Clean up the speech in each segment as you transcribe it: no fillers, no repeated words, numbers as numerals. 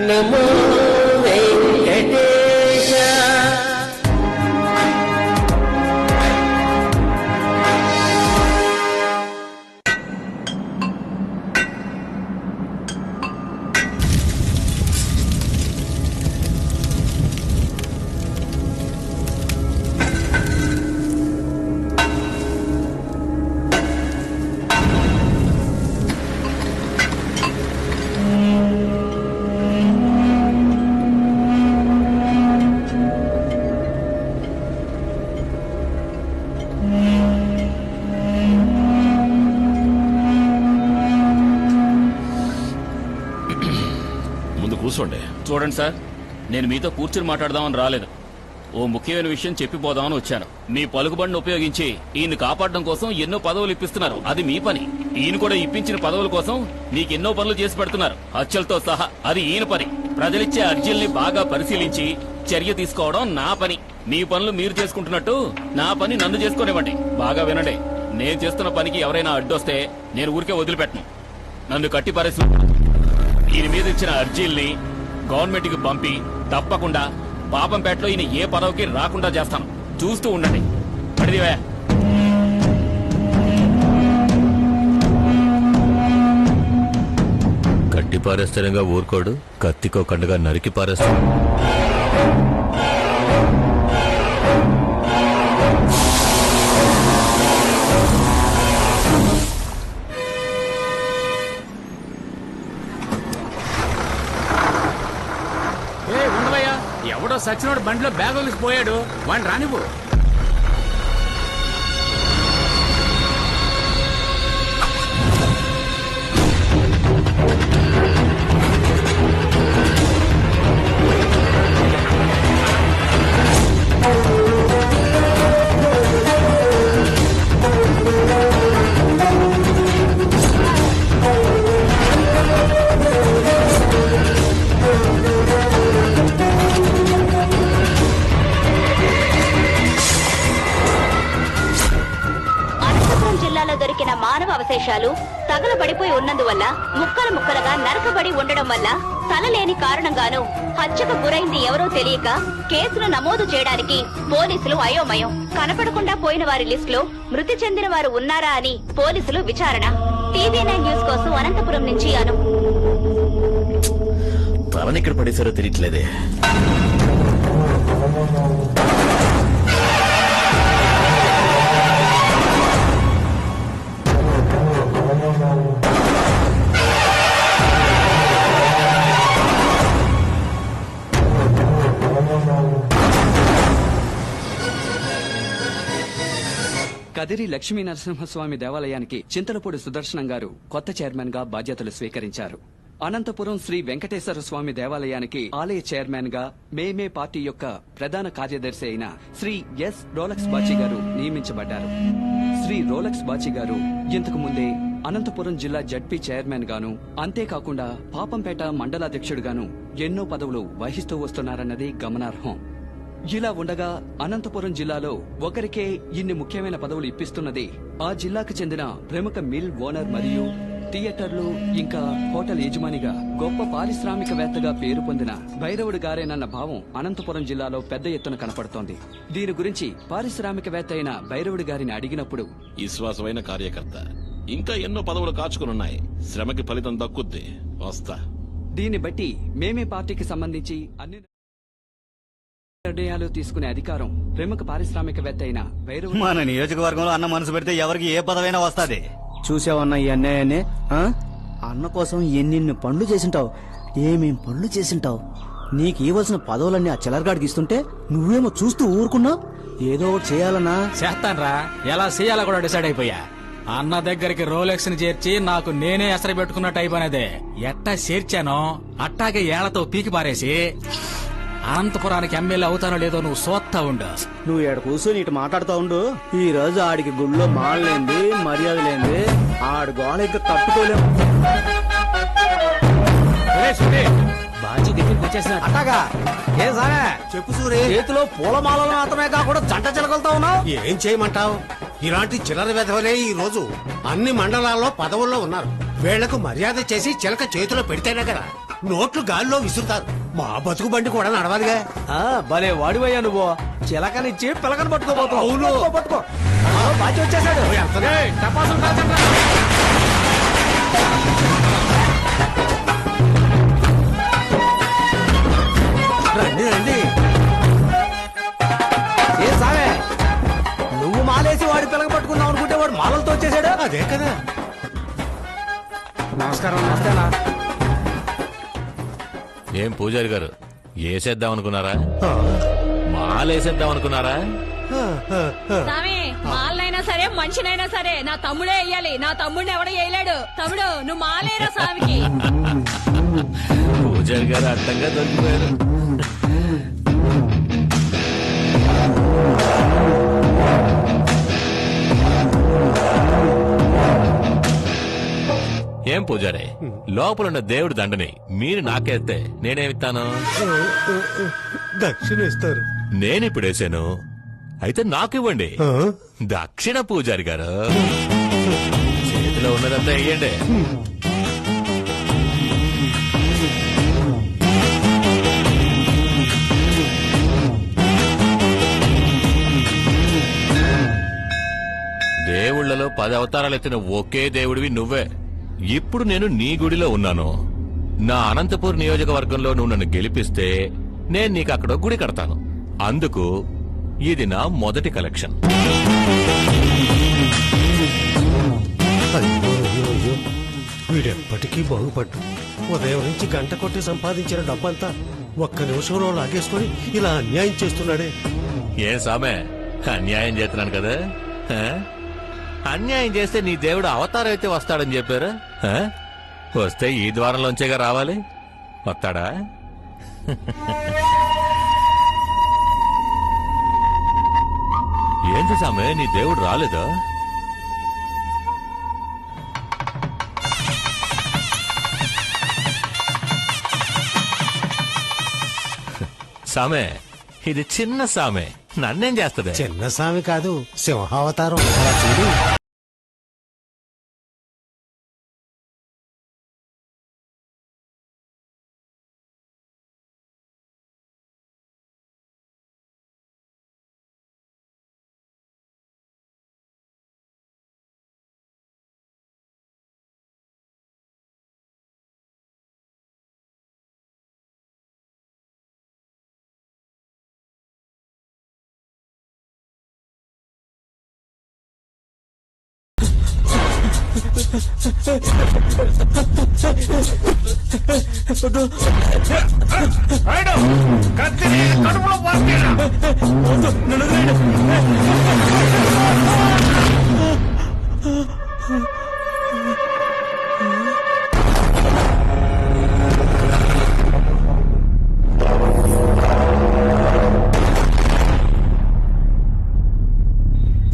నమో వెంకటేశ. చూడండి సార్, నేను మీతో కూర్చుని మాట్లాడదామని రాలేదు. ఓ ముఖ్యమైన విషయం చెప్పిపోదామని వచ్చాను. మీ పలుకుబడిని ఉపయోగించి ఈయన్ని కాపాడడం కోసం ఎన్నో పదవులు ఇప్పిస్తున్నారు. అది మీ పని. ఈయన కూడా ఇప్పించిన పదవుల కోసం నీకెన్నో పనులు చేసి పెడుతున్నారు, హత్యలతో సహా. అది ఈయన పని. ప్రజలిచ్చే అర్జీల్ని బాగా పరిశీలించి చర్య తీసుకోవడం నా పని. మీ పనులు మీరు చేసుకుంటున్నట్టు నా పని నన్ను చేసుకోనివ్వండి. బాగా వినండి, నేను చేస్తున్న పనికి ఎవరైనా అడ్డొస్తే నేను ఊరికే వదిలిపెట్టను. నన్ను కట్టి పరిస్థితి ఈయన మీద ఇచ్చిన అర్జీల్ని గవర్నమెంట్ కి పంపి తప్పకుండా పాపంపేటలో ఈయన ఏ పదవికి రాకుండా చేస్తాను. చూస్తూ ఉండండి. పడిదివే. కట్టి పారేస్తారంగా ఊరుకోడు, కత్తికో కండగా నరికి పారేస్తాడు. ఎవడో సచ్చినోడు బండిలో బ్యాగ్ వదిలిసిపోయాడు, వాడిని రానివ్వు. దొరికిన మానవ అవశేషాలు తగలబడిపోయి ఉన్నందువల్ల ముక్కలు ముక్కలుగా నరకబడి ఉండడం వల్ల తలలేని కారణంగాను హత్యకు గురైంది ఎవరో తెలియక కేసును నమోదు చేయడానికి పోలీసులు అయోమయం. కనపడకుండా పోయిన వారి లిస్టులో మృతి చెందిన వారు ఉన్నారా అని పోలీసులు విచారణ. TV9 న్యూస్ కోసం అనంతపురం నుంచి అను. తననిక్కడ పడేశారో తెలియట్లేదే. కదిరి లక్ష్మీ నరసింహస్వామి దేవాలయానికి చింతలపూడి సుదర్శనం గారు కొత్త చైర్మన్ గా బాధ్యతలు స్వీకరించారు. అనంతపురం శ్రీ వెంకటేశ్వర స్వామి దేవాలయానికి ఆలయ చైర్మన్ గా మేమే పార్టీ యొక్క ప్రధాన కార్యదర్శి అయిన శ్రీ ఎస్ రోలక్స్ బాచి గారు నియమించబడ్డారు. శ్రీ రోలక్స్ బాచి గారు ఇంతకు ముందే అనంతపురం జిల్లా జడ్పీ చైర్మన్ గాను, అంతేకాకుండా పాపంపేట మండలాధ్యక్షుడుగాను ఎన్నో పదవులు వహిస్తూ వస్తున్నారన్నది గమనార్హం. ఇలా ఉండగా అనంతపురం జిల్లాలో ఒకరికే ఇన్ని ముఖ్యమైన పదవులు ఇప్పిస్తున్నది ఆ జిల్లాకు చెందిన ప్రముఖ మిల్ ఓనర్ మరియు థియేటర్లు ఇంకా హోటల్ యజమానిగా గొప్ప పారిశ్రామికవేత్తగా పేరు పొందిన భైరవుడు గారేనన్న భావం అనంతపురం జిల్లాలో పెద్ద ఎత్తున కనపడుతోంది. దీని గురించి పారిశ్రామికవేత్త అయిన భైరవుడు గారిని అడిగినప్పుడు, విశ్వాసమైన కార్యకర్త, ఇంకా ఎన్నో పదవులు కాచుకునున్నాయి, శ్రమకి ఫలితం దక్కుద్ది, వస్తా. దీన్ని బట్టి మేమే పార్టీకి సంబంధించి అన్ని నిర్ణయాలు తీసుకునే అధికారం ప్రముఖ పారిశ్రామికవేత్త అయిన భైరవుడు. మన నియోజకవర్గంలో అన్న మనసు పెడితే ఎవరికి ఏ పదవైనా వస్తాది. చూసావన్నా ఈ అన్యాయాన్ని? అన్న కోసం ఎన్నెన్ని పనులు చేసింటావు, ఏమేం పనులు చేసింటావు. నీకు ఇవ్వాల్సిన పదవులన్నీ ఆ చిల్లరగాడికి ఇస్తుంటే నువ్వేమో చూస్తూ ఊరుకున్నావు. ఏదో ఒకటి చేయాలన్నా. చేస్తాన్రా, ఎలా చేయాలో కూడా డిసైడ్ అయిపోయా. అన్న దగ్గరికి రోలెక్స్ ని చేర్చి నాకు నేనే ఎసరు పెట్టుకున్నట్టు అయిపోయినదే. ఎట్టా చేర్చానో అట్టాగే ఏళ్లతో పీకి పారేసి అనంతపురానికి ఎమ్మెల్యే అవుతానో లేదో నువ్వు సోత్తా ఉండు. నువ్వు ఎక్కడ కూర్చొని ఇటు మాట్లాడుతూ ఉండు. ఈ రోజు ఆడికి గుళ్ళో మానలేంది, మర్యాద లేంది, ఆడు గోళ ఇంకా తట్టుకోలేము. బాజీ దగ్గరికి వచ్చేసిన అట్టాగా ఏం సారే చెప్పు సూరి. చేతిలో పూలమాలలు మాత్రమే కాకుండా జంట చిలకలతో ఉన్నావు. ఏం చేయమంటావు? ఇలాంటి చిల్లర వెధవలే ఈ రోజు అన్ని మండలాల్లో పదవుల్లో ఉన్నారు. వీళ్లకు మర్యాద చేసి చిలక చేతిలో పెడితేనే కదా నోట్లు గాల్లో విసురుతారు మా బతుకు బండి కూడా నడవాలిగా. భలే వాడివయ్యా నువ్వు. చిలకనిచ్చి పిలకని పట్టుకోబోతావు. అవును. పట్టుకో బాచి వచ్చేసాడు. ఏయ్, టపాసులు కాల్చండ్రా. రండి రండి. ఏ సావే, నువ్వు మాలేసి వాడి పిలక పట్టుకుందాం అనుకుంటే వాడు మాలలతో వచ్చేసాడు. అదే కదా. నమస్కారం. నమస్తేనా. ఏం పూజారి గారు వేసేద్దాం అనుకున్నారా? మాలేసేద్దాం అనుకున్నారా? స్వామి మాలనైనా సరే మనిషినైనా సరే నా తమ్ముడే వెయ్యాలి. నా తమ్ముడిని ఎవడో వేయలేడు. తమ్ముడు నువ్వు మాలేరా స్వామికి. పూజారి గారు అడ్డంగా దొరికిపోయారు. ఏం పూజారి, లోపలున్న దేవుడి దండని మీరు నాకేస్తే నేనేమిస్తాను? దక్షిణ ఇస్తారు. నేనిప్పుడు వేసాను, అయితే నాకివ్వండి. దక్షిణ పూజారి గారు, చేతిలో ఉన్నదంతా వేయండి. దేవుళ్లలో 10 అవతారాలు ఎత్తిన ఒకే దేవుడివి నువ్వే. ఇప్పుడు నేను నీ గుడిలో ఉన్నాను. నా అనంతపూర్ నియోజకవర్గంలో నువ్వు నన్ను గెలిపిస్తే నేను నీకు అక్కడ గుడి కడతాను. అందుకు ఇది నా మొదటి కలెక్షన్. అయ్యో అయ్యో అయ్యో, వీడెప్పటికీ బాగుపడ్డు. ఉదయం నుంచి గంట కొట్టి సంపాదించిన డబ్బంతా ఒక్క నిమిషంలో లాగేసుకుని ఇలా అన్యాయం చేస్తున్నాడే. ఏం సామే, అన్యాయం చేస్తున్నాను కదా? హ? అన్యాయం చేస్తే నీ దేవుడు అవతారం అయితే వస్తాడని చెప్పారు. హ? వస్తే ఈ ద్వారంలోంచేగా రావాలి. వస్తాడా? ఏంటి సామే, నీ దేవుడు రాలేదా? సామే, ఇది చిన్న సామే, నన్నేం చేస్తుంది? చిన్న స్వామి కాదు, సింహావతారం. అలా చూడు.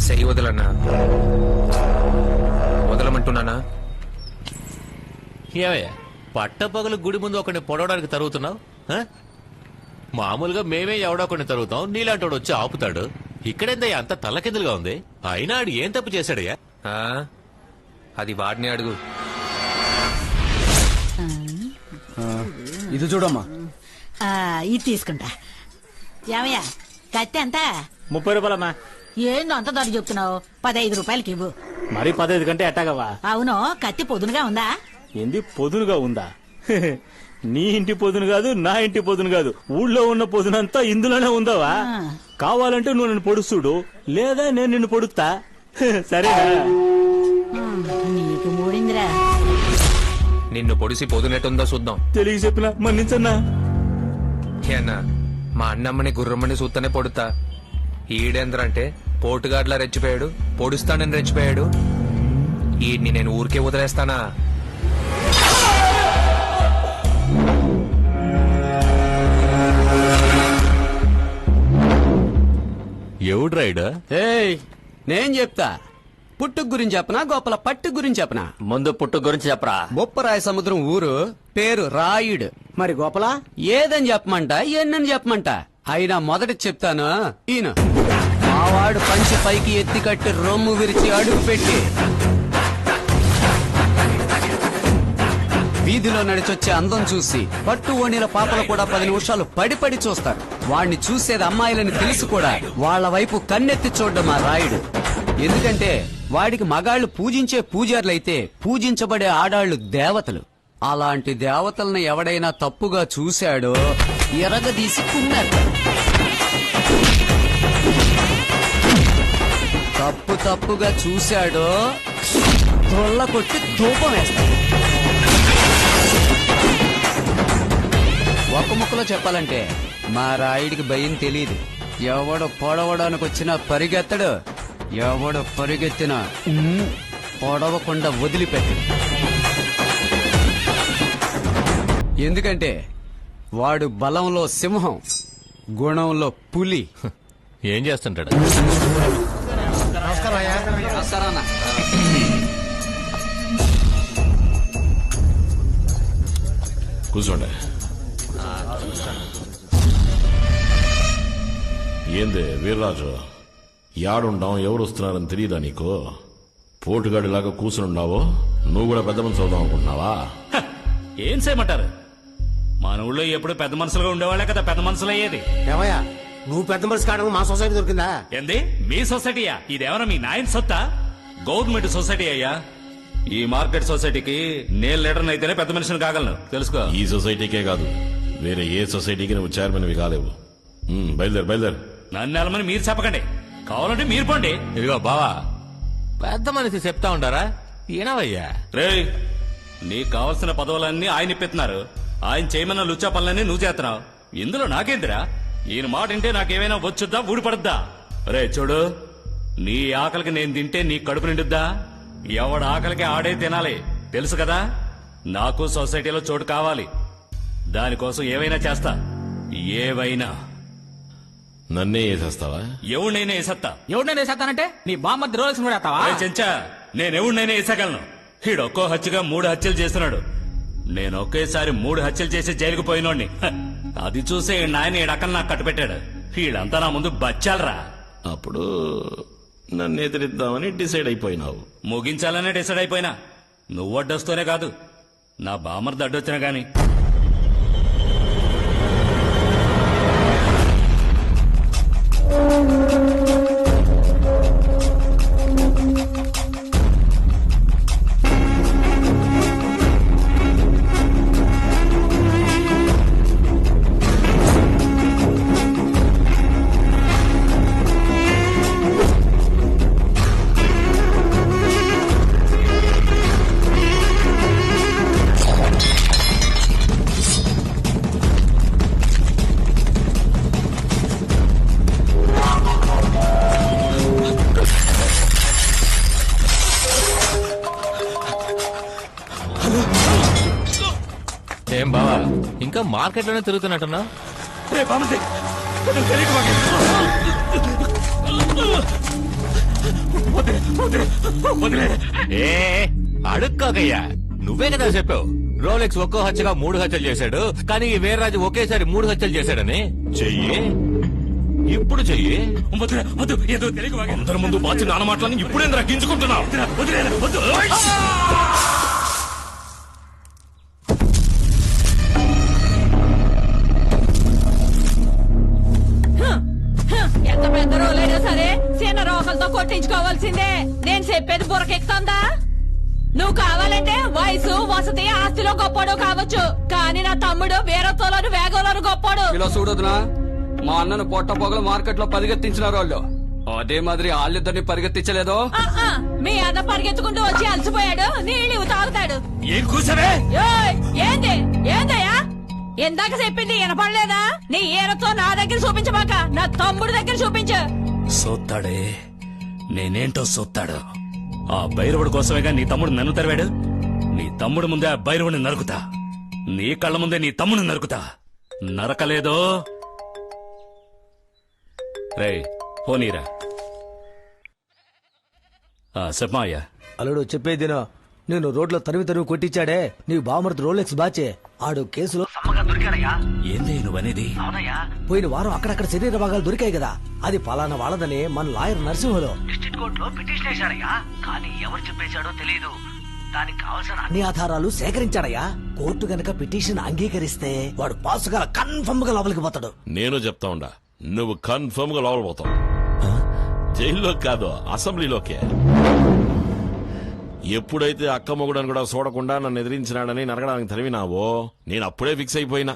చెయ్యి వదలన్నా, వదలమంటున్నానా? ఏమయ్యా, పట్టపగలు గుడి ముందు ఒకరిని పొడవడానికి తరుగుతున్నావు? మామూలుగా మేమే ఎవడో ఒకరిని తరుగుతాం, నీలాంటి వాడు వచ్చి ఆపుతాడు. ఇక్కడేందయ్యా అంత తల్లకిందులుగా ఉంది? అయినా ఆడు ఏం తప్పు చేశాడయ్యా? అది వాడిని అడుగు. ఇది చూడమ్మా. ఇది తీసుకుంటా. ఏమయ్యా కత్తి ఎంత? 30 రూపాయలమ్మా. ఏందో అంత ధర చెప్తున్నావు? 15 రూపాయలకి ఇవ్వు. మరి 15 కంటే ఎట్టాగవా? అవును, కత్తి పొదునుగా ఉందా? ఏంది పొదునుగా ఉందా? నీ ఇంటి పొదును కాదు, నా ఇంటి పొదును కాదు, ఊళ్ళో ఉన్న పొదునంతా ఇందులోనే ఉందావా? కావాలంటే నువ్వు నన్ను పొడుస్తుడు, లేదా నేను నిన్ను పొడుస్తా. సరేనా? నీకు మూడిందిరా. నిన్ను పొడిసి పొదునెట్టుందో చూద్దాం. తెలియ చెప్పిన మన్నించన్నా. ఏనా మా అన్నమ్మని గుర్రమ్మని సూత్తనే పొడుతా. ఈడేంద్రంటే పోటుగాడ్లా రెచ్చిపోయాడు, పొడుస్తానని రెచ్చిపోయాడు. ఈడ్ని నేను ఊరికే వదిలేస్తానా? ఎవడు రైడ్? నేను చెప్తా. పుట్టుకు గురించి చెప్పనా, గోపల పట్టు గురించి చెప్పనా? ముందు పుట్టు గురించి చెప్పరా. బొప్పరాయ సముద్రం ఊరు, పేరు రాయుడు. మరి గోపల ఏదని చెప్పమంట, ఎన్నని చెప్పమంట. అయినా మొదటి చెప్తాను. ఈయన మావాడు పంచి పైకి ఎత్తి కట్టి రొమ్ము విరిచి అడుగు పెట్టి వీధిలో నడిచొచ్చే అందం చూసి పట్టు ఓణీల పాపలు కూడా 10 నిమిషాలు పడి చూస్తారు. వాణ్ణి చూసేది అమ్మాయిలని తెలిసి కూడా వాళ్ళ వైపు కన్నెత్తి చూడడం ఆ రాయుడు. ఎందుకంటే వాడికి మగాళ్లు పూజించే పూజార్లైతే పూజించబడే ఆడాళ్లు దేవతలు. అలాంటి దేవతల్ని ఎవడైనా తప్పుగా చూశాడో ఎరగదీసి కుమ్మేస్తాడు. తప్పుగా చూశాడో తొల్ల కొట్టి ధూపం వేస్తాడు. ఒక ముక్కలో చెప్పాలంటే మా రాయుడికి భయం తెలియదు. ఎవడు పొడవడానికి వచ్చినా పరిగెత్తడు, ఎవడు పరిగెత్తినా పొడవకుండా వదిలిపెట్టడు. ఎందుకంటే వాడు బలంలో సింహం, గుణంలో పులి. ఏం చేస్తుంటాడు? నమస్కారం. కూర్చోండి. ఏందే వీర్రాజు, యాడుండాం, ఎవరు వస్తున్నారని తెలియదా నీకు? పోటుగాడిలాగా కూర్చునుండావో నువ్వు కూడా పెద్ద మనిషి అవుదాం అనుకుంటున్నావా? ఏం చేయమంటారు? మన ఊళ్ళో ఎప్పుడు పెద్ద మనుషులుగా ఉండేవాళ్ళే కదా పెద్ద మనుషులు అయ్యేది. ఏమయ్యా, నువ్వు పెద్ద మనిషి కావడం మా సొసైటీ దొరికిందా? ఏంది మీ సొసైటీయా? ఇదేమన్నా మీ నాయన సొత్తా? గవర్నమెంట్ సొసైటీ అయ్యా. ఈ మార్కెట్ సొసైటీకి నేను లీడర్ అయితేనే పెద్ద మనిషిని కాగలను, తెలుసుకో. ఈ సొసైటీకే కాదు, వేరే ఏ సొసైటీకి నువ్వు చైర్మన్వి కాలేవు. బయలుదేరు. నన్ను వెళ్ళమని మీరు చెప్పకండి, కావాలంటే మీరు పోండి. ఇదిగో బావా, పెద్ద మనిషి చెప్తా ఉంటారా? ఏనవయ్యా రేయ్, నీకు కావాల్సిన పదవులన్నీ ఆయన ఇప్పిస్తున్నారు. ఆయన చేయమన్న లుచ్చా పనులన్నీ నువ్వు చేస్తున్నావు. ఇందులో నాకేందిరా? ఈయన మాట వింటే నాకేమైనా వచ్చుద్దా, ఊడిపడుద్దా? రే చూడు, నీ ఆకలికి నేను తింటే నీ కడుపు నిండుద్దా? ఎవడ ఆకలికి ఆడే తినాలి, తెలుసు కదా. నాకు సొసైటీలో చోటు కావాలి, దానికోసం ఏవైనా చేస్తా. ఏవైనా. నన్నే వేసేస్తావా? ఎవడినైనా వేసేస్తా. ఎవరినైనా వేసేస్తానంటే నీ బామ్మర్ది రోలెక్స్ కూడా వేస్తావా? చెంచా, నేనెవడినైనా వేసగలను. ఈడొక్కో హత్యగా 3 హత్యలు చేస్తున్నాడు. నేను ఒకేసారి 3 హత్యలు చేసి జైలుకు పోయినోడిని. అది చూసే నాయన ఈడక్కలు నాకు కట్టుపెట్టాడు. వీళ్ళంతా నా ముందు బచ్చాలరా. అప్పుడు నన్ను ఎదిరిద్దామని డిసైడ్ అయిపోయినావు. ముగించాలనే డిసైడ్ అయిపోయినా. నువ్వు అడ్డొస్తూనే కాదు, నా బామర్ది అడ్డొచ్చినా గాని. ఏం బావా, ఇంకా మార్కెట్ లోనే తిరుగుతున్నట్టున్నా? అడుక్కోకయ్యా, నువ్వే కదా చెప్పావు రోలెక్స్ ఒక్కో హత్యగా 3 హత్యలు చేశాడు, కానీ ఈ వీర్రాజు ఒకేసారి 3 హత్యలు చేశాడని. చెయ్యి, ఇప్పుడు చెయ్యి. అందరి ముందు బాచి నాన్న మాటలని ఇప్పుడే రగ్గించుకుంటున్నావు. ఎంత పెద్ద రోలైనా సరే చిన్న రోకలతో కొట్టించుకోవాల్సిందే. నేను చెప్పేది బుర్రకెక్కుతుందా? నువ్వు కావాలంటే వయసు, వసతి, ఆస్తిలో గొప్పడు కావచ్చు, కానీ నా తమ్ముడు వీరత్వంలోను వేగంలోను గొప్పడు. ఇలా చూడదునా, మా అన్నను పొట్ట పొగలు మార్కెట్ లో పరిగెత్తించినారు వాళ్ళు. అదే మాదిరి వాళ్ళిద్దరిని పరిగెత్తించలేదో? మీ అన్న పరిగెత్తుకుంటూ వచ్చి అలసిపోయాడు, నీళ్ళు తాగుతాడు. ఏం కూర్చోవే? ఏంది ఏందయ్యా? ఎందాక చెప్పింది వినపడలేదా? నీ ఈరతో నా దగ్గర చూపించబాక, నా తమ్ముడి దగ్గర చూపించు. సోత్తాడే, నేనేంటో సోత్తాడు. ఆ భైరవుడి కోసమేగా నీ తమ్ముడు నన్ను తరివాడు. నీ తమ్ముడు ముందే ఆ భైరవుని నరుకుతా, నీ కళ్ళ ముందే నీ తమ్ముడిని నరుకుతా. నరకలేదో? రే పోనీరా. చెప్పమాయ్యా. అల్లుడు చెప్పేదినో, నేను రోడ్లో తరివి కొట్టించాడే నీ బామర్ది రోలెక్స్ బాచే, ఆడు కేసులో ఏంది నువ్వనేది? పోయిన వారం అక్కడక్కడ శరీర భాగాలు దొరికాయి కదా, అది పలానా వాళ్ళదని మన లాయర్ నరసింహలో డిస్ట్రిక్ట్ కోర్టులో పిటిషన్ వేశారయ్యా, కానీ ఎవరు చెప్పేశాడో తెలియదు. దానికి కావాల్సిన అన్ని ఆధారాలు సేకరించాడయ్యా. కోర్టు గనక పిటిషన్ అంగీకరిస్తే వాడు పాసుగా కన్ఫర్మ్ గా లోపలికి పోతాడు. నేను చెప్తా ఉండా, నువ్వు కన్ఫర్మ్ గా లోపల పోతావు. జైల్లో కాదు, అసెంబ్లీలోకే. ఎప్పుడైతే అక్క మొగుడని కూడా చూడకుండా నన్ను ఎదిరించినాడని నరగడానికి తరివినావో నేను అప్పుడే ఫిక్స్ అయిపోయినా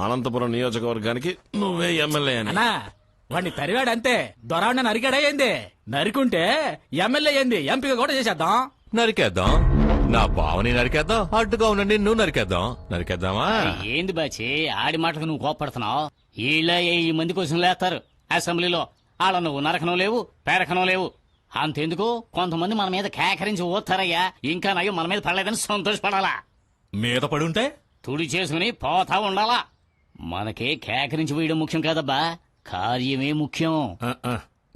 అనంతపురం నియోజకవర్గానికి నువ్వే ఎమ్మెల్యే అని. అన్నా వాడిని తరివాడంతే, దొరాడిని నరికాడా ఏంది? నరికుంటే ఎమ్మెల్యే ఏంది, ఎంపీగా కూడా చేసేద్దాం. నరికేద్దాం, నా బావని నరికేద్దాం, అడ్డుగా ఉండండి నువ్వు నరికేద్దామా? ఏంది బాచి ఆడి మాటకు నువ్వు కోపడుతున్నావు? ఈళ్ళ ఈ మంది కోసం లేస్తారు అసెంబ్లీలో. ఆడ నువ్వు నరకనం లేవు, పేరకనం లేవు. అంతెందుకు కొంతమంది మన మీద కేకరించి ఓతారయ్యా. ఇంకా నయ్యో మన మీద పడలేదని సంతోషపడాలా. మీద పడుంటే తుడి చేసుకుని పోతా ఉండాలా. మనకే కేకరించి వేయడం ముఖ్యం కాదబ్బా, కార్యమే ముఖ్యం.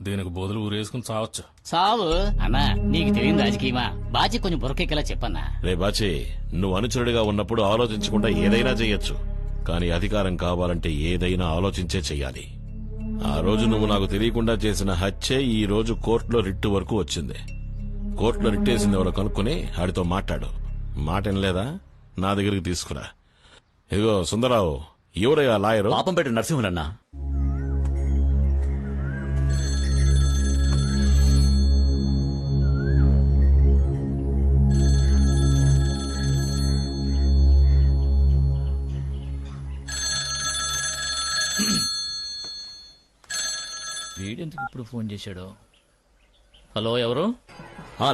దీనికి బోధలు ఊరేసుకుని చావచ్చు. సావు అన్నా, నీకు తెలియదు రాజకీయమా? బాచి కొంచెం బురకెక్కేలా చెప్పన్నా. రే బాచి, నువ్వు అనుచరుడిగా ఉన్నప్పుడు ఆలోచించకుండా ఏదైనా చెయ్యొచ్చు, కానీ అధికారం కావాలంటే ఏదైనా ఆలోచించే చెయ్యాలి. ఆ రోజు నువ్వు నాకు తెలియకుండా చేసిన హత్యే ఈ రోజు కోర్టులో రిట్టు వరకు వచ్చింది. కోర్టులో రిట్టేసింది ఎవరో కనుక్కుని ఆడితో మాట్లాడు. మాట వినలేదా? నా దగ్గరికి తీసుకురా. ఇదిగో సుందరరావు, ఎవరయ్యా లాయరు? పాపంపేట నరసింహనన్నా. వీడెందుకు ఇప్పుడు ఫోన్ చేశాడు? హలో, ఎవరు?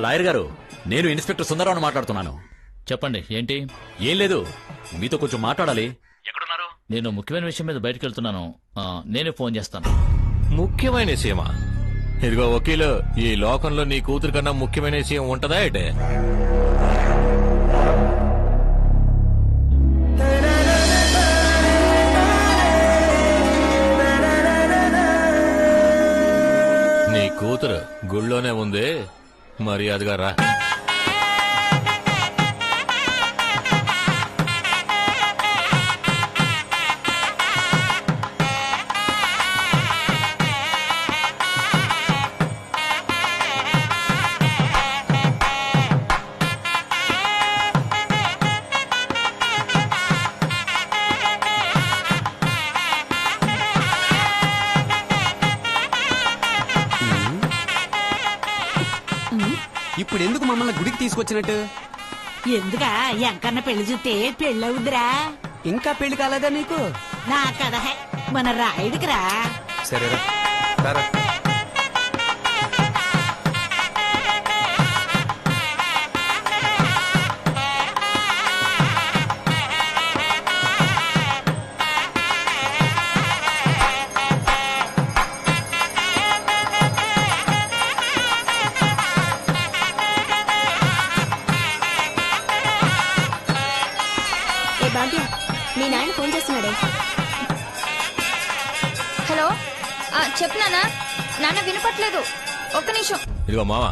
లాయర్ గారు, నేను ఇన్స్పెక్టర్ సుందరరావుని మాట్లాడుతున్నాను. చెప్పండి, ఏంటి? ఏం లేదు, మీతో కొంచెం మాట్లాడాలి. ఎక్కడున్నారు? నేను ముఖ్యమైన విషయం మీద బయటకు వెళ్తున్నాను. నేనే ఫోన్ చేస్తాను. ముఖ్యమైన విషయమా? ఇదిగో వకీలు, ఈ లోకంలో నీ కూతురు కన్నా ముఖ్యమైన విషయం ఉంటదా ఏటే? నీ కూతురు గుళ్ళోనే ఉంది, మర్యాదగా రా. ఇప్పుడు ఎందుకు మమ్మల్ని గుడికి తీసుకొచ్చినట్టు? ఎందుకా ఎంకన్న పెళ్లి చూస్తే పెళ్ళవుద్దిరా. ఇంకా పెళ్లి కాలేదా నీకు? నా కదా మన రాయుడికి రా. సరేరా. మీ నాయన ఫోన్ చేస్తున్నాడే. హలో, చెప్తున్నానా? నాన్న వినపట్లేదు, ఒక్క నిమిషం. ఇదిగో మావా,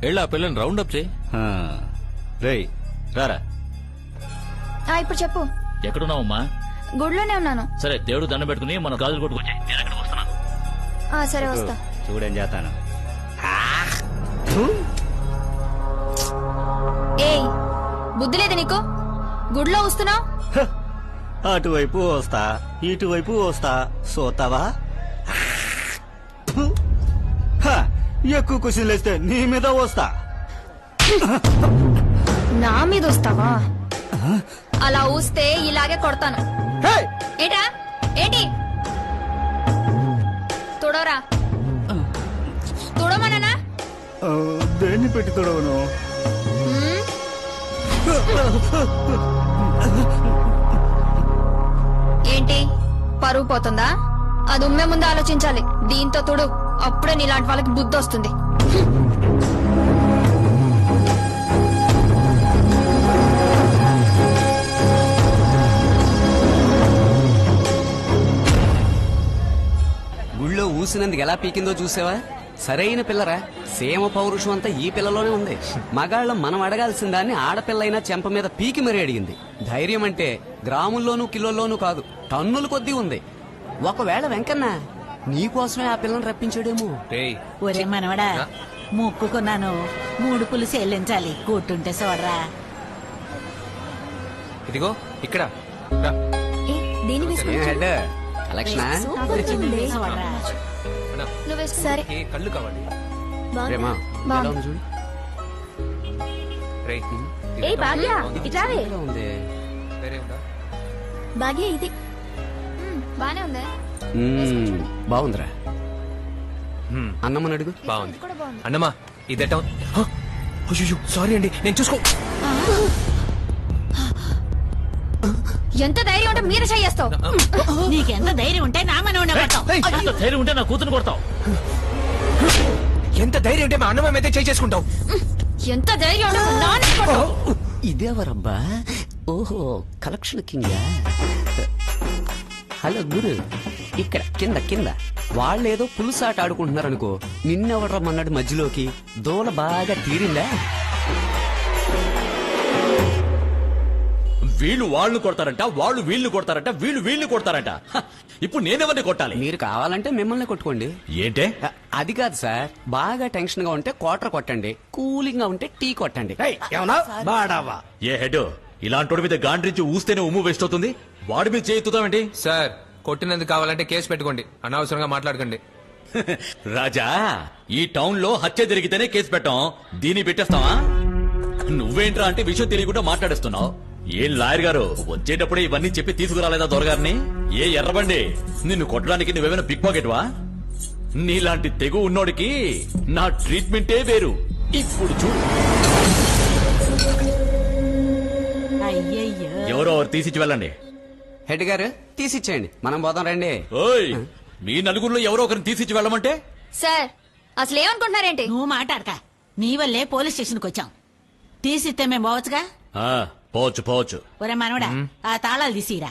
వెళ్ళి ఆ పిల్లని రౌండ్ అప్ చేయి. రేయ్ రారా. ఇప్పుడు చెప్పు. ఎక్కడున్నావమ్మా? గుడిలోనే ఉన్నాను. సరే, దేవుడు దండం పెట్టుకుని మన గాజులు కొట్టుకొచ్చాయి. నేను ఎక్కడికి వస్తున్నాను. సరే వస్తా. చూడేం చేస్తాను. ఏయ్, బుద్ధి లేదు నీకు? గుడిలో వస్తున్నావు. అటువైపు వస్తా, ఇటువైపు వస్తా, సోతావా? ఎక్కువ క్వశ్చన్లు వేస్తే నీ మీద వస్తా. నా మీద వస్తావా? అలా ఊస్తే ఇలాగే కొడతాను. ఏంటా ఏంటి? తుడవరా. తుడవమన్నానా? దేన్ని పెట్టి తొడవను? ఏంటి పరువు పోతుందా? అది ఉమ్మే ముందు ఆలోచించాలి. దీంతో తుడు, అప్పుడే నీలాంటి వాళ్ళకి బుద్ధి వస్తుంది. గుళ్ళో ఊసినందుకు ఎలా పీకిందో చూసావా? సరైన పిల్లరా. సేమ పౌరుషం అంతా ఈ పిల్లలోనే ఉంది. మగాళ్ళం మనం అడగాల్సిన దాన్ని ఆడపిల్లైనా చెంప మీద పీకి మరీ అడిగింది. ధైర్యం అంటే గ్రాముల్లోనూ కిలోల్లోనూ కాదు, టన్నుల కొద్దీ ఉంది. ఒకవేళ వెంకన్న నీకోసమే ఆ పిల్లని రప్పించాడేమో. ఒరే మనవడా, మొక్కుకున్నాను 3 పులుసు చెల్లించాలి కూర్చుంటే చూడరా. ఇదిగో ఇక్కడ రా. చూడరా. అన్నా, ఏ కళ్ళు కావాలి రేయ్, ఇది ఏయ్ భాగ్య, బాగుంది. ఇట్లావే. వేరే ఉందా? భాగ్య ఇది బానే ఉందా? బాగుందిరా. అన్నమ్మని అడుగు. బాగుంది. అన్నమా ఇదట సారీ అండి, నేను చూసుకో. ఎంత ధైర్యం ఉంటే మీరు చేస్తావు. నీకెంత ధైర్యం ఉంటే నా మనవనే కొడతావు. ఎంత ధైర్యం ఉంటే నా కూతురు కొడతావు. ఎంత ధైర్యం ఉంటే మా అన్నమా మీద చేసుకుంటావు. ఎంత ధైర్యం ఉంటే నాన్న కొడతావు. ఇదేవరబ్బా? ఓహో, కలెక్షన్ కింగ్. హలో గురు, ఇక్కడ కింద కింద వాళ్ళేదో పులుసాట ఆడుకుంటున్నారనుకో, నిన్నెవడమన్నాడు మధ్యలోకి? దోల బాగా తీరిందా? వీళ్ళు వాళ్ళు కొడతారంట, వాళ్ళు వీళ్ళు కొడతారంట, వీళ్ళు వీళ్ళు కొడతారంట. ఇప్పుడు నేనెవరిని కొట్టాలి? మీరు కావాలంటే మిమ్మల్ని కొట్టుకోండి. ఏంటే? అది కాదు సార్, బాగా టెన్షన్ గా ఉంటే క్వార్టర్ కొట్టండి, కూలింగ్ గా ఉంటే టీ కొట్టండి. ఏ హెడ్, ఇలాంటి మీద గాండ్రించి ఊస్తేనే ఉమ్ము వేస్ట్ అవుతుంది. వాడి మీద చేయిస్తామేంటి? సార్, కొట్టినందుకు కావాలంటే కేసు పెట్టుకోండి, అనవసరంగా మాట్లాడకండి. రాజా, ఈ టౌన్ లో హత్య జరిగితేనే కేసు పెట్టాం, దీన్ని పెట్టేస్తావా? నువ్వేంట్రా అంటే విషయం తెలియకుండా మాట్లాడేస్తున్నావు. ఏం లాయర్ గారు, వచ్చేటప్పుడే ఇవన్నీ చెప్పి తీసుకురాలేదా దొరగారిని? ఏ ఎర్రబండి, నిన్ను కొట్టడానికి నువ్వేమైనా పిక్ పాకెట్వా? నీలాంటి తెగు ఉన్నోడికి నా ట్రీట్మెంటే వేరు. ఇప్పుడు చూడు. అయ్యయ్యో, ఎవరో తీసిచ్చి వెళ్ళండి. హెడ్ గారు తీసిచ్చేయండి, మనం పోదాం రండి. ఓయ్, మీ నలుగురిలో ఎవరో ఒకరిని తీసిచ్చి వెళ్ళమంటే? సార్, అసలు ఏమనుకుంటున్నారేంటి? నువ్వు మాట్లాడక. నీ వల్లే పోలీస్ స్టేషన్కి వచ్చాం. తీసిస్తే మేము పోవచ్చుగా. పోవచ్చు పోవచ్చు. ఒరే మనవడా, ఆ తాళాలు తీసిరా.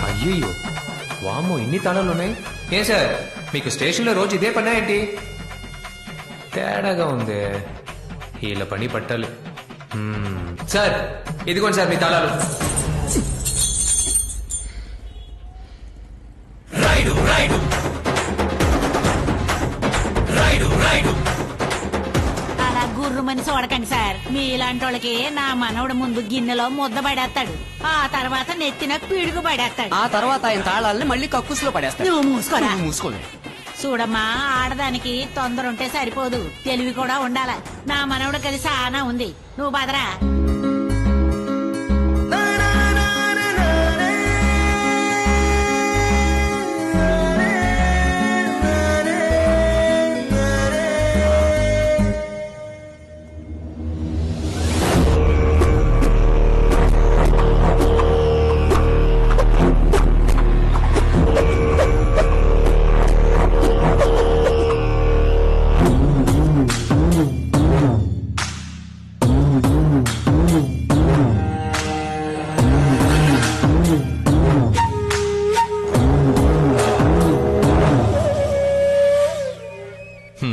అయ్యో, వామ్మో, ఇన్ని తాళాలు ఉన్నాయి. ఏ సార్, మీకు స్టేషన్ లో రోజు ఇదే పన్నా ఏంటి? తేడాగా ఉంది. వీళ్ళ పని పట్టాలి. సార్, ఇదిగోండి సార్ మీ తాళాలు. Ride ride ride ride. అలా గుర్రుమని చూడకండి సార్. మీలాంటి వాళ్ళకి నా మనవడు ముందు గిన్నెలో ముద్ద పడేస్తాడు, ఆ తర్వాత నెత్తిన పిడుగు పడేస్తాడు, ఆ తర్వాత ఆయన తాళాలని మళ్ళీ కక్కుసులో పడేస్తాడు. నువ్వు మూసుకోరా. మూసుకోండి. చూడమ్మా, ఆడదానికి తొందర ఉంటే సరిపోదు, తెలివి కూడా ఉండాల. నా మనవడు కలిసి చాలా ఉంది, నువ్వు బదరా.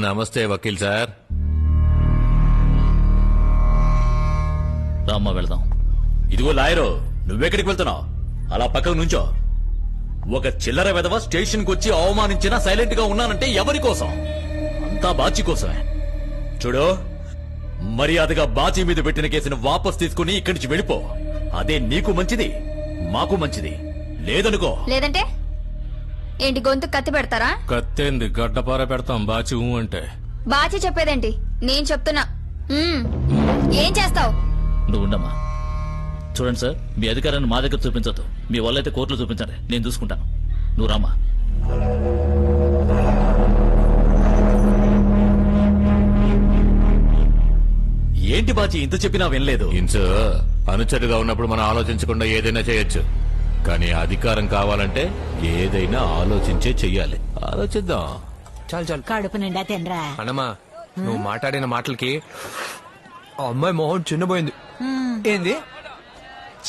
నమస్తే వకీల్ సార్. రామ్మా వెళదాం. ఇదిగో లాయరు, నువ్వెక్కడికి వెళ్తున్నావు? అలా పక్కకు నుంచో. ఒక చిల్లర వెధవ స్టేషన్ కు వచ్చి అవమానించినా సైలెంట్ గా ఉన్నానంటే ఎవరి కోసం? అంతా బాచి కోసమే. చూడు, మర్యాదగా బాచి మీద పెట్టిన కేసును వాపస్ తీసుకుని ఇక్కడి నుంచి వెళ్ళిపో. అదే నీకు మంచిది, మాకు మంచిది. లేదనుకో. లేదంటే ఏంటి, గొంతు కత్తి పెడతారా? కత్తేంది, గడ్డపార పెడతాం బాచి అంటే. బాచి చెప్పేదేంటి, నేను చెప్తున్నా. ఏం చేస్తావు? నువ్వు ఉండమ్మా. చూడండి సార్, మీ అధికారాన్ని మా దగ్గర చూపించొద్దు. మీ వాళ్ళైతే కోర్టులో చూపించండి, నేను చూసుకుంటాను. నువ్వు రామ్మా. ఏంటి బాచి ఇంత చెప్పినా వినలేదు? ఇన్సు అనుచరుగా ఉన్నప్పుడు మనం ఆలోచించకుండా ఏదైనా చేయొచ్చు, కానీ అధికారం కావాలంటే ఏదైనా ఆలోచించే చెయ్యాలి. ఆలోచిద్దాం. చాలు చాలు, కడుపు నిండా తినరా. అన్నమా, నువ్వు మాట్లాడిన మాటలకి ఆ అమ్మాయి మొహం చిన్నపోయింది. ఏంది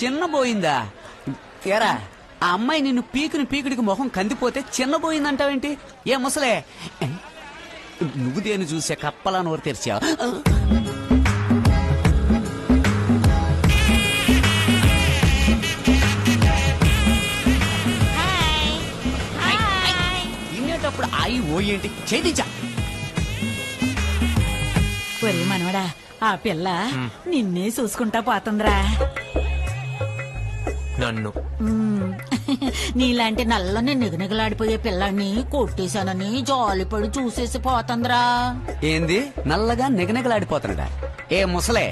చిన్నబోయిందా? ఏరా, ఆ అమ్మాయి నిన్ను పీకుడికి మొహం కందిపోతే చిన్నబోయిందంటావేంటి? ఏ ముసలే, నువ్వు దేని చూసే కప్పలా నోరు తెరిచావు? ఓ ఏంటి చేయించా. ఒరే మనవడా, ఆ పిల్ల నిన్నే చూసుకుంటా పోతుందిరా. నన్ను నీలాంటి నల్లని నిగనిగలాడిపోయే పిల్లాన్ని కొట్టేశానని జాలిపడి చూసేసి పోతుందిరా. ఏంది నల్లగా నిగనిగలాడిపోతున్నాడా? ఏ ముసలే,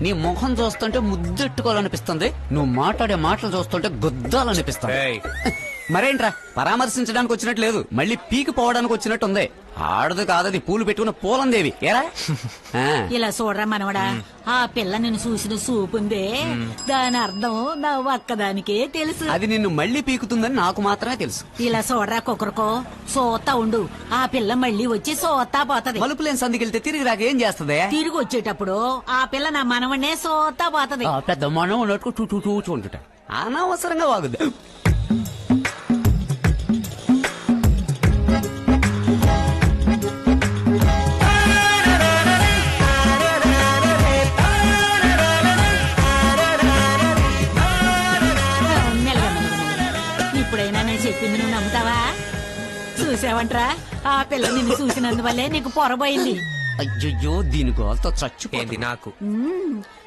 నీ ముఖం చూస్తుంటే ముద్దెట్టుకోవాలనిపిస్తుంది, నువ్వు మాట్లాడే మాటలు చూస్తుంటే గుద్దాలనిపిస్తుంది. మరేంట్రా, పరామర్శించడానికి వచ్చినట్టు లేదు, మళ్ళీ పీకి పోవడానికి వచ్చినట్టు ఉంది. ఆడదు కాదది పూలు పెట్టుకున్న పూలందేవి ఏరా. ఇలా చూడరా మనవడా, ఆ పిల్ల నిన్ను చూసిన చూపుందే, దాని అర్థం నా ఒక్కదానికే తెలుసు. అది నిన్ను మళ్ళీ పీకుతుందని నాకు మాత్రమే తెలుసు. ఇలా చూడరా కుక్కరుకో, సోతా ఉండు, ఆ పిల్ల మళ్ళీ వచ్చి సోతా పోతది. మలుపులేని సందికెళ్తే తిరిగి రాక ఏం చేస్తుంది? తిరిగి వచ్చేటప్పుడు ఆ పిల్ల నా మనవన్నే సోతా పోతది. పెద్ద మనం ఉన్నట్టు చూచుకుంటుట అనవసరంగా వాగుద్ది. ఇప్పుడైనా నేను చెప్పింది నువ్వు నమ్ముతావా? చూసావంట్రా, ఆ పిల్ల నిన్ను చూసినందువల్లే నీకు పొరబోయింది. అయ్యో దీని గోల్తో చచ్చిపోయింది. నాకు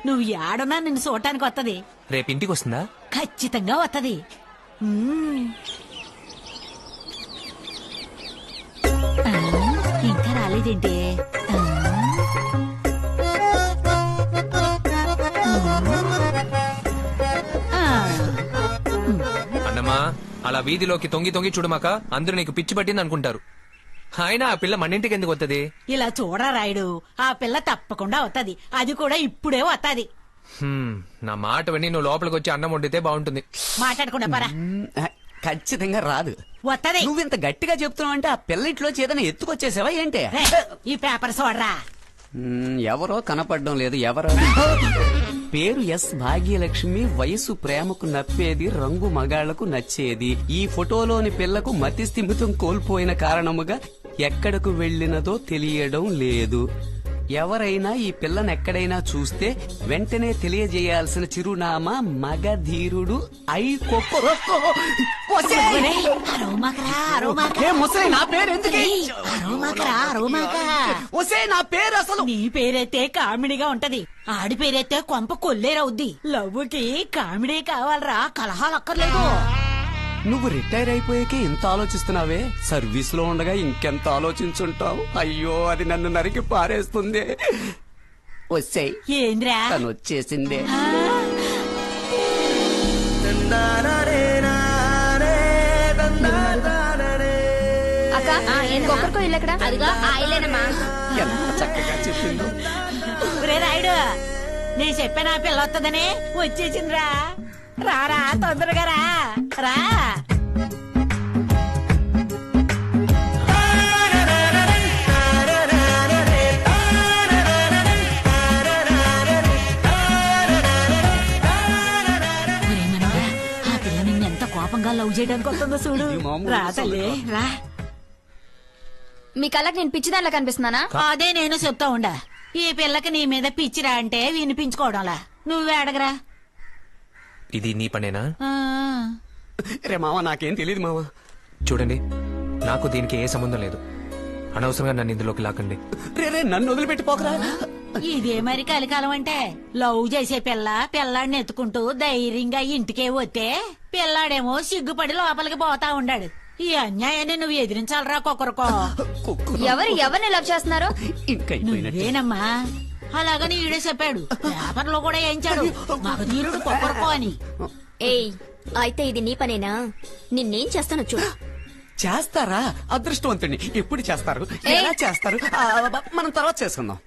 నువ్వు ఏడన్నా నిన్ను చూడటానికి వత్తది. రేపు ఇంటికి వస్తుందా? ఖచ్చితంగా వత్తది. ఇంకా రాలేదేంటి? అన్నమా, అలా వీధిలోకి తొంగి తొంగి చూడమాక, అందరూ నీకు పిచ్చి పట్టింది అనుకుంటారు. అయినా ఆ పిల్ల మన ఇంటికి ఎందుకు వస్తుంది? ఇలా చూడరా రాయుడు, ఆ పిల్ల తప్పకుండా వత్తది, అది కూడా ఇప్పుడే వత్తది. నా మాట విని నువ్వు లోపలికి వచ్చి అన్నం వండితే బాగుంటుంది. మాట్లాడకుండా పరా. ఖచ్చితంగా రాదు. వత్తది. నువ్వింత గట్టిగా చెప్తున్నావు అంటే ఆ పిల్లిట్లో చేదన ఎత్తుకొచ్చేసావా ఏంటి? ఈ పేపర్ చూడరా. ఎవరో కనపడడం లేదు. ఎవరో పేరు ఎస్ భాగ్యలక్ష్మి, వయసు ప్రేమకు నప్పేది, రంగు మగాళ్లకు నచ్చేది. ఈ ఫోటోలోని పిల్లకు మతి స్థిమితం కోల్పోయిన కారణముగా ఎక్కడకు వెళ్లినదో తెలియడం లేదు. ఎవరైనా ఈ పిల్లను ఎక్కడైనా చూస్తే వెంటనే తెలియజేయాల్సిన చిరునామా మగధీరుడు ఐ కొక్కరొక్కో. నా పేరు అసలు నీ పేరైతే కామెడీగా ఉంటది, ఆడి పేరైతే కొంప కొల్లేరవుద్ది. లవ్వుకి కామెడీ కావాలరా, కలహాలు అక్కర్లేదు. నువ్వు రిటైర్ అయిపోయాకే ఇంత ఆలోచిస్తున్నావే, సర్వీస్ లో ఉండగా ఇంకెంత ఆలోచించుంటావు. అయ్యో అది నన్ను నరికి పారేస్తుంది. వచ్చేయ్. ఏంద్రా తను వచ్చేసిందే. ఒక్కరికో ఇల్లెక్కడ? అదిగా ఆయలేనమ్మా. ఎంత చక్కగా చెప్పిందో. రాయుడు, నీ చెప్పిన పిల్ల వస్తుందని వచ్చేసిందిరా. రారా, తొందరగా రా. రా. ఆ పిల్ల నిన్నెంత కోపంగా లవ్ చేయడానికి వస్తుందో చూడు. రా తల్లి రా. మీ కళ్ళకి నేను పిచ్చిదానిలా కనిపిస్తున్నానా? అదే నేను చెప్తా ఉండా. ఈ పిల్లకి నీ మీద పిచ్చిరా అంటే వినిపించుకోవడంలా. నువ్వే అడగరా. ఇది నీ పనేనా? రే మామ, నాకేం తెలియదు మామ. చూడండి, నాకు దీనికి ఏ సంబంధం లేదు. అనవసరంగా నన్ను ఇందులోకి లాకండి. రే నన్ను వదిలిపెట్టిపోకరా. ఇదే మరి కలికాలం అంటే. లవ్ చేసే పిల్లాడిని ఎత్తుకుంటూ ధైర్యంగా ఇంటికే వస్తే పిల్లాడేమో సిగ్గుపడి లోపలికి పోతా ఉండాడు. ఈ అన్యాయాన్ని నువ్వు ఎదిరించాలరా కొక్కరుకో. ఎవరిని లవ్ చేస్తున్నారు? నువ్వేనమ్మా. అలాగని ఈడే చెప్పాడు, పేపర్లో కూడా వేయించాడు, మగధీరుడు కొక్కరుకో అని. ఏయ్, అయితే ఇది నీ పనేనా? నిన్నేం చేస్తాను చూడు. చేస్తారా? అదృష్టవంతుడిని. ఎప్పుడు చేస్తారు? ఎలా చేస్తారు? మనం తర్వాత చేసుకుందాం.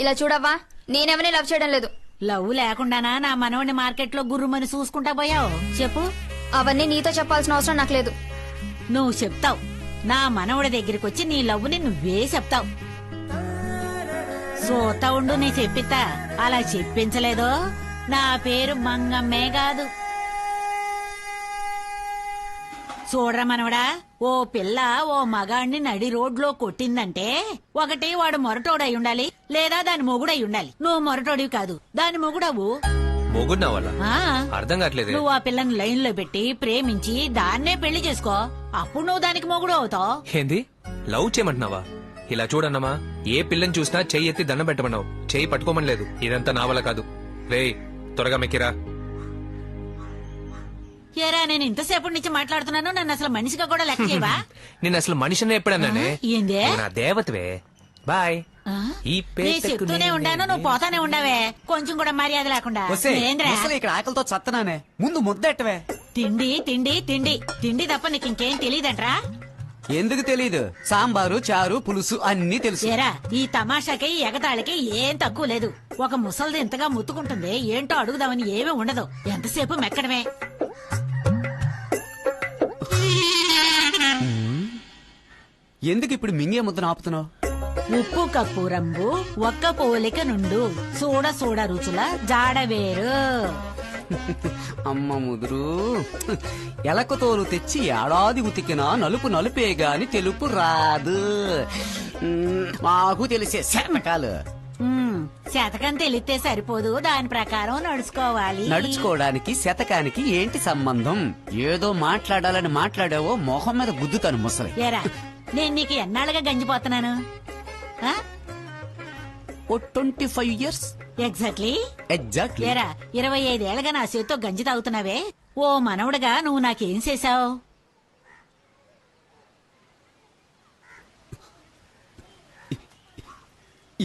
ఇలా చూడవ్వా, నేనెవరిని లవ్ చేయడం లేదు. లవ్ లేకుండానా నా మనవడిని మార్కెట్ లో గుర్రుమని చూసుకుంటా పోయావు? చెప్పు. అవన్నీ నీతో చెప్పాల్సిన అవసరం నాకు లేదు. నువ్వు చెప్తావు. నా మనవడి దగ్గరికి వచ్చి నీ లవ్వుని నువ్వే చెప్తావు. సోతా ఉండు, నీ చెప్పిస్తా. అలా చెప్పించలేదో నా పేరు మంగమ్మే కాదు. చూడరా మనవడా, ఓ పిల్ల ఓ మగాడిని నడి రోడ్లో కొట్టిందంటే ఒకటి వాడు మొరటోడై ఉండాలి, లేదా దాని మొగుడై ఉండాలి. నువ్వు మొరటోడివి కాదు, దాని మొగుడవు. మొగుడు వల్ల అర్థం కావట్లేదు. నువ్వు ఆ పిల్లని లైన్ లో పెట్టి ప్రేమించి దాన్నే పెళ్లి చేసుకో. అప్పుడు నువ్వు దానికి మొగుడు అవుతావు. ఏంది? లవ్ చేయమంటున్నావా? ఇలా చూడన్నమా, ఏ పిల్లని చూసినా చెయ్యి ఎత్తి దండం పెట్టమన్నావు, చెయ్యి పట్టుకోమని లేదు. ఇదంతా నా వల్ల కాదు. రే త్వరగా మెక్కిరా. ఏరా, నేను ఇంతసేపు నుంచి మాట్లాడుతున్నాను, నన్ను అసలు మనిషిగా కూడా లెక్క చేయవా? నేను అసలు మనిషిని ఎప్పుడన్నానే? ఏందే? నువ్వు నా దేవతవే. బాయ్. ఈ నేను చెప్తూనే ఉండాను, నువ్వు పోతానే ఉండవే, కొంచెం కూడా మర్యాద లేకుండా. ఏంద్రా? ఇక్కడ ఆకలితో చత్తనానే, ముందు ముద్దెట్టవే. తిండి తిండి తిండి తిండి తప్ప నీకు ఇంకేం తెలియదంట్రా? ఎందుకు తెలీదు? సాంబారు, చారు, పులుసు అన్ని తెలుసు. ఏరా, ఈ తమాషాకి ఎగతాళికి ఏం తక్కువ లేదు. ఒక ముసలిది ఇంతగా ముత్తుకుంటుంది, ఏంటో అడుగుదామని ఏమీ ఉండదు, ఎంతసేపు మెక్కడమే. ఎందుకు ఇప్పుడు మింగే ముద్దను ఆపుతున్నావు? ఉప్పు కప్పు రంగు ఒక్క పోలిక నుండు, సూడ సూడ రుచుల జాడ వేరు. అమ్మ ముదురు, ఎలక తోలు తెచ్చి ఏడాది ఉతికినా నలుపు నలుపే గాని తెలుపు రాదు. మాకు తెలిసే శతకాలు. శతకం తెలిస్తే సరిపోదు, దాని ప్రకారం నడుచుకోవాలి. నడుచుకోవడానికి శతకానికి ఏంటి సంబంధం? ఏదో మాట్లాడాలని మాట్లాడావో మొహం మీద గుద్దుతాను ముసలి. ఏరా, నేను నీకు ఎన్నాళ్ళుగా గంజిపోతున్నాను? 25 years. ఎగ్జాక్ట్లీ. ఎగ్జాక్ట్లీ. ఏరా, 25 ఏళ్ళగా నా చేతితో గంజి తాగుతున్నావే, ఓ మనవడుగా నువ్వు నాకేం చేశావు?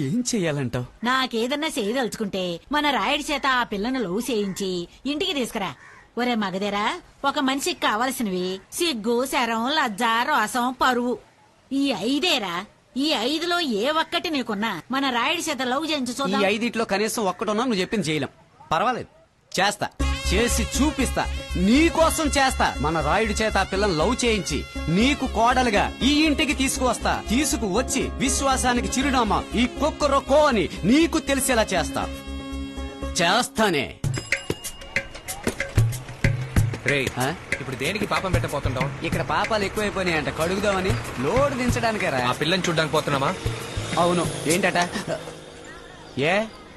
ఏం చెయ్యాలంటావు? నాకేదన్నా చేయదలుచుకుంటే మన రాయుడి చేత ఆ పిల్లను లవ్ చేయించి ఇంటికి తీసుకురా. ఒరే మగదేరా, ఒక మనిషికి కావలసినవి సిగ్గు, శరం, లజ్జ, రోసం, పరువు, ఈ 5ఏరా. ఈ 5లో ఏ ఒక్కటి నీకున్నా మన రాయుడి చేత లవ్ చేయించు ఈ చూద్దాం. 5 కనీసం ఒక్కటున్నా నువ్వు చెప్పింది చేయలేం. పర్వాలేదు, చేస్తా, చేసి చూపిస్తా, నీకోసం చేస్తా. మన రాయుడి చేత ఆ పిల్లని లవ్ చేయించి నీకు కోడలుగా ఈ ఇంటికి తీసుకువస్తా. తీసుకువచ్చి విశ్వాసానికి చిరునామా ఈ కుక్కరొక్కో అని నీకు తెలిసేలా చేస్తా. చేస్తానే. రే, ఇప్పుడు దేనికి పాపం పెట్టపోతుంటాం? ఇక్కడ పాపాలు ఎక్కువైపోయినాయంట, కడుగుదామని. లోడ్ దించడానికేరా. ఆ పిల్లని చూడ్డానికి పోతున్నామా? అవును. ఏంటట? ఏ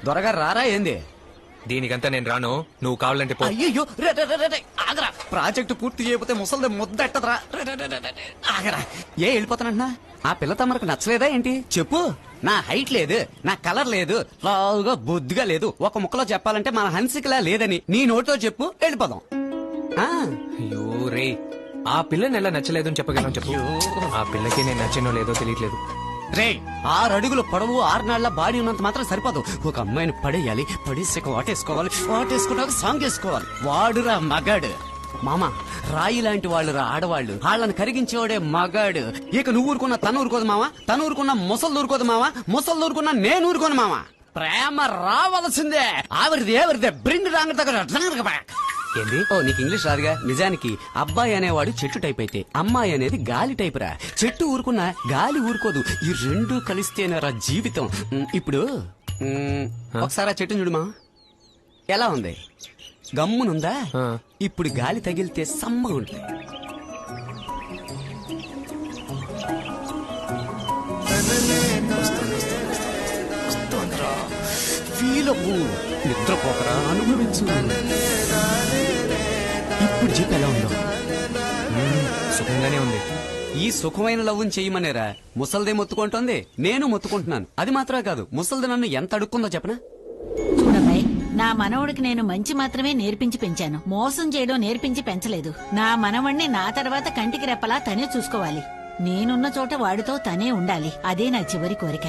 దొరగారు రారా ఏంది? దీనికంతా నేను రాను, నువ్వు కావాలంటే పో. అయ్యో, ఆగరా. ప్రాజెక్టు పూర్తి చేయకపోతే ముసలిది ముద్దెట్టదరా. ఆగరా. ఏ వెళ్ళిపోతానంటున్నా? ఆ పిల్ల తమరకు నచ్చలేదా ఏంటి? చెప్పు. నా హైట్ లేదు, నా కలర్ లేదు, లావుగా బొద్దుగా లేదు, ఒక ముక్కలో చెప్పాలంటే మన హన్సికలా లేదని నీ నోటితో చెప్పు, వెళ్ళిపోదాం. అయ్యో రే, ఆ పిల్లని ఎలా నచ్చలేదు అని చెప్పగలను చెప్పు. ఆ పిల్లకి నేను నచ్చినో లేదో తెలియట్లేదు. రే, 6 అడుగులు పొడవు, 6 నాళ్ల బాడీ ఉన్నంత మాత్రం సరిపోదు. ఒక అమ్మాయిని పడేయాలి, పడేసాక వాటేసుకోవాలి, వాటేసుకున్నాక సాంగ్ వేసుకోవాలి. వాడురా మగాడు. మామ, రాయి లాంటి వాళ్ళు రా ఆడవాళ్ళు, వాళ్ళని కరిగించేవాడే మగాడు. ఇక నువ్వు ఊరుకున్న తను ఊరుకోదు మావా, తను ఊరుకున్న ముసలు ఊరుకోదు మావా, ముసలు ఊరుకున్న నేను ఊరుకోను మావా. ప్రేమ రావాల్సిందే. ఎవరిదే బ్రింగ్ రాంగ్ దగ్గర. ఏంది? ఓ, నీకు ఇంగ్లీష్ రాదుగా. నిజానికి అబ్బాయి అనేవాడు చెట్టు టైప్ అయితే అమ్మాయి అనేది గాలి టైప్ రా. చెట్టు ఊరుకున్నా గాలి ఊరుకోదు, ఈ రెండు కలిస్తేనేరా జీవితం. ఇప్పుడు ఒకసారి ఆ చెట్టుని చూడుమా, ఎలా ఉంది? గమ్మునుందా? ఇప్పుడు గాలి తగిలితే సమ్మగా ఉంటుంది. ఫీలవు, నిద్రపోకరా, అనుభవించు. ఇప్పుడు చెప్పు ఎలా ఉందో? సుఖంగానే ఉంది. ఈ సుఖమైన లవ్వుని చెయ్యమనేరా. ముసల్దే మొత్తుకుంటోంది, నేను మొత్తుకుంటున్నాను. అది మాత్రమే కాదు, ముసల్ది నన్ను ఎంత అడుక్కుందో చెప్పనా? చూడమ్మాయి, నా మనవడికి నేను మంచి మాత్రమే నేర్పించి పెంచాను, మోసం చేయడం నేర్పించి పెంచలేదు. నా మనవణ్ణి నా తర్వాత కంటికి రెప్పలా తనే చూసుకోవాలి. నేనున్న చోట వాడితో తనే ఉండాలి. అదే నా చివరి కోరిక.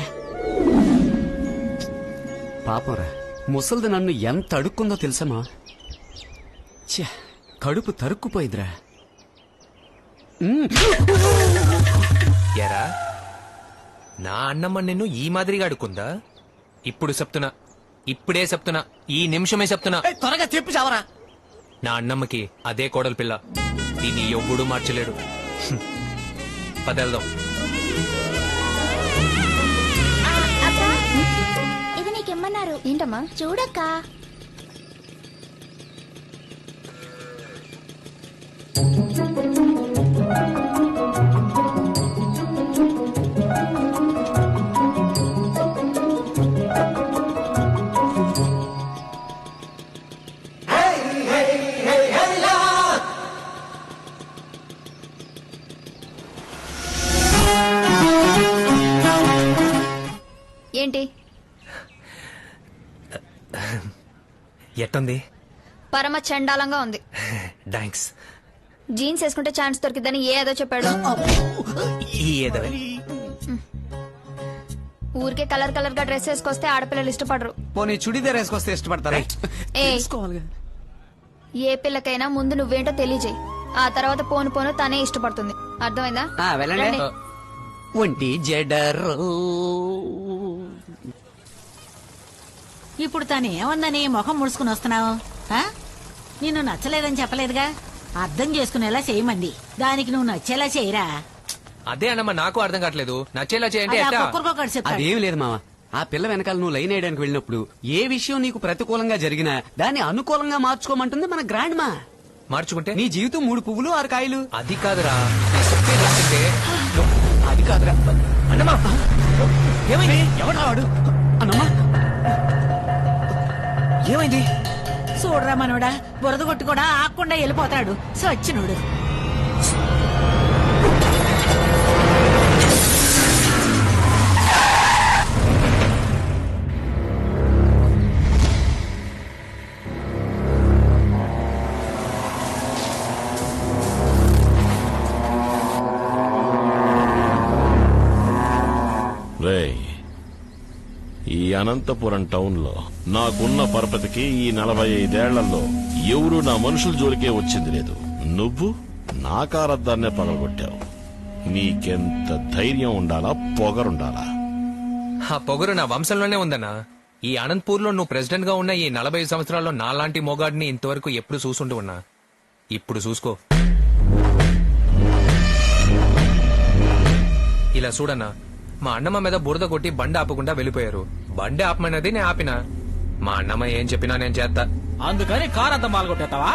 పాపరా, ముసల్ది నన్ను ఎంత అడుక్కుందో తెలుసమా? కడుపు తరుక్కుపోయిద్రా. ఎరా, నా అన్నమ్మ నిన్ను ఈ మాదిరిగా అడుక్కుందా? ఇప్పుడు చెప్తున్నా, ఇప్పుడే చెప్తున్నా, ఈ నిమిషమే చెప్తున్నా. త్వరగా చెప్పు చావరా. నా అన్నమ్మకి అదే కోడలు పిల్ల. దీన్ని ఎవ్వడూ మార్చలేడు. పదెళ్దాం. ఇది నీకెమ్మన్నారు? ఏంటమ్మా? చూడక్క. ఏంటి ఎట్టుంది? పరమ చండాలంగా ఉంది. థ్యాంక్స్. జీన్స్ వేసుకుంటే ఛాన్స్ దొరికిద్దని ఏదో చెప్పాడు. ఏదో ఊరికే కలర్ కలర్ గా డ్రెస్ వేసుకొస్తే ఆడపిల్లలు ఇష్టపడరు. పోనీ చుడిదార్ వేసుకొస్తే ఇష్టపడతారా? ఏ పిల్లకైనా ముందు నువ్వేంటో తెలియజేయి, ఆ తర్వాత పోను పోను తనే ఇష్టపడుతుంది. అర్థమైందా? వెళ్ళండి. ఒంటి జడరు. ఇప్పుడు తను ఏమందని మొహం ముడుచుకుని వస్తున్నావు? నిన్ను నచ్చలేదని చెప్పలేదుగా, అర్థం చేసుకునేలా చేయమంది. దానికి నువ్వు నచ్చేలా చేయరా? అదే అన్నమ్మా, నాకు అర్థం కావట్లేదు. నచ్చేలా చేయండి. అది ఒక్కొక్కరికొకటి చెప్తాడు. అదేం లేదు మామ. ఆ పిల్ల వెనకాల నువ్వు లైన్ వేయడానికి వెళ్ళినప్పుడు ఏ విషయం నీకు ప్రతికూలంగా జరిగినా దాన్ని అనుకూలంగా మార్చుకోమంటుంది మన గ్రాండ్ మా. మార్చుకుంటే నీ జీవితం 3 పువ్వులు 6 కాయలు. అది కాదురా, అది కాదురా. అన్నమ్మా ఏమైంది? ఎవరు వాడు? అన్నమ్మా ఏమైంది? చూడరా మనోడా, బురద కొట్టి కూడా ఆకుండా వెళ్ళిపోతాడు సచ్చినోడు. ఈ అనంతపురం టౌన్ లో నాకున్న పరపతికి ఈ 45 ఏళ్లలో ఎవరు నా మనుషుల జోలికే వచ్చింది లేదు. నువ్వు నా కారద్దాన్నే పగలగొట్టావు. నీకెంత ధైర్యం ఉండాలా, పొగరుండాలా? ఆ పొగరు నా వంశంలోనే ఉందన్నా. ఈ అనంతపూర్ లో నువ్వు ప్రెసిడెంట్ గా ఉన్న ఈ 45 సంవత్సరాల్లో నాలాంటి మొగాడిని ఇంతవరకు ఎప్పుడు చూసుంటూ ఉన్నా. ఇప్పుడు చూసుకో. ఇలా చూడన్నా, మా అన్నమ్మ మీద బురద కొట్టి బండి ఆపకుండా వెళ్ళిపోయారు. బండి ఆపమన్నది నేను ఆపినా. మా అన్నమ్మ ఏం చెప్పినా నేను చేస్తా. అందుకని కార్ అద్దం పాల్గొట్టేస్తావా?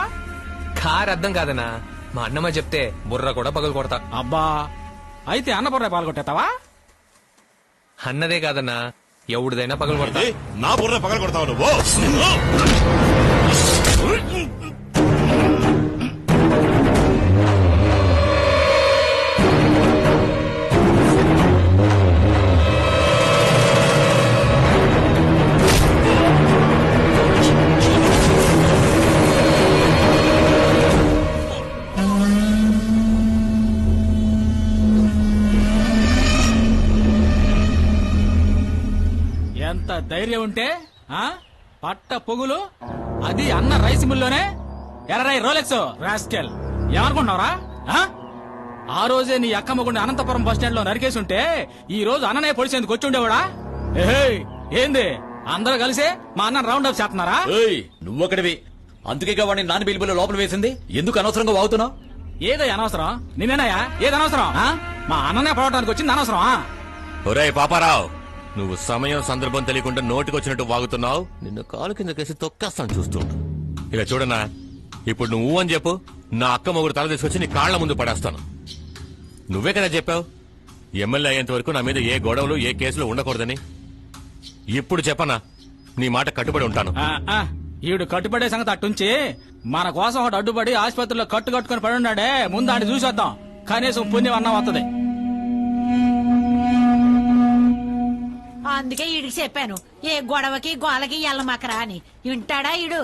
కార్ అద్దం కాదన్నా, మా అన్నమ్మ చెప్తే బుర్ర కూడా పగలు కొడతా. అబ్బా, అయితే అన్న బుర్ర పాల్గొట్టేస్తావా? అన్నదే కాదన్నా, ఎవడిదైనా పగలు కొడతా. నా బుర్ర పగలు కొడతావు నువ్వు? ఎంత ధైర్యం ఉంటే పట్ట పొగులు, అది అన్న రైస్ మిల్లోనే ఎర్రై రోలెక్స్ రాస్కెల్. ఏమనుకుంటున్నావురా? ఆ రోజే నీ అక్క మొగుండి అనంతపురం బస్ స్టాండ్ లో నరికేసి ఉంటే ఈ రోజు అన్ననే పొడిచేందుకు వచ్చి ఉండేవాడా? ఏంది అందరూ కలిసి మా అన్న రౌండ్ అప్ చేస్తున్నారా? నువ్వొకటివి. అందుకే వాడిని నాన్న బిల్బులో లోపల వేసింది. ఎందుకు అనవసరంగా వాగుతున్నావు? ఏదో అనవసరం నిన్నేనాయా? ఏది అనవసరం? మా అన్ననే పడవటానికి వచ్చింది అనవసరం. ఒరేయ్ పాపారావు, నువ్వు సమయం సందర్భం తెలియకుండా నోటికొచ్చినట్టు వాగుతున్నావు. నిన్ను కాలు కింద కేసి తొక్కేస్తాను చూస్తుండు. ఇక చూడనా, ఇప్పుడు నువ్వు అని చెప్పు, నా అక్క మొగుడు తల తీసుకొచ్చి నీ కాళ్ల ముందు పడేస్తాను. నువ్వే కదా చెప్పావు ఎమ్మెల్యే అయ్యేంత వరకు నా మీద ఏ గొడవలు ఏ కేసులు ఉండకూడదని. ఇప్పుడు చెప్పనా, నీ మాట కట్టుబడి ఉంటాను. ఈడు కట్టుబడే సంగతి అట్టుంచి మన కోసం ఒకటి అడ్డుపడి ఆసుపత్రిలో కట్టుకొని పడి ఉన్నాడే, ముందు ఆడి చూసేద్దాం. కనీసం పుణ్యం అన్నం వస్తుంది. అందుకే ఈడికి చెప్పాను, ఏ గొడవకి గోలకి ఎల్లమాకరా అని. వింటాడా ఈడు?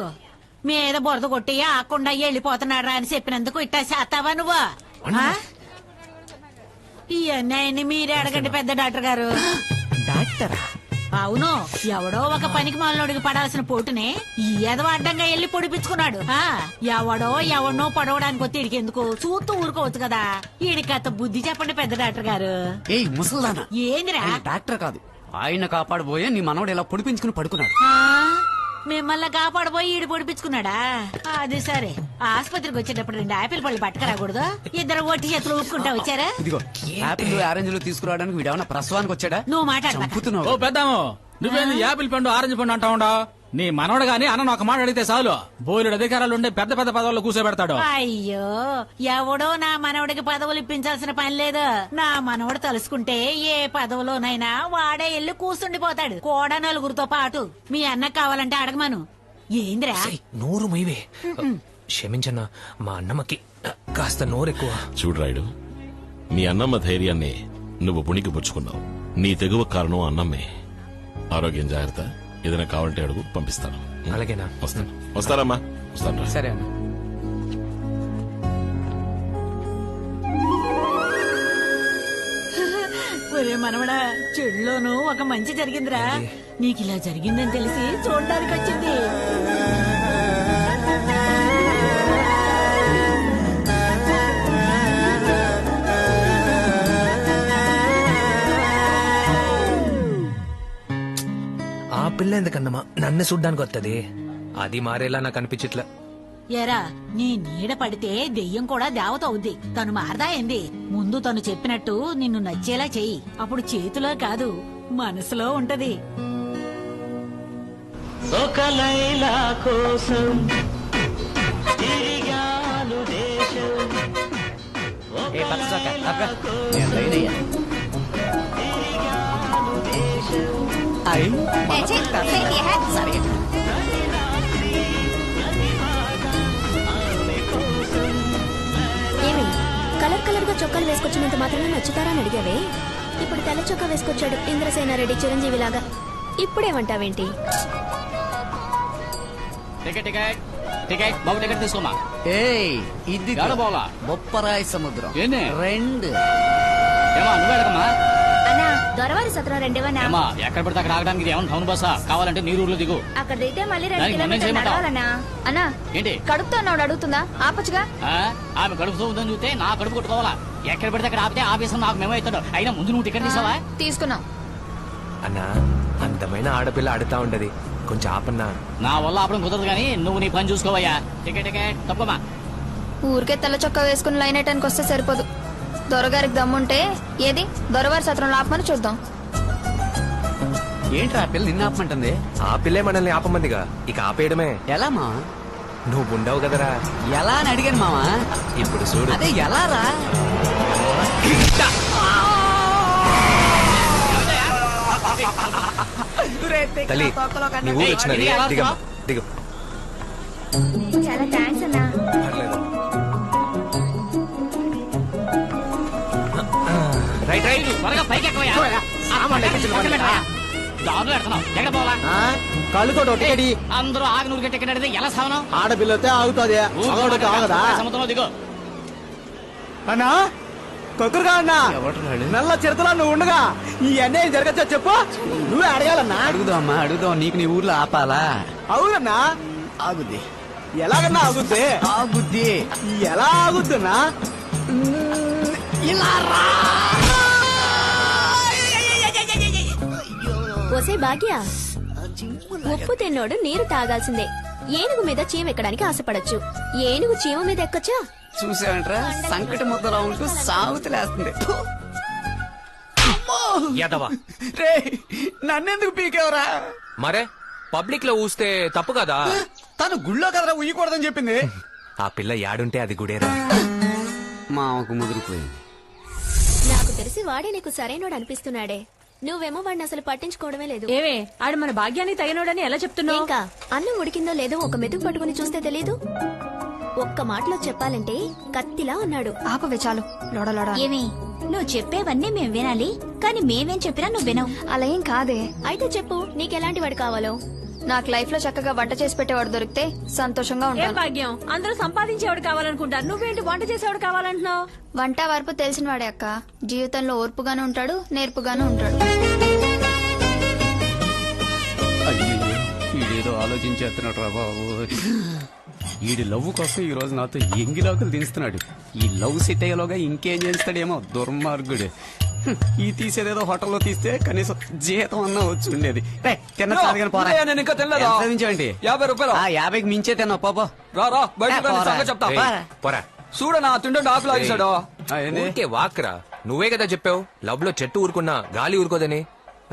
మీద బురద కొట్టి ఆకుండా వెళ్ళిపోతున్నాడు అని చెప్పినందుకు ఇట్టా చేస్తావా నువ్వు? ఈ అన్యాయాన్ని మీరే అడగండి పెద్ద డాక్టర్ గారు. డాక్టరా? అవును, ఎవడో ఒక పనికి మాలనోడికి పడాల్సిన పోటునే ఈ ఎదవ అడ్డంగా వెళ్లి పొడిపించుకున్నాడు. ఎవడో పడవడానికి వచ్చి ఈడికి ఎందుకు చూస్తూ ఊరుకోవచ్చు కదా. ఈడికి అంత బుద్ధి చెప్పండి పెద్ద డాక్టర్ గారు. ముసల్దానా, ఏందిరా? డాక్టర్ కాదు, ఆయన కాపాడబోయే నీ మనవడు ఇలా పొడిపించుకుని పడుకున్నాడు. మిమ్మల్ని కాపాడబోయి ఈడు పొడిపించుకున్నాడా? అది సరే, ఆసుపత్రికి వచ్చేటప్పుడు 2 ఆపిల్ పళ్ళు పట్టుకురాకూడదు? ఇద్దరు ఒట్టి చేతులు ఊపుకుంటా వచ్చారా? ఇదిగో యాపిల్ ఆరెంజ్లు తీసుకురావడానికి వీడేమన్నా ప్రసవానికి వచ్చాడా? నువ్వు మాట్లాడుతున్నావు. ఓ పెద్దాము, నువ్వేంది యాపిల్ పండు ఆరెంజ్ పండు అంటా ఉండవు? నీ మనవడు గాని అన్న ఒక మాట అడిగితే చాలు బోలెడు అధికారాలు ఉండే పెద్ద పెద్ద పదవుల్లో కూర్చోబెడతాడు. అయ్యో, ఎవడో నా మనవడికి పదవులు ఇప్పించాల్సిన పని లేదు. నా మనవడు తలుసుకుంటే ఏ పదవులోనైనా వాడే ఎల్లి కూర్చుండిపోతాడు, కూడా నలుగురితో పాటు. మీ అన్న కావాలంటే అడగమను. ఏందిరా? నోరు మొయ్యవే. క్షమించన్నా, మా అన్నమ్మకి కాస్త నోరెక్కువ. చూడరాయుడు, నీ అన్నమ్మ ధైర్యాన్ని నువ్వు పుణికి పుచ్చుకున్నావు. నీ తెగువ కారణం అన్నమ్మే. ఆరోగ్యం జాగ్రత్త. ఏదైనా కావాలంటే అడుగు, పంపిస్తాను. అలాగేనా? వస్తాను. వస్తారమ్మా. వస్తాను. సరే అన్న. ఒరే మనవడా, చెడులోనూ ఒక మంచి జరిగిందిరా. నీకు ఇలా జరిగిందని తెలిసి చూడడానికి వచ్చింది. ఆ పిల్ల ఎందుకన్నమా నన్ను చూడ్డానికి వస్తుంది? అది మారేలా నాకు అనిపించట్లే. ఏరా, నీ నీడ పడితే దెయ్యం కూడా దేవత అవుద్ది. తను మారదా ఏంది? ముందు తను చెప్పినట్టు నిన్ను నచ్చేలా చెయ్యి. అప్పుడు చేతిలో కాదు, మనసులో ఉంటది. ఒక లైలా కోసం తిరిగాను దేశం. ఏమి కలర్ కలర్ గా చొక్కాలు వేసుకొచ్చినంత మాత్రమే నచ్చుతారా అని అడిగావే. ఇప్పుడు తెల్ల చొక్కా వేసుకొచ్చాడు ఇంద్రసేనారెడ్డి చిరంజీవి లాగా. ఇప్పుడేమంటావేంటి? టికెట్ టికెట్ టికెట్ బాబు, టికెట్ తీసుకోమా. ఇది పోలా బొప్పరాయి సముద్రం ఏంది? రెండు. ఏమా నువ్వు అడగమ్మా. అన్నా, దొరవారి సత్రం రెండేవనా? ఏమా ఎక్కడ పడితే అక్కడ ఆగడానికి ఇది ఏమన్నా టౌన్ బస్సా? కావాలంటే నీ ఊర్లో దిగు. అక్కడ దిగితే మళ్ళీ 2 దానికి మొన్నేం కిలోమీటర్లు చేయమంటావ్? నడవాలన్నా. అన్నా, ఏంటి కడుపుతో ఉన్నాడు అడుగుతుందా? ఆపచ్చుగా. ఆమె కడుపుతో ఉందని చూస్తే నా కడుపు కొట్టుకోవాలా? ఎక్కడ పడితే అక్కడ ఆపితే ఆఫీసర్ నాకు మేము అవుతాడు. అయినా ముందు నువ్వు టికెట్ తీసావా? తీసుకున్నాం. అన్నా, అందమైన ఆడపిల్ల ఆడుతా ఉంటది, కొంచెం ఆపన్నా. నా వల్ల ఆపడం కుదరదు కానీ నువ్వు నీ పని చూసుకోవయ్యా. Ticket ticket తప్పమా. ఊరికే తెల్ల చొక్కా వేసుకుని లైన్ వేయటానికి వస్తే సరిపోదు. దొరగారికి దమ్ముంటే ఏది దొరవారి సత్రంలో ఆపమని చూద్దాం. ఏంట్రా ఆ పిల్ల నిన్న ఆపమంటుంది? ఆ పిల్లే మనల్ని ఆపమందిగా, ఇక ఆపేయడమే. ఎలా మా? నువ్వు ఉండవు కదరా. ఎలా అని అడిగాను మావా. ఇప్పుడు చూడు. అదే ఎలా రా? తల్లి, నీ ఊరు వచ్చినది. దిగమ్మా, దిగు. చాలా థ్యాంక్స్ అన్నా. Right right. త్వరగా పైకి ఎక్కువయ్యా. దారులు పెడుతున్నావు. ఎక్కడ పోవాలా? కళ్ళుతో టికెట్. అందరూ ఆగి నూరు టికెట్ అడిగితే ఎలా సావనం? ఆడపిల్లతే ఆగుతుంది, ఆగదా? సముద్రంలో దిగు. అన్నా, కొక్కురుగా అన్నా, నల్ల చిరతలా నువ్వు ఉండగా ఈ అన్యాయం జరగచ్చా చెప్పు. నువ్వే అడగాలన్నా. అడుగుదామా, అడుగుదాం. నీకు నీ ఊర్లో ఆపాలా? అవునన్నా, ఆగుద్ది. ఎలాగన్నా ఆగుద్ది? ఆగుద్ది. ఎలా ఆగుద్దన్నా? ఇలా రా. ఒసే భాగ్య, ఉప్పు తిన్నోడు నీరు తాగాల్సిందే. ఏనుగు మీద చీమ ఎక్కడానికి ఆశపడచ్చు, ఏనుగు చీమ మీద ఎక్కచ్చా? చూసావంట్రా, సంకట ముద్దలా ఉంటూ సాగుతులేస్తుంది. రే, నన్నెందుకు పీకేవరా? మరే పబ్లిక్ లో ఊస్తే తప్పు కదా. తను గుళ్ళో కదరా ఉయ్యకూడదని చెప్పింది. ఆ పిల్ల యాడుంటే అది గుడేరా. మాకు ముదిరిపోయింది. నాకు తెలిసి వాడే నీకు సరైనోడు అనిపిస్తున్నాడే. నువ్వేమో వాడిని అసలు పట్టించుకోవడమే లేదు. ఏవే, ఆడు మన భాగ్యానికి తగినోడని ఎలా చెప్తున్నావు? ఇంకా అన్నం ఉడికిందో లేదో ఒక మెతుకు పట్టుకుని చూస్తే తెలీదు. ఒక్క మాటలో చెప్పాలంటే కత్తిలా ఉన్నాడు. ఆపవే చాలు, లోడలోడ. ఏమి నువ్వు చెప్పేవన్నీ మేం వినాలి, కానీ మేమేం చెప్పినా నువ్వు వినవు. అలా ఏం కాదే. అయితే చెప్పు, నీకెలాంటి వాడు కావాలో. నాకు లైఫ్ లో చక్కగా వంట చేసి పెట్టేవాడు దొరికితే సంతోషంగా ఏం ఉంటాను. భాగ్యం, అందరూ సంపాదించేవాడు కావాలనుకుంటారు, నువ్వేంటి వంట చేసేవాడు కావాలంటున్నావు? వంట వరపు తెలిసిన వాడే అక్క. జీవితంలో ఓర్పుగానే ఉంటాడు, నేర్పుగానే ఉంటాడు. అయ్యో, ఈడేదో ఆలోచించేస్తున్నాడు రా బాబు. ఈడి లవ్ కోసం ఈ రోజు నాతో ఎంగిలాకులు దించుతున్నాడు. ఈ లవ్ సెట్ అయ్యేలోగా ఇంకేం చేస్తాడేమో దుర్మార్గుడు. ఈ తీసేదేదో హోటల్లో తీస్తే కనీసం జీతం అన్నా వచ్చి ఉండేది. తిన్న నేను ఇంకా తినలేదా? 50 రూపాయలు. 50కి మించే తిన్నా పాప. రా బయట చెప్తా. పోరా. చూడనా తింటే డాకులు ఆగిస్తాడు. ఊరికే వాక్రా. నువ్వే కదా చెప్పావు లవ్ లో చెట్టు ఊరుకున్నా గాలి ఊరుకోదని.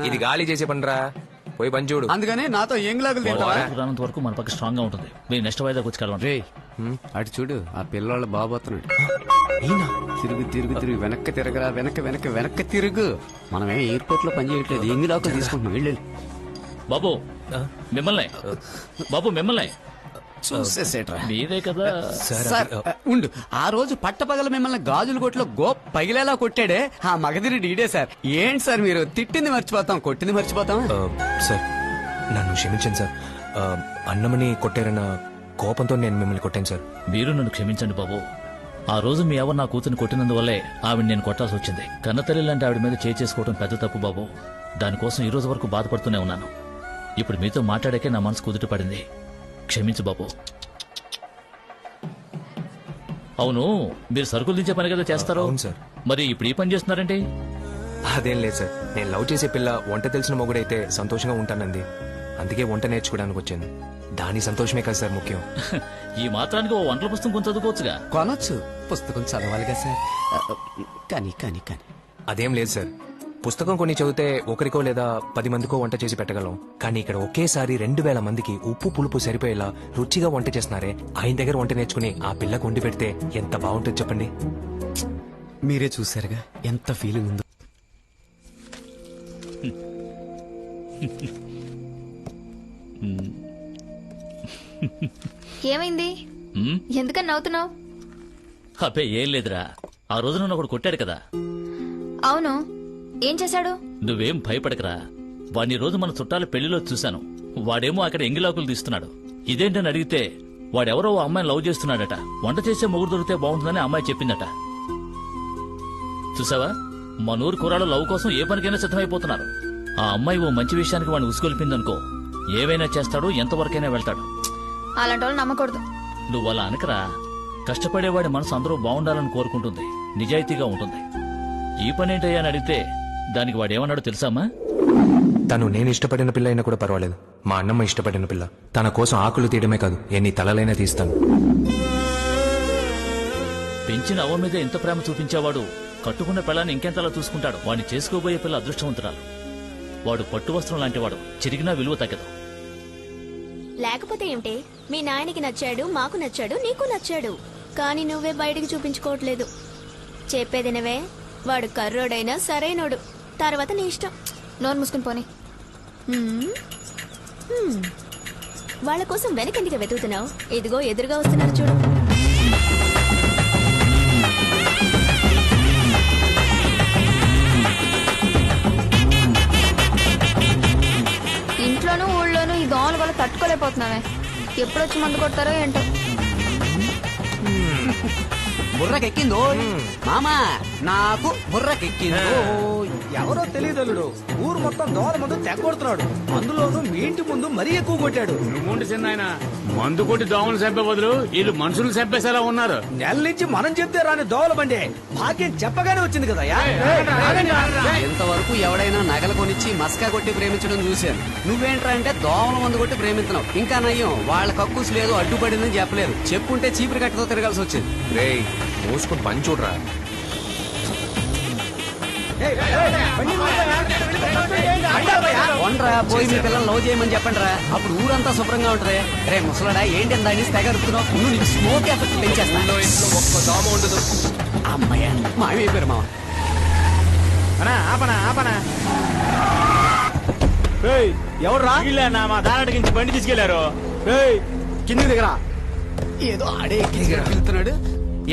ఇది గాలి చేసే పనిరా. పోయి పని చూడు. అందుకని నాతో ఎంగిలాకులు తింటానంత వరకు మన పక్క స్ట్రాంగ్ గా ఉంటుంది. మీరు నెక్స్ట్ వాయిదాకి వచ్చి కలవండి. రే, అటు చూడు, ఆ పిల్లవాళ్ళ బాబోతున్నాడు. తిరుగు తిరుగు తిరుగు, వెనక్కి తిరగరా, వెనక్కి తిరుగు. మనమే ఎయిర్పోర్ట్ లో పని చేయట్లేదు, ఎంగిలాకులు తీసుకుంటున్నాం. వెళ్ళు. బాబు మిమ్మల్ని చూసేసేట్రా మీరే కదా సార్ ఉండు. ఆ రోజు పట్టపగల మిమ్మల్ని గాజుల కొట్లో పగిలేలా కొట్టాడే ఆ మగధిరి డీడే సార్. ఏంటి సార్ మీరు తిట్టింది మర్చిపోతాం, కొట్టింది మర్చిపోతాం. సార్ నన్ను క్షమించండి సార్. అన్నమని కొట్టారన్న కోపంతో నేను మిమ్మల్ని కొట్టాను సార్. మీరు నన్ను క్షమించండి బాబు. ఆ రోజు మీ ఎవరు నా కూతురిని కొట్టినందువల్లే ఆవిడ నేను కొట్టాల్సి వచ్చింది. కన్నతల్లి లాంటి ఆవిడ మీద చేసుకోవడం పెద్ద తప్పు బాబు. దానికోసం ఈ రోజు వరకు బాధపడుతూనే ఉన్నాను. ఇప్పుడు మీతో మాట్లాడాకే నా మనసు కుదుట పడింది. క్షమించు బాబు. అవును, మీరు సరుకులు దించే పని కదా చేస్తారు? అవును సార్. మరి ఇప్పుడు ఈ పని చేస్తున్నారంటే? అదేం లేదు సార్, నేను లవ్ చేసే పిల్ల వంట తెలిసిన మొగుడైతే సంతోషంగా ఉంటానంది. అందుకే వంట నేర్చుకోవడానికి వచ్చాను. దాని సంతోషమే కదా సార్ ముఖ్యం. ఈ మాత్రానికి ఓ వంటల పుస్తకం కొంచెం చదువుకోవచ్చుగా. కొనొచ్చు, పుస్తకం చదవాలిగా సార్. కానీ కానీ కానీ అదేం లేదు సార్. పుస్తకం కొన్ని చదివితే ఒకరికో లేదా 10 మందికో వంట చేసి పెట్టగలం. కానీ ఇక్కడ ఒకేసారి 2000 మందికి ఉప్పు పులుపు సరిపోయేలా రుచిగా వంట చేస్తున్నారే. ఆయన దగ్గర వంట నేర్చుకుని ఆ పిల్లకు వండి పెడితే ఎంత బాగుంటుంది చెప్పండి. మీరే చూసారుగా ఎంత ఫీలింగ్ ఉందో. ఏమైంది? ఎందుకని నవ్వుతున్నావు? అబ్బే ఏం లేదురా, ఆ రోజు నన్ను ఒకడు కొట్టాడు కదా. అవును, ఏం చేశాడు? నువ్వేం భయపడకరా. వాడిని రోజు మన చుట్టాల పెళ్లిలో చూశాను. వాడేమో అక్కడ ఎంగిలాకులు తీస్తున్నాడు. ఇదేంటని అడిగితే వాడెవరో ఓ అమ్మాయిని లవ్ చేస్తున్నాడట. వంట చేసే మొగుడు దొరికితే బాగుంటుందని అమ్మాయి చెప్పిందట. చూసావా, మన ఊరు కుర్రాళ్ళు లవ్ కోసం ఏ పనికైనా సిద్ధమైపోతున్నారు. ఆ అమ్మాయి ఓ మంచి విషయానికి వాడిని ఉసుకొల్పిందనుకో, ఏవైనా చేస్తాడు, ఎంతవరకైనా వెళ్తాడు. అలాంటి వాళ్ళు నమ్మకూడదు. నువ్వు అలా అనకరా. కష్టపడేవాడి మనసు అందరూ బాగుండాలని కోరుకుంటుంది, నిజాయితీగా ఉంటుంది. ఈ పనేంటయ్యా అని అడిగితే దానికి వాడేమన్నాడో తెలుసామా? తను నేను ఇష్టపడిన పిల్ల అయినా కూడా పర్వాలేదు, మా అన్నమ్మ ఇష్టపడిన పిల్ల. తన కోసం ఆకులు తీయడమే కాదు, ఎన్ని తలలైనా తీస్తాను. పెంచిన అవ్వ మీద ఎంత ప్రేమ చూపించేవాడు కట్టుకున్న పిల్లని ఇంకెంతలా చూసుకుంటాడు. వాడిని చేసుకోబోయే పిల్ల అదృష్టవంతురాలు. వాడు పట్టు వస్త్రం లాంటివాడు, చిరిగినా విలువ తగ్గదు. లేకపోతే ఏమిటి? మీ నాయనకి నచ్చాడు, మాకు నచ్చాడు, నీకు నచ్చాడు. కానీ నువ్వే బయటికి చూపించుకోవట్లేదు. చెప్పేదినవే, వాడు కర్రోడైనా సరైనోడు. తర్వాత నీ ఇష్టం. నోరు మూసుకుని పోనీ. వాళ్ళ కోసం వెనకెందుకు వెతుకుతున్నావు? ఇదిగో ఎదురుగా వస్తున్నారు చూడు. ఇంట్లోనూ ఊళ్ళోనూ ఈ దోమలు కూడా తట్టుకోలేకపోతున్నావే. ఎప్పుడొచ్చి మందు కొడతారో ఏంటో. బుర్రకెక్కిందో మామా, నాకు బుర్రకెక్కిందో. ఎవరో తెలియదల్లుడు ఊరు మొత్తం దోమల మందు తెగొడుతున్నాడు. అందులోనూ మీ ఇంటి ముందు మరీ ఎక్కువ కొట్టాడు. నువ్వు చిన్న మందు కొట్టి దోమలు చంపే బదులు వీళ్ళు మనుషులు చంపేసేలా ఉన్నారు. నెల నుంచి మనం చెప్తే రాని దోమల బండి భాగ్యం చెప్పగానే వచ్చింది కదా. ఇంతవరకు ఎవడైనా నగలు కొనిచ్చి మస్కా కొట్టి ప్రేమించడం చూశాను. నువ్వేంట్రా అంటే దోమల మందు కొట్టి ప్రేమిస్తున్నావు. ఇంకా నయ్యం, వాళ్ళ కక్కుస్ లేదు, అడ్డుపడిందని చెప్పలేదు. చెప్పుంటే చీపురు కట్టతో తిరగాల్సి వచ్చింది. రేయ్ మూసుకుని పని చూడరా. వండ్రా పోయి మీ పిల్లలు లవ్ చేయమని చెప్పండి రా, అప్పుడు ఊరంతా శుభ్రంగా ఉంటది. రే ముసలాడా, ఏంటి దాన్ని తెగరుతున్నావు? నువ్వు నీకు స్మోక్ ఎఫెక్ట్ పెంచేస్తా. ఒక్క దోమ ఉండదు. అమ్మయ్య మాయమైపోయారు మామ. ఎవరు మా దానికి బండి తీసుకెళ్లారు. కింది దగ్గర ఏదో ఆడే వెళ్తున్నాడు.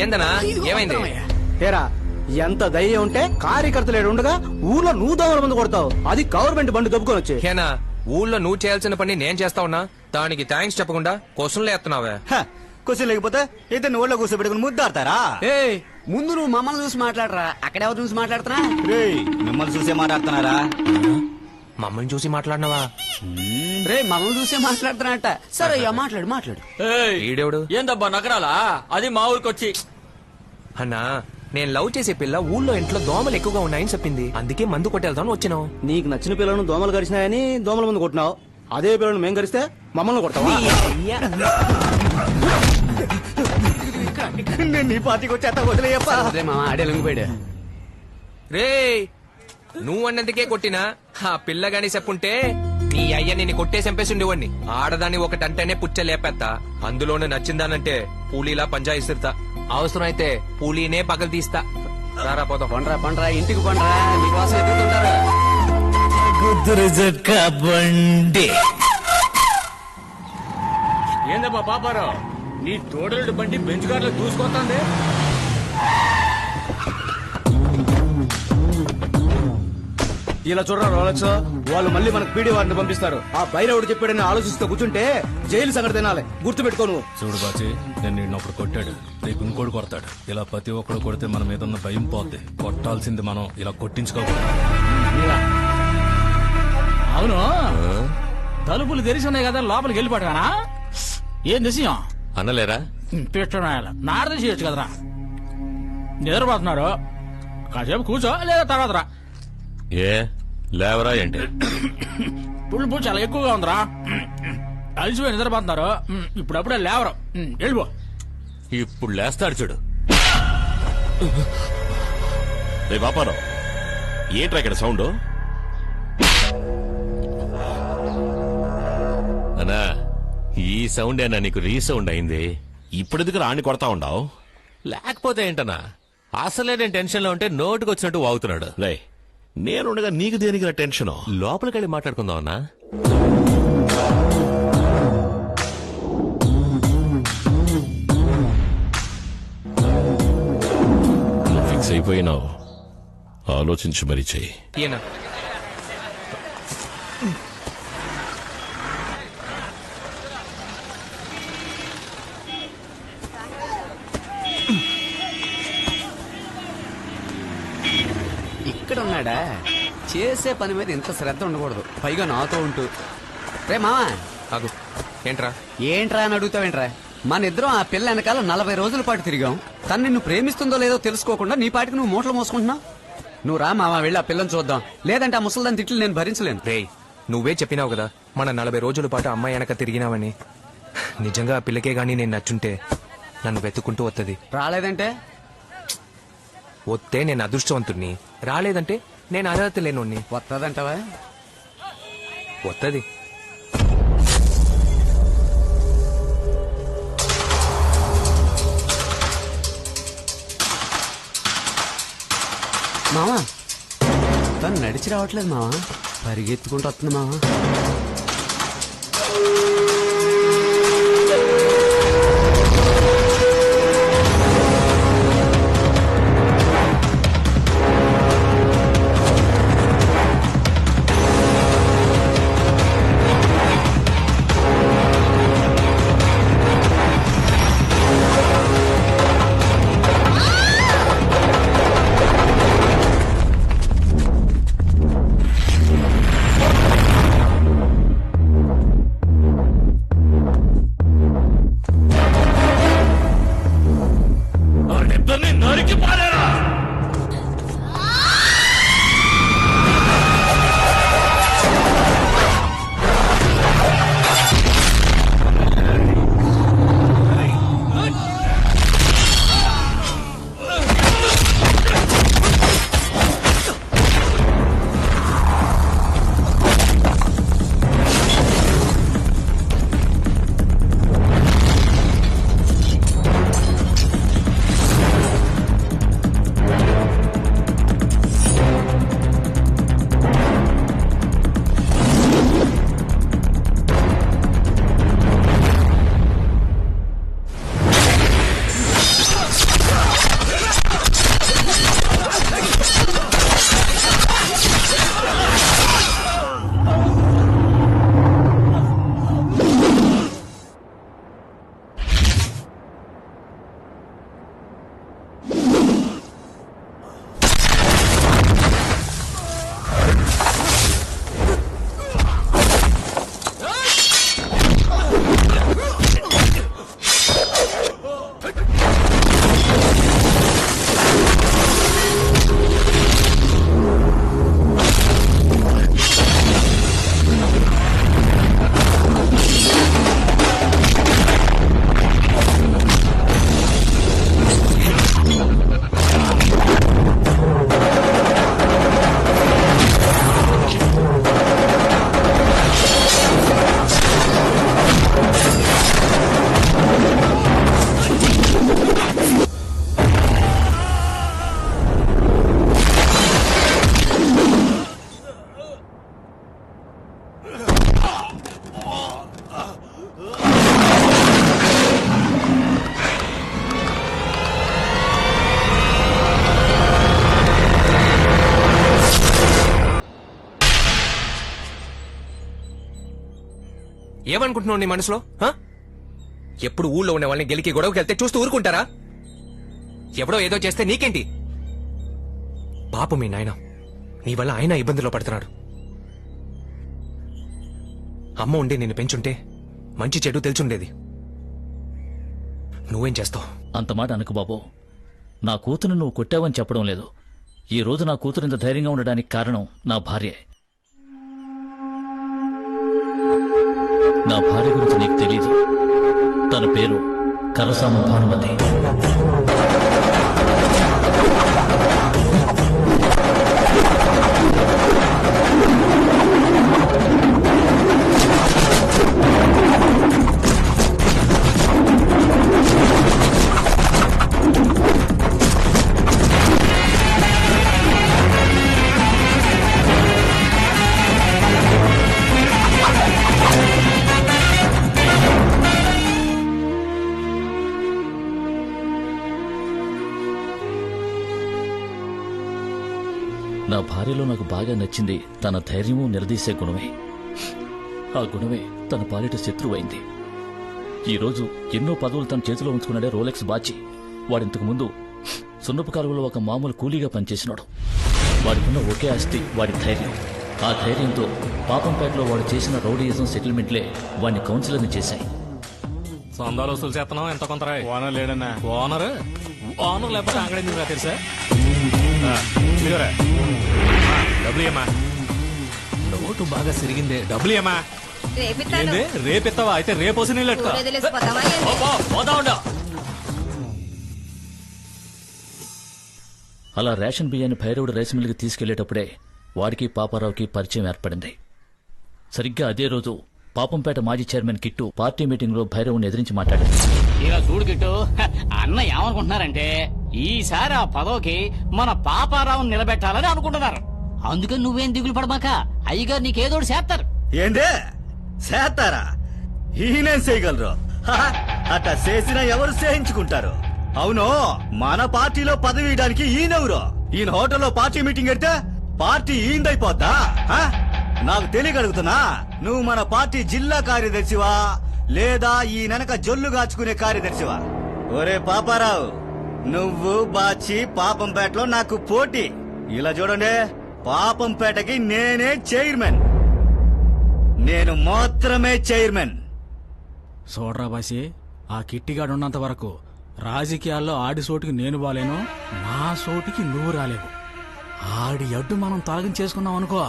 ఏందనా ఏమైంది? ఏరా, ఎంత ధైర్యం ఉంటే కార్యకర్తలు ఉండగా ఊర్లో నువ్వు దోమల మందు కొడతావు. అది గవర్నమెంట్ బండి దొబ్బుకొని వచ్చి. హేనా, ఊళ్ళో నువ్వు చేయాల్సిన పని నేను చేస్తా ఉన్నా, దానికి థ్యాంక్స్ చెప్పకుండా క్వశ్చన్లు ఎత్తున్నావే. క్వశ్చన్ లేకపోతే ఇతను ఊళ్ళో కూర్చోబెట్టుకుని ముద్దాడతారా? ముందు నువ్వు మమ్మల్ని చూసి మాట్లాడరా. అక్కడ ఎవరు చూసి మాట్లాడుతున్నా? మిమ్మల్ని చూసే మాట్లాడుతున్నారా? మమ్మల్ని చూసి మాట్లాడినావా? రే మమ్మల్ని చూసే మాట్లాడుతున్నట్ట. సరే అయ్యా, మాట్లాడు మాట్లాడు. ఈడేవుడు ఏందబ్బా నగరాలా? అది మా ఊరికొచ్చి. అన్నా, నేను లవ్ చేసే పిల్ల ఊళ్ళో ఇంట్లో దోమలు ఎక్కువగా ఉన్నాయని చెప్పింది. అందుకే మందు కొట్టేద్దామని వచ్చినావు. నీకు నచ్చిన పిల్లను దోమలు గరిచినాయని దోమల మందు కొట్టినావు. అదే పిల్లను మేము గరిస్తే మమ్మల్ని కొడతావా? నేను నీ పార్టీకి వచ్చేస్తా, వదిలేయప్పా. ఆడే లొంగిపోయాడు. రే నువ్వు అన్నందుకే కొట్టినా, ఆ పిల్ల గాని చెప్పుంటే నీ అయ్య నిన్ను కొట్టేసి చంపేసి ఉండేవాడిని. ఆడదాన్ని ఒకటంటేనే పుచ్చ లేపేత్తా, అందులోనే నచ్చిందానంటే పూలీలా పంజా ఇస్తుతా. అవసరం అయితే పూలీనే పగలు తీస్తా. రారా పోతాం. పండ్రా పండ్రా, ఇంటికి పండ్రా, నీకోసం ఎదుగుతుంటారు. ఏందబ్బా పాపారావు, నీ తోడలుడు బండి బెంచ్ కార్లో దూసుకొస్తుంది. ఇలా చూడరా రోలక్స్, వాళ్ళు మళ్ళీ మనకు పీడీ వారిని పంపిస్తారు. ఆ భైరవుడు చెప్పాడని ఆలోచిస్తూ కూర్చుంటే జైలు సంగతి తినాలి. గుర్తు పెట్టుకోను. చూడు బాచి, నేను నిన్నప్పుడు కొట్టాడు, రేపు ఇంకోటి కొడతాడు. ఇలా ప్రతి ఒక్కడు కొడితే మన మీద ఉన్న భయం పోద్ది. కొట్టాల్సింది మనం, ఇలా కొట్టించుకోకూడదు. అవును, తలుపులు తెరిచి ఉన్నాయి కదా, లోపలికి వెళ్ళిపోవటమేనా? ఏం విషయం అనలేరా? నారద చేయొచ్చు కదరా. నిద్రపోతున్నారు, కాసేపు కూర్చో, లేదా తర్వాత రా. ఏ లేవరా ఏంటి? పులుపు చాలా ఎక్కువగా ఉందిరా. అలసిపోయి నిద్రపోతున్నారు, ఇప్పుడప్పుడే లేవరు. వెళ్ళిపో. ఇప్పుడు లేస్తాడు చూడు. రే పాపారావు, ఏంట్రా ఇక్కడ సౌండ్? అన్నా, ఈ సౌండ్ ఏనా నీకు రీసౌండ్ అయింది? ఇప్పుడు ఎందుకు రాణి కొడతా ఉండావు? లేకపోతే ఏంటన్నా, అసలే నేను టెన్షన్ లో ఉంటే నోటుకు వచ్చినట్టు వాగుతున్నాడు. రే, నేనుండగా నీకు దేనికి టెన్షన్? లోపలికి వెళ్ళి మాట్లాడుకుందాం అన్నా. ఫిక్స్ అయిపోయినావు, ఆలోచించి మరీ చెయ్యి. ఇక్కడ ఉన్నాడా? చేసే పని మీద ఇంత శ్రద్ధ ఉండకూడదు, పైగా నాతో ఉంటూ. రే మావా, ఆగు. ఏంట్రా ఏంట్రా అని అడుగుతావేంట్రా? మన ఇద్దరం ఆ పిల్ల వెనకాల 40 రోజుల పాటు తిరిగాం. తను నిన్ను ప్రేమిస్తుందో లేదో తెలుసుకోకుండా నీ పాటికి నువ్వు మూటలు మోసుకుంటున్నావు. నువ్వు రా మావా, వెళ్ళి ఆ పిల్లని చూద్దాం. లేదంటే ఆ ముసలిదాని తిట్లు నేను భరించలేను. రేయ్, నువ్వే చెప్పినావు కదా మన 40 రోజుల పాటు అమ్మాయి వెనక తిరిగినావని. నిజంగా ఆ పిల్లకే గానీ నేను నచ్చుంటే నన్ను వెతుక్కుంటూ వత్తది. రాలేదంటే? వస్తే నేను అదృష్టవంతుణ్ణి, రాలేదంటే నేను అర్హత లేనోణ్ణి. వత్తదంటవా? వత్తది. మావా, తను నడిచి రావట్లేదు మావా, పరిగెత్తుకుంటూ వస్తుంది మావా. ఏమనుకుంటున్నావు నీ మనసులో హ? ఎప్పుడు ఊళ్ళో ఉన్న వాళ్ళని గెలికి గొడవకి వెళ్తే చూస్తూ ఊరుకుంటారా? ఎవడో ఏదో చేస్తే నీకేంటి? పాపం మీ నాయన, నీ వల్ల ఆయన ఇబ్బందిలో పడుతున్నాడు. అమ్మ ఉండి నిన్ను పెంచుంటే మంచి చెడు తెలుసుండేది. నువ్వేం చేస్తావు? అంత మాట అనకు బాబు. నా కూతురు నువ్వు కొట్టావని చెప్పడం లేదు. ఈ రోజు నా కూతురు ఇంత ధైర్యంగా ఉండడానికి కారణం నా భార్యే. నా భార్య గురించి నీకు తెలీదు. తన పేరు కరసామ భానుమతి. నా భార్యలో నాకు బాగా నచ్చింది తన ధైర్యము నిలదీసే గుణమే. ఆ గుణమే తన పాలిట శత్రువైంది. ఈరోజు ఎన్నో పదవులు తన చేతిలో ఉంచుకున్నాడే రోలెక్స్ బాచి. వాడింతకు ముందు సున్నపు కాలువలో ఒక మామూలు కూలీగా పనిచేసినాడు. వాడికున్న ఒకే ఆస్తి వాడి ధైర్యం. ఆ ధైర్యంతో పాపంపేటలో వాడు చేసిన రౌడీయిజం సెటిల్మెంట్లే వాడిని కౌన్సిలర్ని చేశాయి. సొందాలు వసూలు చేస్తున్నాం ఎంత కొంత ఓనర్ లేడన్నా. ఓనర్ లేకపోతే అంగడి తెలుసా? డబ్బులు ఏమా? నోటు బాగా సిరిగిందే. డబ్బులు ఏమా? రేపిస్తావా? అయితే రేపు వసి నీళ్ళు అలా రేషన్ బియ్యాన్ని భైరవుడు రైస్ మిల్కి తీసుకెళ్లేటప్పుడే వాడికి పాపారావుకి పరిచయం ఏర్పడింది. సరిగ్గా అదే రోజు పాపంపేట మాజీ చైర్మన్ కిట్టు పార్టీ మీటింగ్ లో భైరవుని ఎదిరించి మాట్లాడాడు. ఇలా చూడు కిట్టు, అన్న ఏమనుకుంటున్నారంటే ఈసారి ఆ పదవికి మన పాపారావుని నిలబెట్టాలని అనుకుంటున్నారు. అందుకని నువ్వేం దిగులు పడమాక, అయ్యగారు నీకేదోడు చేస్తారు. ఏందే చేస్తారా? ఈయనేం చేయగలరు? అట్లా చేసిన ఎవరు చేయించుకుంటారు? అవును, మన పార్టీలో పదవి ఇవ్వడానికి ఈయనెవరు? ఈయన హోటల్లో పార్టీ మీటింగ్ పెడితే పార్టీ ఈయనదైపోద్దా? నాకు తెలియగలుగుతున్నా, నువ్వు మన పార్టీ జిల్లా కార్యదర్శివా లేదా ఈ వెనక జొల్లు గాచుకునే కార్యదర్శివా? ఒరే పాపారావు, నువ్వు బాచి పాపంపేటలో నాకు పోటీ. ఇలా చూడండి, పాపంపేటకి నేనే చైర్మన్. నేను మాత్రమే చైర్మన్. చూడరా బాసి, ఆ కిట్టిగాడు ఉన్నంత వరకు రాజకీయాల్లో ఆడి సోటికి నేను బాలేను, నా సోటికి నువ్వు రాలేవు. ఆడి అడ్డు మనం తొలగించేసుకున్నాం అనుకో,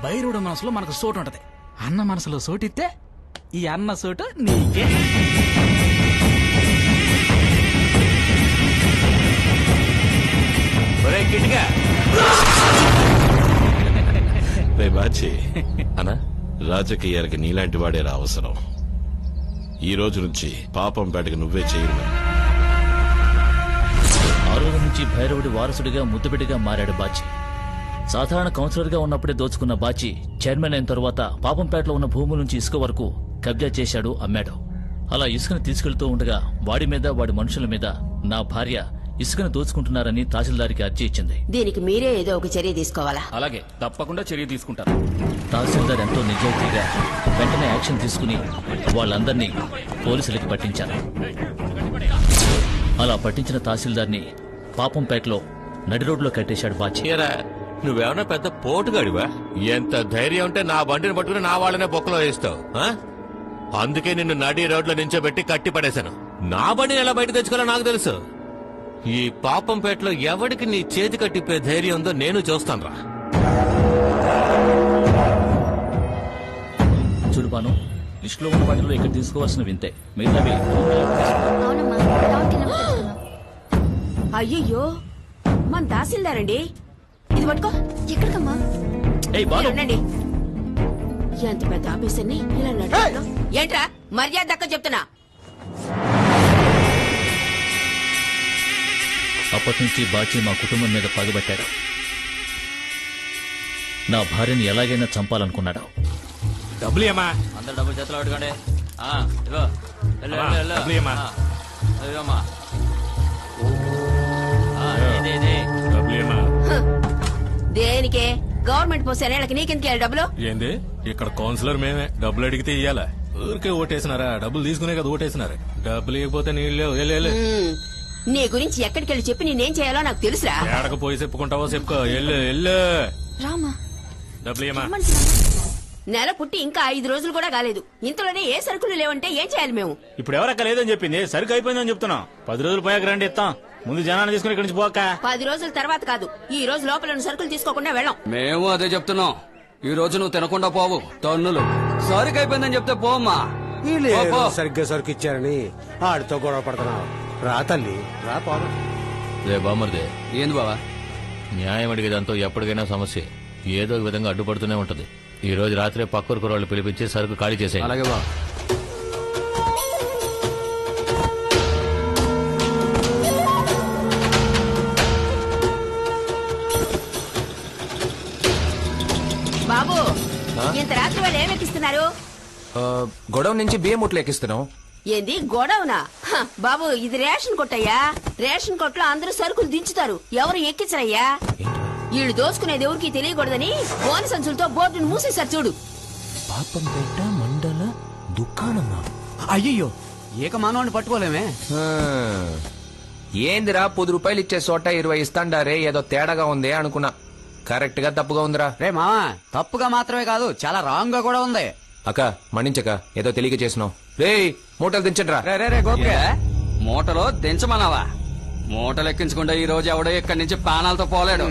భైరవుడు మనసులో మనకు సోటు ఉంటది. అన్న మనసులో సోటిస్తే ఈ అన్న సోటు నీకే. బాచి అనా, రాజకీయాలకి నీలాంటి వాడేరా అవసరం. ఈ రోజు నుంచి పాపంపేటకి నువ్వే చైర్మన్. ఆ రోజు నుంచి భైరవుడి వారసుడిగా ముద్దుబిడ్డగా మారాడు బాచి. సాధారణ కౌన్సిలర్ గా ఉన్నప్పుడే దోచుకున్న బాచి చైర్మన్ అయిన తరువాత పాపంపేటలో ఉన్న భూముల నుంచి ఇసుక వరకు కబ్జా చేశాడు, అమ్మాడు. అలా ఇసుకను తీసుకెళ్తూ ఉండగా వాడి మీద వాడి మనుషుల మీద నా భార్య ఇసుకను దోచుకుంటున్నారని తహసీల్దార్కి అర్జీ ఇచ్చింది. దీనికి మీరే ఏదో ఒక చర్య తీసుకోవాలా? అలాగే, తప్పకుండా చర్య తీసుకుంటారు. తహసీల్దార్ ఎంతో నిజాయితీగా వెంటనే యాక్షన్ తీసుకుని వాళ్ళందరినీ పోలీసులకి పట్టించారు. అలా పట్టించిన తహసీల్దార్ని పాపంపేటలో నడి రోడ్లో కట్టేశాడు బాచి. నువ్వేమన్నా పెద్ద పోటుగాడివా? ఎంత ధైర్యం ఉంటే నా బండిని పట్టుకుని నా వాళ్ళనే బొక్కలో వేస్తావు? అందుకే నిన్ను నడి రోడ్లో నించోబెట్టి కట్టి పడేశాను. నా బండిని ఎలా బయట తెచ్చుకోవాలో నాకు తెలుసు. ఈ పాపంపేటలో ఎవడికి నీ చేతి కట్టిపే ధైర్యం ఉందో నేను చూస్తానురా. చూడుపాను, లిస్టులో ఉన్న వాటిలో ఇక్కడ తీసుకోవాల్సిన వింతే, మిగతావి అయ్యయ్యో, మన తహసీల్దారండి. ఇది పట్టుకో. ఎక్కడికమ్మా? ఉండండి. ఎంత పెద్ద ఆఫీసర్ని ఇలా నడుపుతున్నావ్? ఏంట్రా మర్యాద దక్క చెప్తున్నా. అప్పటి నుంచి బాచి మా కుటుంబం మీద పగబట్టాడు. నా భార్యని ఎలాగైనా చంపాలనుకున్నాడు. డబ్బులు ఏమా? అందరు డబ్బులు చేతిలో పెట్టుకోండి. దేనికే? గవర్నమెంట్ పోస్ట్ అనేళ్ళకి నీకెందుకు డబ్బులు? ఏంది, ఇక్కడ కౌన్సిలర్ మేమే, డబ్బులు అడిగితే ఇయ్యాలా? ఊరికే ఓటేసినారా? డబ్బులు తీసుకునే కదా ఓటేసినారు. డబ్బులు ఇవ్వకపోతే నీళ్ళు వెళ్ళే. నీ గురించి ఎక్కడికెళ్ళి చెప్పి నేనేం చేయాలో నాకు తెలుసురా. ఏడకపోయి చెప్పుకుంటావో చెప్పుకో. వెళ్ళు. రామా డబ్బులు ఏమా? నెల పుట్టి ఇంకా 5 రోజులు కూడా కాలేదు. ఇంతలోనే ఏ సరుకులు లేవంటే ఏం చేయాలి మేము? ఇప్పుడు ఎవరక్క లేదని చెప్పింది, సరుకు అయిపోయిందని చెప్తున్నాం. 10 రోజులు పోయాక రండి ఇస్తాం. ముందు జనాన్ని తీసుకుని ఇక్కడి నుంచి పోక. 10 రోజుల తర్వాత కాదు, ఈ రోజు లోపల ఉన్న సరుకులు తీసుకోకుండా వెళ్ళాం. మేము అదే చెప్తున్నాం. ఈ రోజు నువ్వు తినకుండా పోవు. తన్నులు సరుకు అయిపోయిందని చెప్తే పోమ్మా. సరిగ్గా సరుకు ఇచ్చారని ఆడితో గొడవ పడుతున్నావు. రా తల్లి రా. పోదాం. రే బామర్దే, ఏంది బావా? న్యాయం అడిగేదాంతో ఎప్పటికైనా సమస్య ఏదో ఒక విధంగా అడ్డుపడుతూనే ఉంటది. ఈ రోజు రాత్రే పక్కూరు కుర్రాళ్ళు పిలిపించి సరుకు ఖాళీ చేసేయి. అలాగే బా. బాబు, ఇంత రాత్రి వాళ్ళు ఏమెక్కిస్తున్నారు? గొడవ నుంచి బియ్యం ముట్లు ఎక్కిస్తున్నాం. ఏంది గొడవనా? బాబు, ఇది రేషన్ కొట్టయ్యా. రేషన్ కొట్లో అందరూ సరుకులు దించుతారు, ఎవరు ఎక్కించరయ్యా. వీళ్ళు దోసుకునేది ఎవరికి తెలియకూడదని బోన సంచులతో బోర్డును మూసేశారు చూడు. పాపంపేట మండల దుకాణమా? అయ్యో, ఏక మానవాడిని పట్టుకోలేమే. ఏందిరా 10 రూపాయలు ఇచ్చే చోట 20 ఇస్తాండారే, ఏదో తేడాగా ఉంది అనుకున్నా. కరెక్ట్ గా తప్పుగా ఉందిరా. రే మావా, తప్పుగా మాత్రమే కాదు, చాలా రాంగ్ గా కూడా ఉంది. అక్క మన్నించక, ఏదో తెలియక చేసినావు. రే మూటలు దించండి రా. మూటలో దించమన్నావా? మూటలు ఎక్కించకుండా ఈ రోజు ఎవడో ఇక్కడి నుంచి ప్రాణాలతో పోలేడు.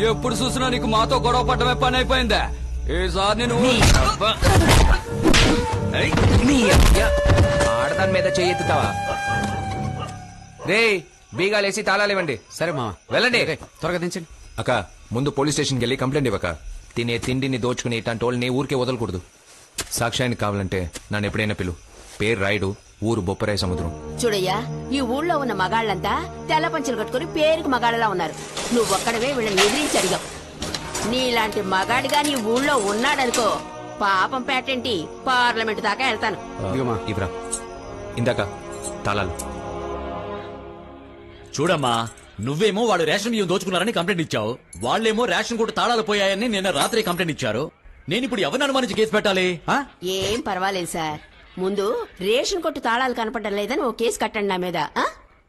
ఎప్పుడు చూసినా నీకు మాతో గొడవ పడ్డమే పని అయిపోయిందా? ఈసారి నేను ఆడదాని మీద చెయ్యెత్తుతావా? రే బీగాలేసి తాళాలివ్వండి. సరే మావా, వెళ్ళండి. త్వరగా దించండి. అక్క ముందు పోలీస్ స్టేషన్కి వెళ్ళి కంప్లైంట్ ఇవ్వక. తినే తిండిని దోచుకుని ఇట్లాంటి వాళ్ళని ఊరికే వదలకూడదు. సాక్ష్యానికి కావాలంటే నన్ను ఎప్పుడైనా పిలు. పేరు రాయుడు, ఊరు బొప్పరాయి సముద్రం. చూడయ్యా, ఈ ఊళ్ళో ఉన్న మగాళ్ళంతా తెల్ల పంచలు కట్టుకుని పేరుకు మగాళ్ళలా ఉన్నారు. నువ్వొక్కడవే వీళ్ళని ఎదిరించి అడిగావు. నీలాంటి మగాడిగా నీ ఊళ్ళో ఉన్నాడనుకో, పాపం పేటేంటి పార్లమెంట్ దాకా వెళ్తాను. ఇవ్వరా. ఇందాక తాళాలు చూడమ్మా, నువ్వేమో వాడు రేషన్ బియ్యం దోచుకున్నారని కంప్లైంట్ ఇచ్చావు. వాళ్ళేమో రేషన్ కూడా తాళాలు పోయాయని నిన్న రాత్రి కంప్లైంట్ ఇచ్చారు. నేను ఇప్పుడు ఎవరిని అనుమానించి కేసు పెట్టాలి? ఏం పర్వాలేదు సార్. ముందు రేషన్ కొట్టు తాళాలు కనపడడం లేదని ఓ కేసు కట్టండి నా మీద.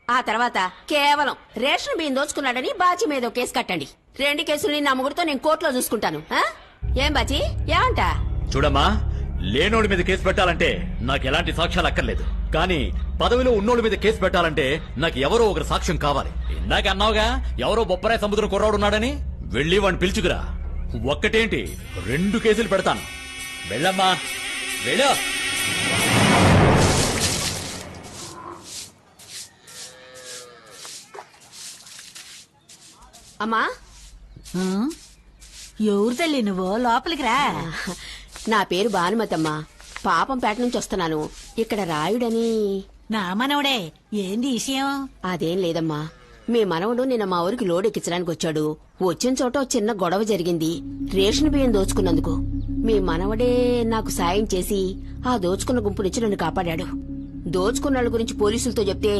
ఆ తర్వాత కేవలం రేషన్ బియ్యం దోచుకున్నాడని బాచి మీద ఓ కేసు కట్టండి. 2 కేసులు నా ముగ్గురుతో నేను కోర్టులో చూసుకుంటాను. ఏం బాచి, ఏమంట? చూడమ్మా, లేనోడి మీద కేసు పెట్టాలంటే నాకు ఎలాంటి సాక్ష్యాలు అక్కర్లేదు. కానీ పదవిలో ఉన్నోడి మీద కేసు పెట్టాలంటే నాకు ఎవరో ఒకరు సాక్ష్యం కావాలి. ఇందాక అన్నావుగా ఎవరో బొప్పరాయి సముద్రం కుర్రాడున్నాడని. వెళ్ళి వాడిని పిలుచుకురా. ఒక్కటేంటి 2 కేసులు పెడతాను. వెళ్ళమ్మా, వెళ్ళు. అమ్మా, ఎవరు తల్లి నువ్వు? లోపలికి రా. నా పేరు భానుమతమ్మా. పాపంపేట నుంచి వస్తున్నాను. ఇక్కడ రాయుడని నా మనవడే. ఏంది విషయం? అదేం లేదమ్మా, మీ మనవడు నిన్న మా ఊరికి లోడ్ ఎక్కించడానికి వచ్చాడు. వచ్చిన చోట చిన్న గొడవ జరిగింది రేషన్ బియ్యం దోచుకున్నందుకు. మీ మనవడే నాకు సాయం చేసి ఆ దోచుకున్న గుంపు నుంచి నన్ను కాపాడాడు. దోచుకున్న గురించి పోలీసులతో చెప్తే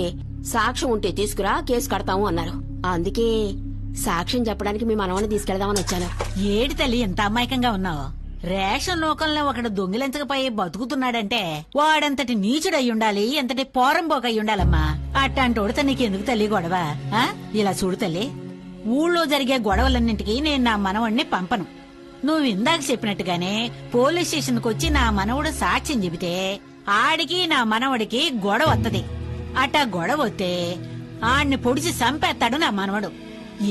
సాక్ష్యం ఉంటే తీసుకురా, కేసు కడతాము అన్నారు. అందుకే సాక్ష్యం చెప్పడానికి మీ మనవని తీసుకెళ్దామని వచ్చాను. ఏడి తల్లి ఎంత అమాయకంగా ఉన్నావు? రేషన్ లోకంలో ఒకడు దొంగిలించకపోయి బతుకుతున్నాడంటే వాడంతటి నీచుడయి ఉండాలి, ఎంతటి పోరంబోకయి ఉండాలమ్మా. అట్టాంటోడితే నీకెందుకు తల్లి గొడవ? ఇలా చూడు తల్లి, ఊళ్ళో జరిగే గొడవలన్నింటికి నేను నా మనవడిని పంపను. నువ్వు ఇందాక చెప్పినట్టుగానే పోలీస్ స్టేషన్ కు వచ్చి నా మనవడు సాక్ష్యం చెబితే ఆడికి నా మనవడికి గొడవ వత్తది. అట్టా గొడవ వస్తే ఆడిని పొడిచి చంపేస్తాడు నా మనవడు.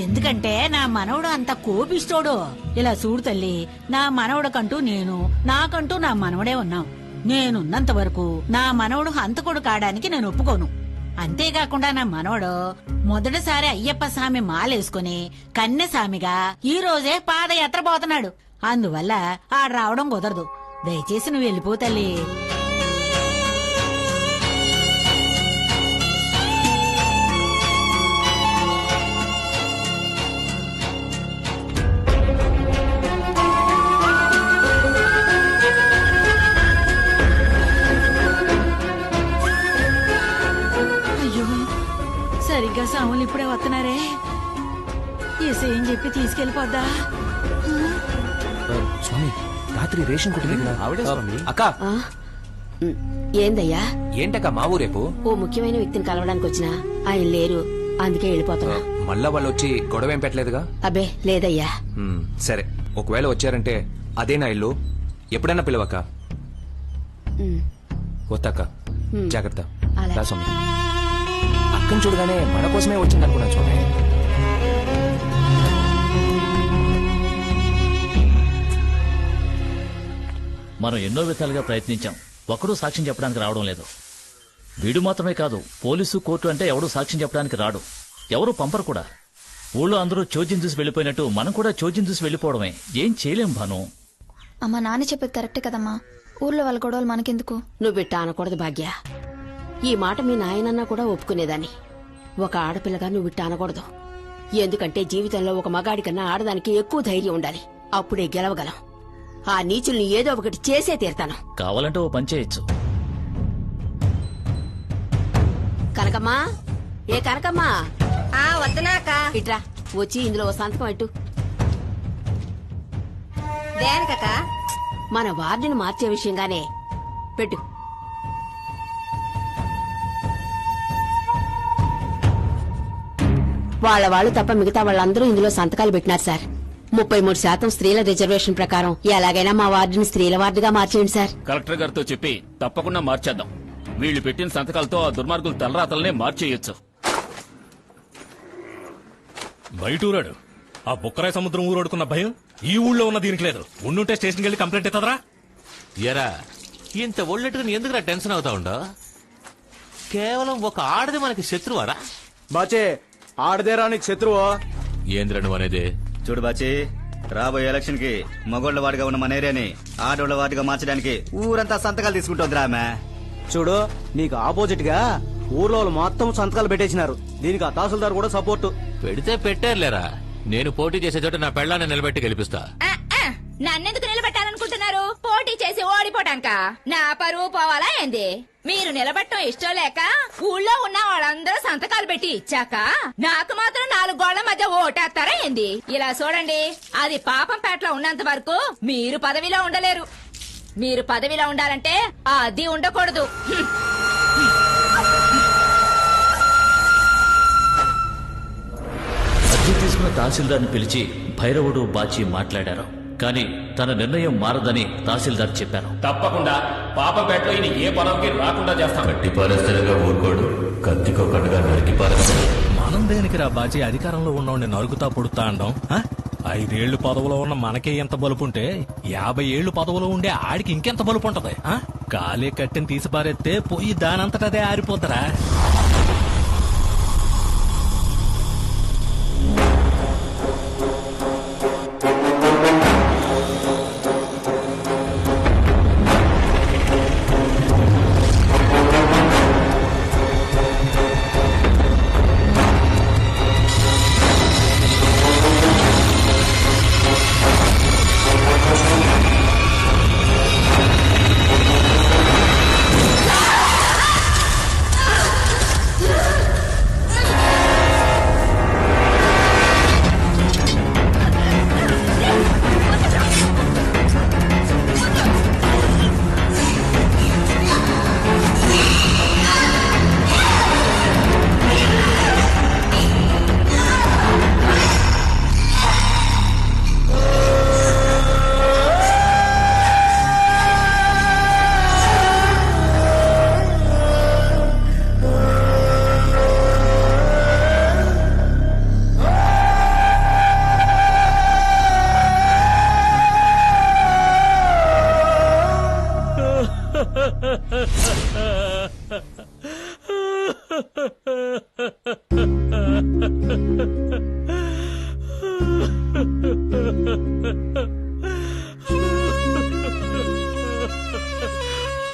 ఎందుకంటే నా మనవడు అంత కోపిస్తోడు. ఇలా చూడు తల్లి, నా మనవడకంటూ నేను, నాకంటూ నా మనవడే ఉన్నాం. నేనున్నంత వరకు నా మనవడు హంతకుడు కావడానికి నేను ఒప్పుకోను. అంతేకాకుండా నా మనవడు మొదటిసారి అయ్యప్ప స్వామి మాలేసుకుని కన్యస్వామిగా ఈ రోజే పాదయాత్ర పోతున్నాడు. అందువల్ల ఆడ రావడం కుదరదు. దయచేసి నువ్వు వెళ్ళిపో తల్లి. సరిగ్గా సాములు ఇప్పుడే వస్తున్నారే. ఏం చెప్పి తీసుకెళ్లిపోద్దా? స్వామి రాత్రి రేషన్ కొట్టిన ఆవిడే స్వామి. అక్క ఆ? ఏందయ్యా? ఏంటక్క మా ఊరేపు? ఓ ముఖ్యమైన వ్యక్తిని కలవడానికి వచ్చినా ఆయన లేరు, అందుకే వెళ్ళిపోతున్నా. మళ్ళా వాళ్ళు వచ్చి గొడవ ఏం పెట్టలేదుగా? అబ్బే లేదయ్యా. సరే, ఒకవేళ వచ్చారంటే అదే నా ఇల్లు, ఎప్పుడైనా పిలవక్క. వద్దక్క, జాగ్రత్త. రా స్వామి. అక్కని చూడగానే మన కోసమే వచ్చింది అనుకున్నాను స్వామి. మనం ఎన్నో విధాలుగా ప్రయత్నించాం, ఒక్కడూ సాక్ష్యం చెప్పడానికి రావడం లేదు. వీడు మాత్రమే కాదు, పోలీసు కోర్టు అంటే ఎవడూ సాక్ష్యం చెప్పడానికి రాడు, ఎవరూ పంపరు కూడా. ఊళ్ళో అందరూ చోద్యం చూసి వెళ్ళిపోయినట్టు మనం కూడా చోద్యం చూసి వెళ్ళిపోవడమే. ఏం చేయలేం భాను. అమ్మా నాన్న చెప్పేది కరెక్టే కదమ్మా, ఊర్లో వాళ్ళ గొడవలు మనకెందుకు? నువ్వు బిట్ట అనకూడదు భాగ్య. ఈ మాట మీ నాయనన్నా కూడా ఒప్పుకునేదాన్ని. ఒక ఆడపిల్లగా నువ్వు బిట్ట అనకూడదు. ఎందుకంటే జీవితంలో ఒక మగాడి కన్నా ఆడదానికి ఎక్కువ ధైర్యం ఉండాలి, అప్పుడే గెలవగలం. ఆ నీచుల్ని ఏదో ఒకటి చేసే తీరుతాను. కావాలంటే ఓ పని చేయొచ్చు. కనకమ్మా, ఏ కనకమ్మా, వద్దనాక ఇట్రా వచ్చి ఇందులో ఓ సంతకం పెట్టు. దేనికక్క? మన వార్డుని మార్చే విషయంగానే పెట్టు. వాళ్ళు తప్ప మిగతా వాళ్ళందరూ ఇందులో సంతకాలు పెట్టినారు సార్. 33% స్త్రీల రిజర్వేషన్ ప్రకారం ఎలాగైనా మా వార్డుని స్త్రీల వార్డుగా మార్చేయండి సార్. కలెక్టర్ గారితో చెప్పి తప్పకుండా మార్చేద్దాం. వీళ్ళు పెట్టిన సంతకాలతో ఆ దుర్మార్గుల తలరాతలనే మార్చేయొచ్చు. బయటూరాడు ఆ బుక్కరాయ సముద్రం ఊరోడుకున్న భయం ఈ ఊళ్ళో ఉన్న దీనికి లేదు. ఉండుంటే స్టేషన్కి వెళ్ళి కంప్లైంట్ ఎత్తదరా. ఎరా ఇంత ఒళ్ళెట్టుకుని ఎందుకురా టెన్షన్ అవుతా ఉండో? కేవలం ఒక ఆడది మనకి శత్రువారా? బాచే ఆడదేరా నీకు శత్రువు? ఏంద్ర నువ్వు అనేది? చూడు బాచి, రాబోయే ఎలక్షన్ కి మగోళ్ల వాడిగా ఉన్న మన ఏరియాని ఆడోళ్ల వాడిగా మార్చడానికి ఊరంతా సంతకాలు తీసుకుంటోందిరా ఆమె. చూడు నీకు ఆపోజిట్ గా ఊర్లో వాళ్ళు మొత్తం సంతకాలు పెట్టేసినారు. దీనికి ఆ తహసీల్దార్ కూడా సపోర్టు. పెడితే పెట్టారులేరా. నేను పోటీ చేసే చోట నా పెళ్ళాన్ని నిలబెట్టి గెలిపిస్తా. నన్నెందుకు నిలబెట్టాలనుకుంటున్నారు? పోటీ చేసి ఓడిపోటాక నా పరువు పోవాలా ఏంది? మీరు నిలబెట్టడం ఇష్టం లేక ఊళ్ళో ఉన్న వాళ్ళందరూ సంతకాలు పెట్టి ఇచ్చాక నాకు మాత్రం 4 గోళ్ల మధ్య ఓటేస్తారా ఏంది? ఇలా చూడండి, అది పాపంపేటలో ఉన్నంత వరకు మీరు పదవిలో ఉండలేరు. మీరు పదవిలో ఉండాలంటే అది ఉండకూడదు. అద్దె తీసుకున్న తహసీల్దార్ని పిలిచి భైరవుడు బాచి మాట్లాడారు. కానీ తన నిర్ణయం మారదని తహసీల్దార్ చెప్పారు. తప్పకుండా పాపపేటలో ఈయన ఏ పదవికి రాకుండా చేస్తాం. కట్టి పారేస్తారుగా ఊరుకోడు, కత్తికొక్కడుగా నరికి పారేస్తాడు. మనం దేనికి రా బాజీ అధికారంలో ఉన్నవాడిని నరుకుతా పుడుతా అండం? 5 ఏళ్లు పదవిలో ఉన్న మనకే ఎంత బలుపుంటే 50 ఏళ్లు పదవిలో ఉండే ఆడికి ఇంకెంత బలుపు ఉంటది? కాలే కట్టిని తీసి పారేస్తే పోయి దానంతటదే ఆరిపోతారా?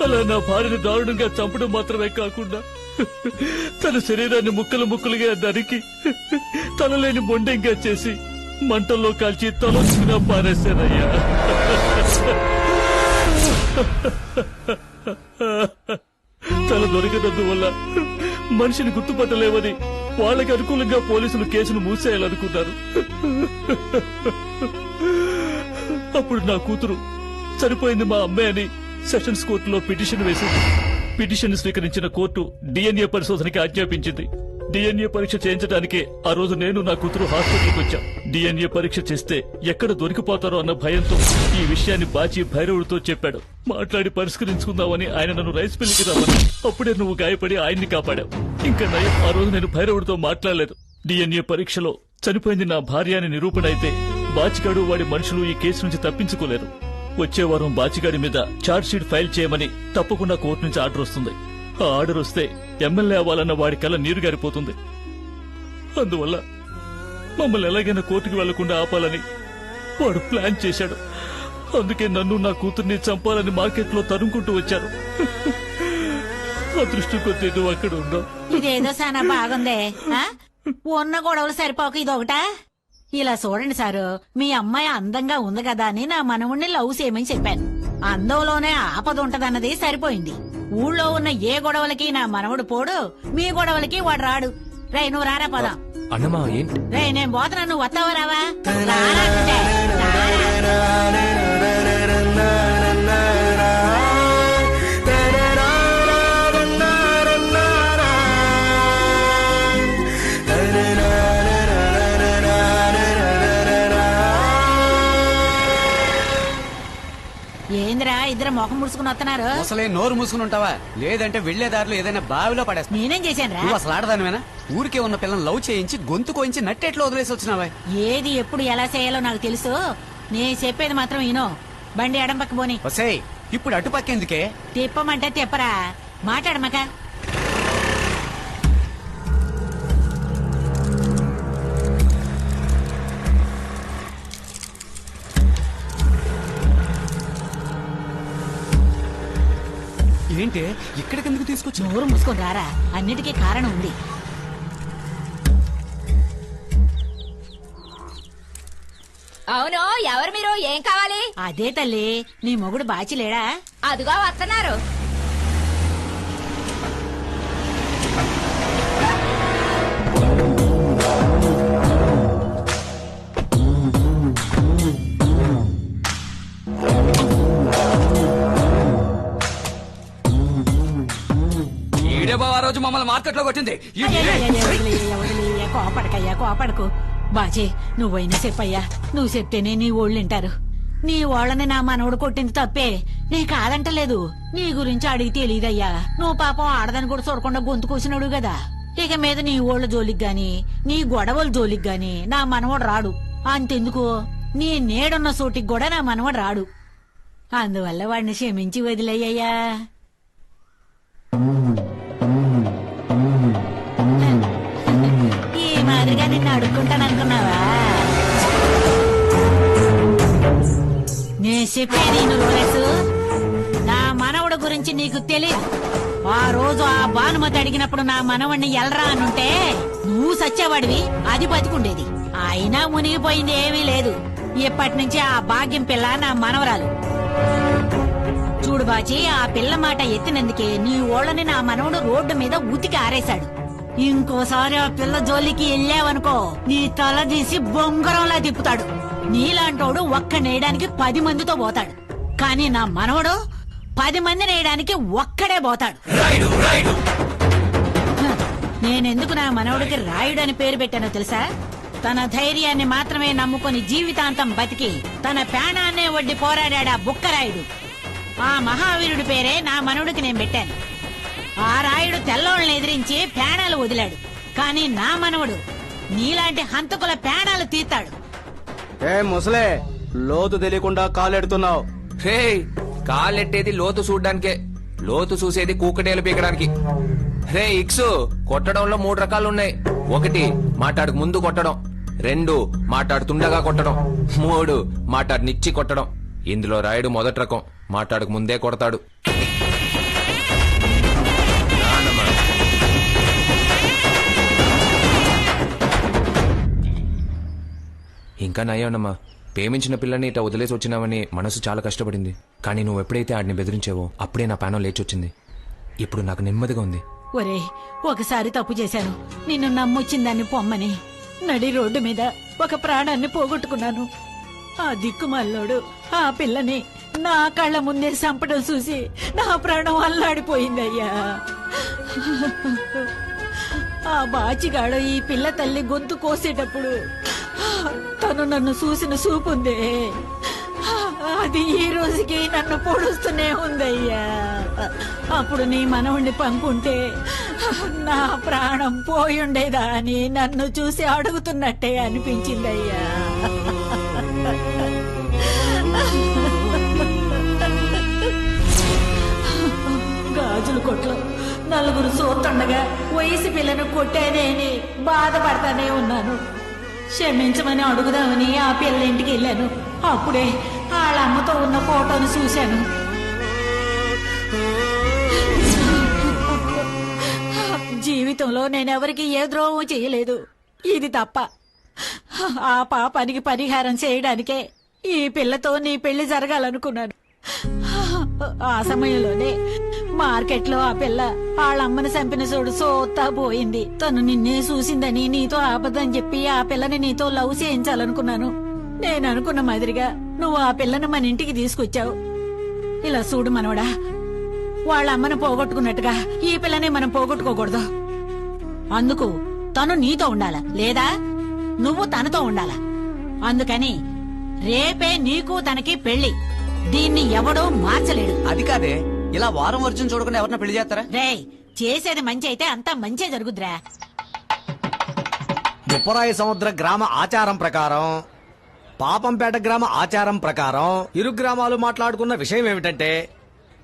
అలా నా భార్యని దారుణంగా చంపడం మాత్రమే కాకుండా తన శరీరాన్ని ముక్కలు ముక్కలుగా నరికి తలలేని మొండెంగా చేసి మంటల్లో కాల్చి తలొచ్చిన పారేశానయ్యా. తల దొరికినందువల్ల మనిషిని గుర్తుపట్టలేవని వాళ్ళకి అనుకూలంగా పోలీసులు కేసును మూసేయాలనుకున్నారు. అప్పుడు నా కూతురు చనిపోయింది మా అమ్మే అని సెషన్స్ కోర్టులో పిటిషన్ వేసింది. పిటిషన్ స్వీకరించిన కోర్టు డిఎన్ఏ పరిశోధనకి ఆజ్ఞాపించింది. డిఎన్ఏ పరీక్ష చేయించడానికి ఆ రోజు నేను నా కూతురు హాస్పిటల్కి వచ్చాం. డిఎన్ఏ పరీక్ష చేస్తే ఎక్కడ దొరికిపోతారో అన్న భయంతో ఈ విషయాన్ని బాచి భైరవుడితో చెప్పాడు. మాట్లాడి పరిష్కరించుకుందామని ఆయన నన్ను రైస్ మిల్లుకి రమ్మని. అప్పుడే నువ్వు గాయపడి ఆయన్ని కాపాడావు. ఇంకా నయం, ఆ రోజు నేను భైరవుడితో మాట్లాడలేదు. డిఎన్ఏ పరీక్షలో చనిపోయింది నా భార్య అని నిరూపణ అయితే బాచిగాడు వాడి మనుషులు ఈ కేసు నుంచి తప్పించుకోలేరు. వచ్చే వారం బాచిగాడి మీద ఛార్జ్ షీట్ ఫైల్ చేయమని తప్పకుండా కోర్టు నుంచి ఆర్డర్ వస్తుంది. ఆ ఆర్డర్ వస్తే ఎమ్మెల్యే అవ్వాలన్న వాడి కళ్ళ నీరు గారిపోతుంది. అందువల్ల మమ్మల్ని ఎలాగైనా కోర్టుకు వెళ్లకుండా ఆపాలని వాడు ప్లాన్ చేశాడు. అందుకే నన్ను నా కూతుర్ని చంపాలని మార్కెట్లో తరుముకుంటూ వచ్చారు. అదృష్టం కొద్దీ నువ్వు అక్కడ ఉన్నావు. ఇదేదో చాలా బాగుందే. ఉన్న గొడవలు సరిపోక ఇదొకటా? ఇలా చూడండి సారు, మీ అమ్మాయి అందంగా ఉంది కదా అని నా మనవుణ్ణి లవ్ చేయమని చెప్పాను. అందంలోనే ఆపద ఉంటదన్నది సరిపోయింది. ఊళ్ళో ఉన్న ఏ గొడవలకి నా మనవుడు పోడు, మీ గొడవలకి వాడు రాడు. రే నువ్వు రారా పదం. అన్నమా ఏంటి? రే నేను పోతున్నా, నువ్వు వస్తావా రావా? రారా అంటే. ఏంద్రా ఇద్దరు మొఖం ముడుచుకుని వస్తున్నారు? అసలే నోరు మూసుకుని ఉంటావా? లేదంటే వెళ్లే దారిలో ఏదైనా బావిలో పడేస్తా. నేనేం చేశాను రా? నువ్వు అసలు ఆడదానివేనా? ఊరికే ఉన్న పిల్లని లవ్ చేయించి గొంతు కోయించి నట్టేట్లో వదిలేసి వచ్చినావా? ఏది ఎప్పుడు ఎలా చేయాలో నాకు తెలుసు. నేను చెప్పేది మాత్రం వినో. బండి ఎడం పక్క పోని. వసేయ్, ఇప్పుడు అటుపక్కెందుకే? తిప్పమంటే తిప్పరా, మాట్లాడమక. ఏంటి ఇక్కడికెందుకు తీసుకొచ్చి? నోరు మూసుకొని రారా, అన్నిటికీ కారణం ఉంది. అవును, ఎవరు మీరు? ఏం కావాలి? అదే తల్లి, నీ మొగుడు బాచిలేడా? అదుగా వస్తున్నారు. ఆ రోజు మమ్మల్ని మార్కెట్ లో కొట్టింది. కోపడకయ్యా, కోపడకు. బాజీ నువ్వైనా చెప్పయ్యా, నువ్వు చెప్తేనే నీ ఓళ్ళు వింటారు. నీ ఓళ్ళని నా మనవడు కొట్టింది తప్పే, నీ కాదంటలేదు. నీ గురించి అడిగి తెలియదయ్యా. నువ్వు పాపం ఆడదని కూడా చూడకుండా గొంతు కోసినాడు కదా. ఇక మీద నీ ఓళ్ళ జోలికి గాని, నీ గొడవల జోలికి గాని నా మనవడు రాడు. అంతెందుకు, నీ నేడున్న చోటికి కూడా నా మనవడు రాడు. అందువల్ల వాడిని క్షమించి వదిలేయ్యా. ఈ మాదిరిగా నిన్ను అడుక్కుంటాననుకున్నావా? నే చెప్పేది రోలెక్స్, నా మనవడు గురించి నీకు తెలియదు. ఆ రోజు ఆ భానుమతి అడిగినప్పుడు నా మనవడిని ఎల్రా అనుంటే నువ్వు సచ్చేవాడివి, అది బతికుండేది. అయినా మునిగిపోయింది ఏమీ లేదు. ఇప్పటి నుంచి ఆ భాగ్యం పిల్ల నా మనవరాలు. చూడు బాచి, ఆ పిల్ల మాట ఎత్తినందుకే నీ ఓళ్ళని నా మనవడు రోడ్డు మీద ఉతికి ఆరేశాడు. ఇంకోసారి ఆ పిల్ల జోలికి వెళ్ళావనుకో నీ తల తీసి బొంగరంలా తిప్పుతాడు. నీలాంటోడు ఒక్క నేయడానికి 10 మందితో పోతాడు, కానీ నా మనవడు 10 మంది నేయడానికి ఒక్కడే పోతాడు. నేనెందుకు నా మనవడికి రాయుడు అని పేరు పెట్టానో తెలుసా? తన ధైర్యాన్ని మాత్రమే నమ్ముకుని జీవితాంతం బతికి తన ప్రాణాన్నే ఒడ్డి పోరాడా బుక్కరాయుడు. ఆ మహావీరుడి పేరే నా మనవడికి నేను పెట్టాను. ఆ రాయుడు తెల్లోళ్ళని ఎదిరించి ప్రాణాలు వదిలాడు, కానీ నా మనవడు నీలాంటి హంతకుల ప్రాణాలు తీస్తాడు. ఏ ముసలే, లోతు తెలియకుండా కాలెడుతున్నావు. రే, కాలెట్టేది లోతు చూడ్డానికే, లోతు చూసేది కూకటేలు పీకడానికి. రే ఇక్సు, కొట్టడంలో 3 రకాలున్నాయి. 1 మాట్లాడక ముందు కొట్టడం, 2 మాట్లాడుతుండగా కొట్టడం, 3 మాట్లాడనిచ్చి కొట్టడం. ఇందులో రాయుడు మొదటి రకం, మాట్లాడక ముందే కొడతాడు. ఇంకా నయ్యన్నమ్మా, ప్రేమించిన పిల్లని ఇట్లా వదిలేసి వచ్చినావని మనసు చాలా కష్టపడింది. కానీ నువ్వు ఎప్పుడైతే ఆడిని బెదిరించావో అప్పుడే నా ప్రాణం లేచొచ్చింది. ఇప్పుడు నాకు నెమ్మదిగా ఉంది. ఒరే, ఒకసారి తప్పు చేశాను. నిన్ను నమ్మొచ్చిందాన్ని పొమ్మని నడి రోడ్డు మీద ఒక ప్రాణాన్ని పోగొట్టుకున్నాను. ఆ దిక్కుమల్లోడు ఆ పిల్లని నా కళ్ళ ముందే చంపడం చూసి నా ప్రాణం అల్లాడిపోయిందయ్యా. ఆ బాచిగాడు ఈ పిల్ల తల్లి గొంతు కోసేటప్పుడు తను నన్ను చూసిన చూపుందే, అది ఈ రోజుకి నన్ను పొడుస్తూనే ఉందయ్యా. అప్పుడు నీ మనవుణ్ణి పంపుంటే నా ప్రాణం పోయుండేదా అని నన్ను చూసి అడుగుతున్నట్టే అనిపించిందయ్యా. గాజుల కొట్లో నలుగురు చూస్తుండగా వయసు పిల్లను కొట్టేదేని బాధపడతానే ఉన్నాను. క్షమించమని అడుగుదామని ఆ పిల్ల ఇంటికి వెళ్ళాను. అప్పుడే వాళ్ళ అమ్మతో ఉన్న ఫోటోను చూశాను. జీవితంలో నేనెవరికి ఏ ద్రోహం చేయలేదు, ఇది తప్ప. ఆ పాపానికి పరిహారం చేయడానికే ఈ పిల్లతో నీ పెళ్లి జరగాలనుకున్నాను. ఆ సమయంలోనే మార్కెట్లో ఆ పిల్ల వాళ్ళమ్మని చంపిన చూడు సోతా పోయింది. తను నిన్నే చూసిందని నీతో అబద్ధం చెప్పి ఆ పిల్లని నీతో లవ్ చేయించాలనుకున్నాను. నేను అనుకున్న మాదిరిగా నువ్వు ఆ పిల్లని మన ఇంటికి తీసుకొచ్చావు. ఇలా చూడు మనవడా, వాళ్ళ అమ్మను పోగొట్టుకున్నట్టుగా ఈ పిల్లని మనం పోగొట్టుకోకూడదు. అందుకు తను నీతో ఉండాలా, లేదా నువ్వు తనతో ఉండాలా. అందుకని రేపే నీకు తనకి పెళ్లి. దీన్ని ఎవడూ మార్చలేడు. అది కాదే, ఇలా వారం వర్జం చూడకుండా ఎవరిన పెళ్లి చేస్తారా? రేయ్, చేసేది మంచి అయితే అంతా మంచే జరుగుద్రా. బుప్పరాయి సముద్ర గ్రామ ఆచారం ప్రకారం, పాపంపేట గ్రామ ఆచారం ప్రకారం ఇరు గ్రామాలు మాట్లాడుకున్న విషయం ఏమిటంటే,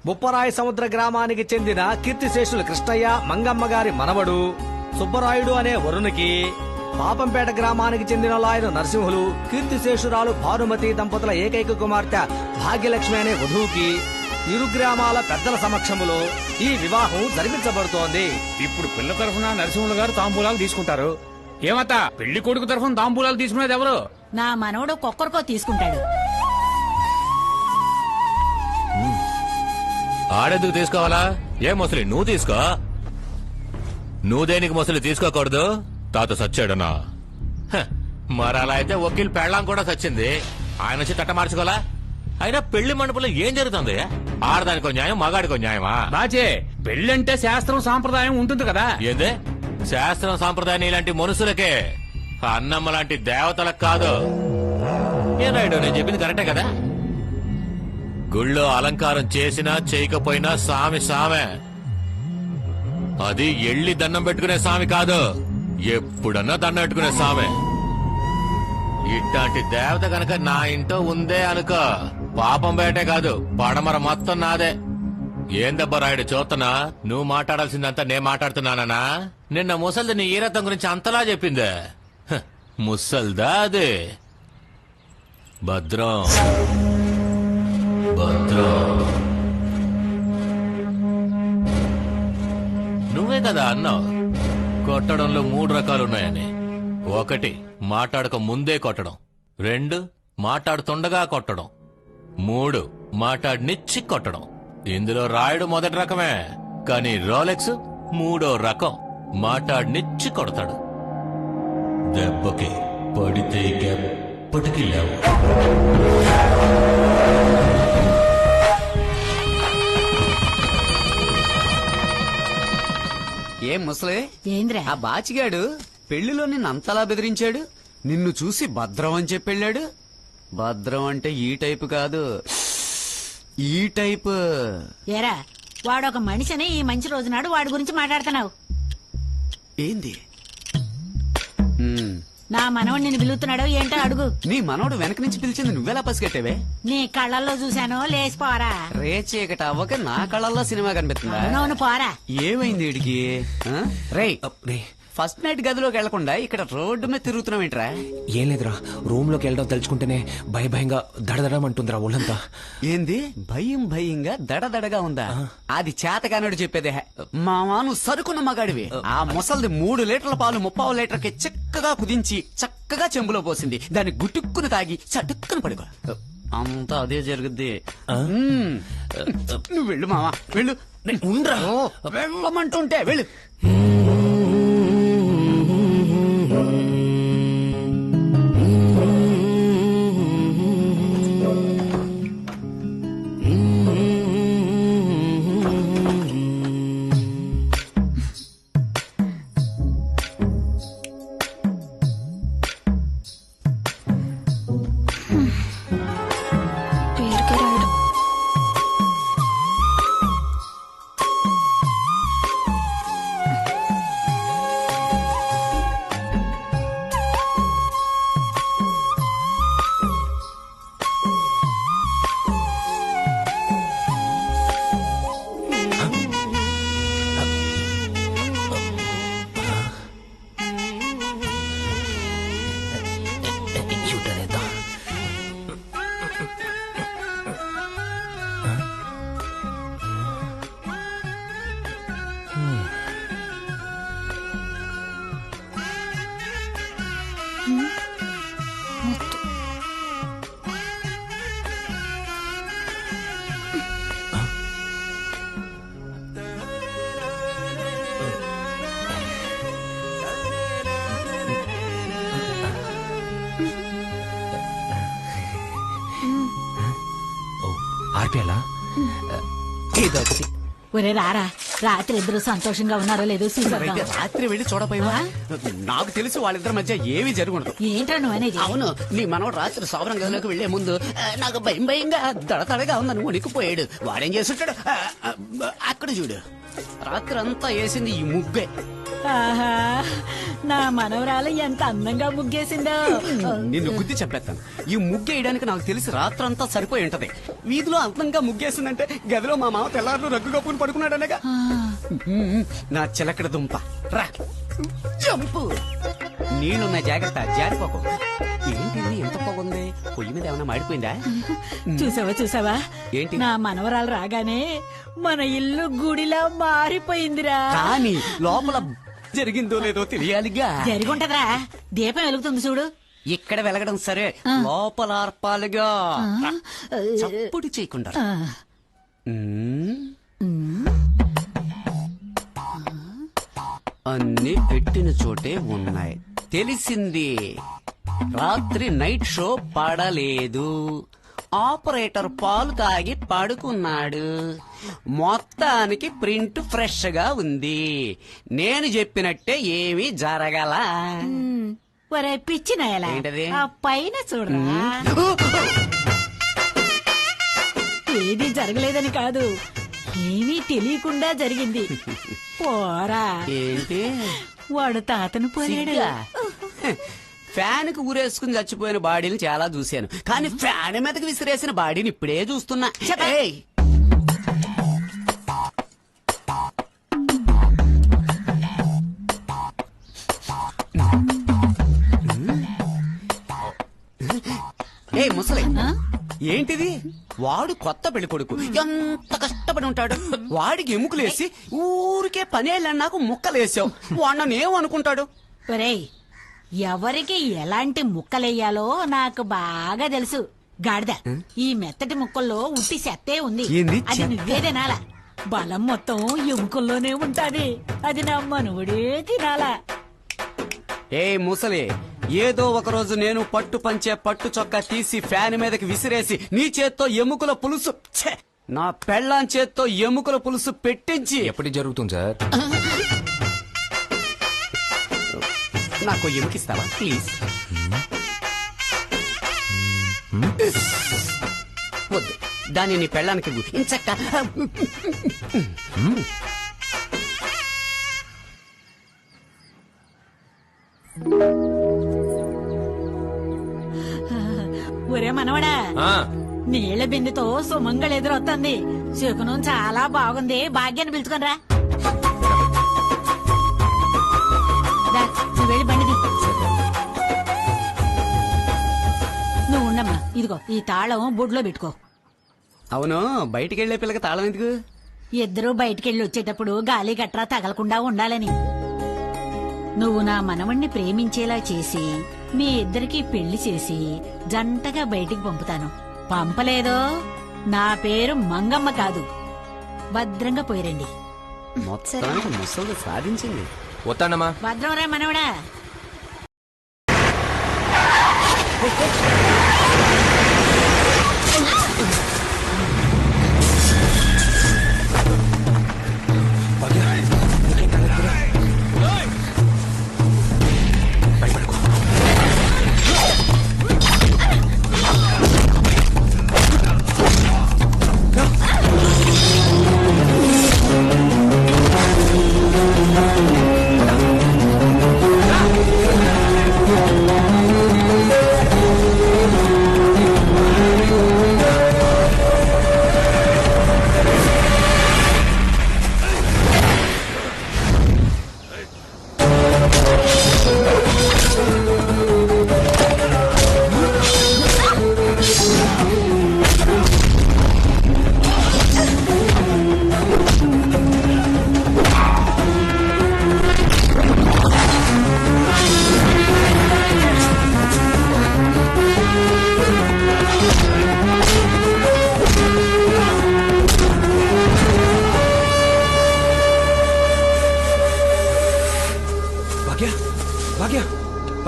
బుప్పరాయి సముద్ర గ్రామానికి చెందిన కీర్తిశేషులు కృష్ణయ్య మంగమ్మ గారి మనవడు సుబ్బరాయుడు అనే వరునికి, పాపంపేట గ్రామానికి చెందిన లాయరు నరసింహులు కీర్తిశేషురాలు భానుమతి దంపతుల ఏకైక కుమార్తె భాగ్యలక్ష్మి అనే వధువుకి ఇరు గ్రామాల పెద్దల సమక్షంలో ఈ వివాహం జరిపించబడుతోంది. ఇప్పుడు పిల్ల తరఫున నరసింహులు గారు తాంబూలాలు తీసుకుంటారు. ఏమత్త, పెళ్లి కొడుకు తరఫున తాంబూలాలు తీసుకునేది ఎవరు? నా మనవడు కొక్కరికో తీసుకుంటాడు. ఆడెందుకు తీసుకోవాలా? ఏ ముసలి నువ్వు తీసుకో. నువ్వు దేనికి ముసలి తీసుకోకూడదు? తాత సచ్చాడనా? మరి అలా అయితే వకీల్ పెళ్ళాం కూడా సచ్చింది. ఆయన వచ్చి తట్ట మార్చుకోవాలా? అయినా పెళ్లి మండపంలో ఏం జరుగుతుంది? ఆడదానికో న్యాయం, మగాడికో న్యాయమా? బాచే, పెళ్ళంటే శాస్త్రం సాంప్రదాయం ఉంటుంది కదా. ఏందే శాస్త్రం సాంప్రదాయం ఇలాంటి మనుషులకే, అన్నమ్మ లాంటి దేవతలకు కాదు. ఏం రాయుడు, నేను చెప్పింది కరెక్టే కదా? గుళ్ళో అలంకారం చేసినా చేయకపోయినా సామి సామే. అది ఎళ్ళి దండం పెట్టుకునే సామి కాదు, ఎప్పుడన్నా దండం పెట్టుకునే సామే. ఇట్లాంటి దేవత గనక నా ఇంట్లో ఉందే అనుకో, పాపం బయటే కాదు పడమర మొత్తం నాదే. ఏందబ్బా రాయుడు చూస్తున్నా? నువ్వు మాట్లాడాల్సిందంతా నేను మాట్లాడుతున్నానా? నిన్న ముసల్ది నీ ఈరత్వం గురించి అంతలా చెప్పిందే. ముసల్దా అది? భద్రం భద్రం. నువ్వే కదా అన్నావు కొట్టడంలో 3 రకాలున్నాయని. 1 మాట్లాడక ముందే కొట్టడం, 2 మాట్లాడుతుండగా కొట్టడం, 3 మాట్లాడినిచ్చి కొట్టడం. ఇందులో రాయుడు మొదటి రకమే, కానీ రోలెక్స్ 3వ రకం. మాట్లాడినిచ్చి కొడతాడు. దెబ్బకి పడితే ఎప్పటికీ లేవు. ఏం ముసలే, ఏంద్రా ఆ బాచిగాడు పెళ్లిలో నిన్ను అంతలా బెదిరించాడు? నిన్ను చూసి భద్రం అని చెప్పెళ్ళాడు. భద్రం అంటే ఈ టైపు కాదు, ఈ టైపు. ఏరా, వాడొక మనిషిని ఈ మంచి రోజు నాడు వాడి గురించి మాట్లాడుతున్నావు. ఏంది? నా మనవడు నిన్ను పిలుస్తున్నాడో ఏంటో అడుగు. నీ మనవడు వెనక నుంచి పిలిచింది నువ్వెలా పసిగట్టేవే? నీ కళ్ళల్లో చూశాను, లేచిపోరా. రేచీకట అవ్వక నా కళ్ళల్లో సినిమా కనిపిస్తుందా? అవునవును, పోరా. ఏమైంది వీడికి? రేయ్, ఫస్ట్ నైట్ గదిలోకి వెళ్లకుండా ఇక్కడ రోడ్డు మీద తిరుగుతున్నావేంట్రా? ఏం లేదురా, రూమ్ లోకి వెళ్ళడం తలుచుకుంటేనే భయంగా దడదడమంటుందిరా ఒళ్ళంతా. ఏంది భయం భయంగా దడదడగా ఉందా? అది చేతగానడు చెప్పేదే. మామాను సరుకున్న మగాడివి. ఆ ముసల్ది 3 లీటర్ల పాలు 30 లీటర్కి చక్కగా కుదించి చక్కగా చెంబులో పోసింది. దాన్ని గుట్టుక్కుని తాగి చటుక్కుని పడుకో. అంతా అదే జరుగుద్ది. నువ్వు వెళ్ళు మావా, వెళ్ళు. వెళ్ళమంటుంటే వెళ్ళు. పేరుకే రాయడం. ఆర్పేలా ఇదొకటి. ఒరే రారా, రాత్రి ఇద్దరు సంతోషంగా ఉన్నారో లేదో చూసేద్దాం. రాత్రి వెళ్ళి చూడపోయావా? నాకు తెలిసి వాళ్ళిద్దరి మధ్య ఏమీ జరుగుండదు. ఏంట్రా నువ్వు అనేది? అవును, నీ మనవడు రాత్రి సౌరం గదిలోకి వెళ్లే ముందు నాకు భయం భయంగా దడతడగా ఉందని వణికిపోయాడు. వాడేం చేస్తుంటాడు? అక్కడ చూడు, రాత్రి అంతా వేసింది ఈ ముగ్గే. ఆహా, నా మనవరాలు ఎంత అందంగా ముగ్గేసిందో. నిన్ను గుద్ది చెప్పేస్తాను. ఈ ముగ్గేయడానికి నాకు తెలిసి రాత్రంతా సరిపోయి ఉంటది. వీధిలో అందంగా ముగ్గేసిందంటే గదిలో మా మామ తెల్లారులు రగ్గు కప్పుకుని పడుకున్నాడనగా. నా చిలకడ దుంప రా, జంపు. నీళ్ళున్న జాగ్రత్త, జారిపోకు. ఏంటిది ఎంత పొగుంది? పొయ్యి మీద ఏమైనా మాడిపోయిందా? చూసావా ఏంటి? నా మనవరాలు రాగానే మన ఇల్లు గుడిలా మారిపోయిందిరా. కానీ లోపల జరిగిందో లేదో తెలియాలిగా. జరిగుంటదిరా, దీపం వెలుగుతుంది చూడు. ఇక్కడ వెలగడం సరే, లోపల ఆర్పాలిగా. చప్పుడు చేయకుండా. అన్ని పెట్టిన చోటే ఉన్నాయి. తెలిసింది, రాత్రి నైట్ షో పడలేదు. ఆపరేటర్ పాలు తాగి పడుకున్నాడు. మొత్తానికి ప్రింట్ ఫ్రెష్ గా ఉంది. నేను చెప్పినట్టే ఏమీ జరగల. ఒరే పిచ్చి నాయలా, ఏంటది? ఆ పైన చూడరా. ఏది జరగలేదని కాదు, ఏమీ తెలియకుండా జరిగింది. పోరా. ఏంటి? వాడు తాతను పోయాడు. ఫ్యాన్ కు ఊరేసుకుని చచ్చిపోయిన బాడీని చాలా చూశాను, కానీ ఫ్యాన్ మీదకి విసిరేసిన బాడీని ఇప్పుడే చూస్తున్నా. ఏయ్! ఏ ముసలి, ఏంటిది? వాడు కొత్త పెళ్లి కొడుకు, ఎంత కష్టపడి ఉంటాడు. వాడికి ఎముకలేసి ఊరికే పనేళ్ళన్నాకు ముక్కలేసావు. వాడినేమనుకుంటాడు? ఒరేయ్, ఎవరికి ఎలాంటి ముక్కలేయాలో నాకు బాగా తెలుసు. గాడిద, ఈ మెత్తటి ముక్కల్లో ఉట్టి చెత్తే ఉంది. ఏంది అది చెత్త? నువ్వే తినాలా. బలం మొత్తం ఎముకల్లోనే ఉంటాది. అది నా మనవుడే తినాలా. ఏ ముసలి, ఏదో ఒక రోజు నేను పట్టు పంచే పట్టు చొక్కా తీసి ఫ్యాన్ మీదకి విసిరేసి నీ చేత్తో ఎముకల పులుసు, ఛే, నా పెళ్ళాం చేత్తో ఎముకల పులుసు పెట్టించి. ఎప్పటికి జరుగుతుంది సార్? నాకు ఎముకిస్తావా ప్లీజ్? వద్దు, దాన్ని నీ పెళ్ళానికి ఇవ్వు. ఇంచక్క. ఒరే మనవడా, నీళ్ల బిందెతో సుమంగళ ఎదురొస్తుంది. శకునం చాలా బాగుంది. భాగ్యాన్ని పిలుచుకోనరా. నువ్వు వెళ్ళి బండిది. నువ్వు ఉండమ్మా, ఇదిగో ఈ తాళం బొడ్లో పెట్టుకో. అవును, బయటికి వెళ్లే పిల్లకి తాళం ఎందుకు? ఇద్దరూ బయటికెళ్ళి వచ్చేటప్పుడు గాలి గట్రా తగలకుండా ఉండాలని. నువ్వు నా మనవణ్ణి ప్రేమించేలా చేసి మీ ఇద్దరికి పెళ్లి చేసి జంటగా బయటికి పంపుతాను. పంపలేదో నా పేరు మంగమ్మ కాదు. భద్రంగా పోయిరండి. మొత్తానికి ముసలు సాధించింది. వస్తానమ్మా. భద్రం రా మనవడా.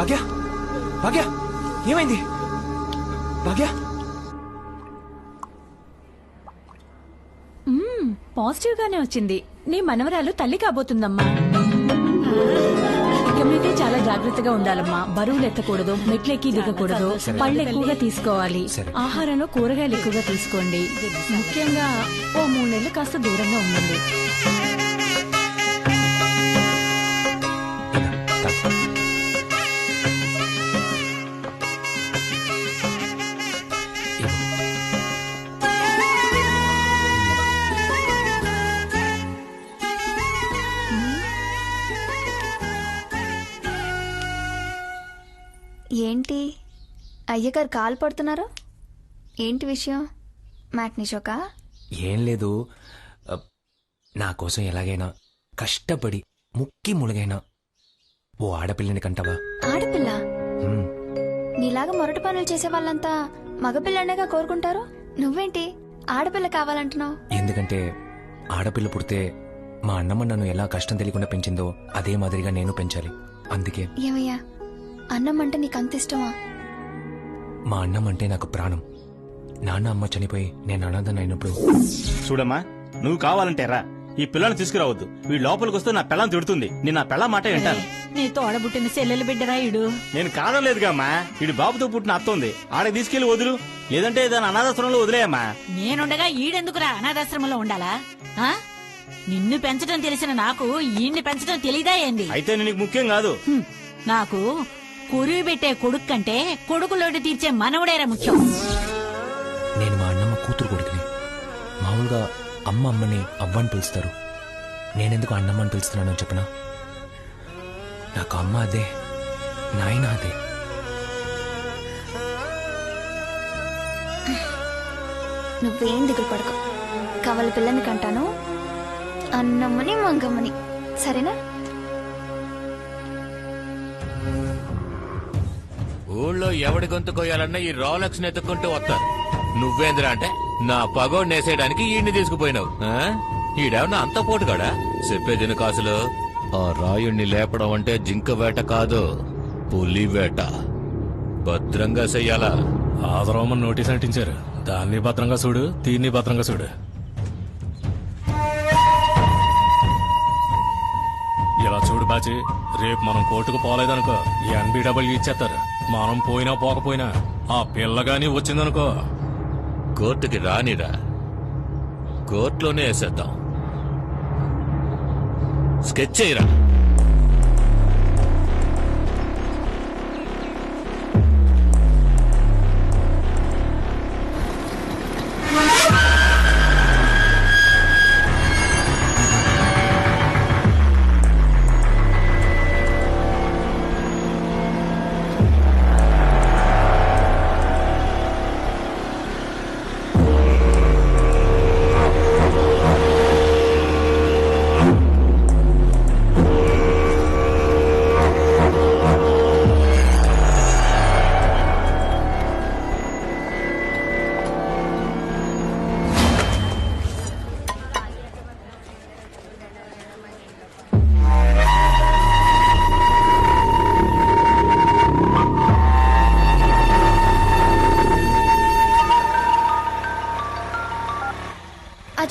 భాగ్య భాగ్య ఏమైంది భాగ్య? పాజిటివ్ గానే వచ్చింది. నీ మనవరాలు తల్లి కాబోతుందమ్మా. ఇక మీదే చాలా జాగ్రత్తగా ఉండాలమ్మా. బరువులు ఎత్తకూడదు, మెట్లెక్కి దిగకూడదు, పళ్ళు ఎక్కువగా తీసుకోవాలి. ఆహారంలో కూరగాయలు ఎక్కువగా తీసుకోండి. ముఖ్యంగా ఓ 3 నెలలు కాస్త దూరంగా ఉండండి. ఏంటి అయ్యగారు కాలు పడుతున్నారు? ఏంటి విషయం? మ్యాట్నీ షోకా? ఏం లేదు, నా కోసం ఎలాగైనా కష్టపడి ముక్కి ములుగైనా ఓ ఆడపిల్లని కంటవా? ఆడపిల్ల? నీలాగా మొరటి పనులు చేసే వాళ్ళంతా మగపిల్లనేగా కోరుకుంటారు. నువ్వేంటి ఆడపిల్ల కావాలంటున్నావు? ఎందుకంటే ఆడపిల్ల పుడితే మా అన్నమ్మ నన్ను ఎలా కష్టం తెలియకుండా పెంచిందో అదే మాదిరిగా నేను పెంచాలి. అందుకే. ఏమయ్యా, అన్నం అంటే నీకు అంత ఇష్టమా? మా అన్నం అంటే నాకు ప్రాణం. నాన్న అమ్మ చనిపోయి నేను అనాథన అయినప్పుడు. చూడమ్మా, నువ్వు కావాలంటే రా, ఈ పిల్లని తీసుకురావద్దు. వీడు లోపలికి వస్తే నా పిల్లని తిడుతుంది. నేను నా పిల్ల మాట వింటాను. నీ తోడబుట్టిన చెల్లెలు బిడ్డరా ఇడు. నేను కాదలేదుగామ్మా, వీడి బాబుతో పుట్టిన అత్తుంది. ఆడకి తీసుకెళ్లి వదులు, లేదంటే దాని అనాథాశ్రమంలో వదిలేయమ్మా. నేనుండగా ఈడెందుకురా అనాథాశ్రమంలో ఉండాలా? నిన్ను పెంచడం తెలిసిన నాకు ఈయన్ని పెంచడం తెలీదా ఏంది? అయితే నీకు ముఖ్యం కాదు. నాకు కురివి పెట్టే కొడుకు కంటే కొడుకులోటి తీర్చే మనవడేరా ముఖ్యం. నేను మా అన్నమ్మ కూతురు కొడుకుని. మామూలుగా అమ్మ అమ్మని అవ్వని పిలుస్తారు. నేనెందుకు అన్నమ్మని పిలుస్తున్నానని చెప్పనా? నాకు అమ్మ అదే, నాయన అదే. నువ్వేం దిగులు పడకు. కవల పిల్లని కంటాను, అన్నమ్మని మంగమ్మని. సరేనా? ఊళ్ళో ఎవడి గొంతు కొయ్యాలన్నా ఈ రోలక్స్ ఎత్తుకుంటూ వస్తారు. నువ్వేంద్రా అంటే నా పగోడు నేసేయడానికి ఈయన్ని తీసుకుపోయినావు. ఈడేమన్నా అంత పోటుగాడా? చెప్పేదిన కాసులు, ఆ రాయుణ్ణి లేపడం అంటే జింక వేట కాదు, పులి వేట. భద్రంగా చెయ్యాలా? ఆదరోమని నోటీస్ అంటించారు. దాన్ని భద్రంగా చూడు, దీన్ని భద్రంగా చూడు. ఇలా చూడు బాచి, రేపు మనం కోర్టుకు పోలేదనుకో ఈ NBW ఇచ్చేస్తారు. మనం పోయినా పోకపోయినా ఆ పిల్లగాని వచ్చిందనుకో కోర్టుకి రానిరా, కోర్టులోనే వేసేద్దాం. స్కెచ్ చేయరా.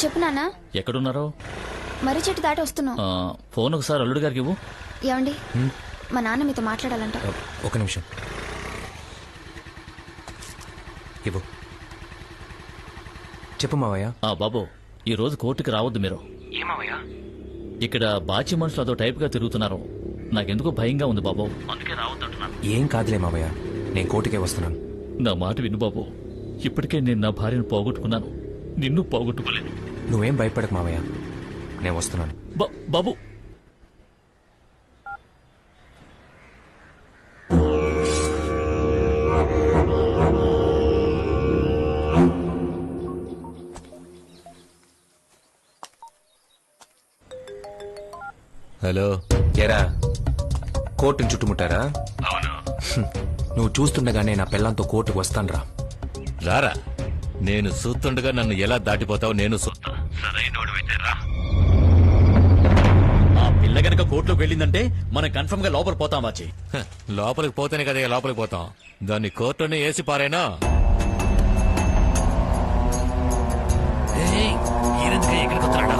చెప్పు నాన్న. ఎక్కడున్నారో? మర్రి చెట్టు దాటి వస్తున్నావు. ఫోన్ ఒకసారి అల్లుడు గారికి ఇవ్వు. ఏమండి, మా నాన్న మీతో మాట్లాడాలంట. ఒక నిమిషం ఇవ్వు. చెప్పు మావయ్య. బాబు, ఈ రోజు కోర్టుకి రావద్దు మీరు. ఇక్కడ బాచి మనుషులు అదో టైప్ గా తిరుగుతున్నారు. నాకెందుకో భయంగా ఉంది బాబు, అందుకే రావద్దంటున్నాను. ఏం కాదులే మావయ్య, నేను కోర్టుకే వస్తున్నాను. నా మాట విను బాబు. ఇప్పటికే నేను నా భార్యను పోగొట్టుకున్నాను, నిన్ను పోగొట్టుకోలేను. నువ్వేం భయపడకు మావయ్య, నేను వస్తున్నాను. బాబు, హలో. ఎరా, కోర్టును చుట్టుముట్టారా? నువ్వు చూస్తుండగానే నా పిల్లంతో కోర్టుకు వస్తాను. రారా. నేను చూస్తుండగా నన్ను ఎలా దాటిపోతావు నేను చూస్తా. సరైనోడివైతే రా. పిల్ల గనక కోర్టులోకి వెళ్ళిందంటే మనం కన్ఫర్మ్ గా లోపల పోతాం బాచి. లోపలికి పోతేనే కదా లోపలికి పోతాం. దాన్ని కోర్టులోనే వేసి పారేనా? ఎక్కడికి వస్తున్నాడా?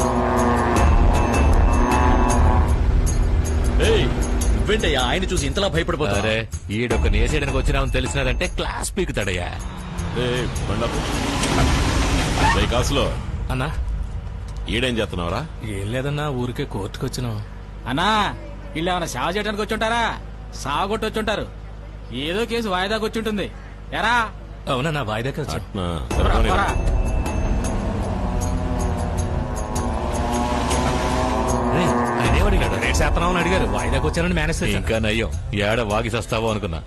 నువ్వేంటయ్యా ఆయన చూసి ఇంతలా భయపడిపోతా? అరే ఈడొక నేసేయడానికి వచ్చినామని తెలిసినాదంటే క్లాస్ పీకుతాడయ్యా. కాసులో అన్నా ఈడేం చేస్తున్నావురా? ఏం లేదన్నా, ఊరికే కోర్టుకు వచ్చినాం. అన్నా వీళ్ళు ఏమైనా సేవ చేయడానికి వచ్చుంటారా? సాగొట్టి వచ్చుంటారు. ఏదో కేసు వాయిదాకి వచ్చుంటుంది. ఎరా అవునన్నా, వాయిదాకి వచ్చా. ఆయన ఏమడిగాడు? రేట్ శాతం అడిగారు. వాయిదాకి వచ్చానని మేనేజ్ చేశాను. ఇంకా నయ్యం, ఏడ వాగి సస్తావో అనుకున్నా.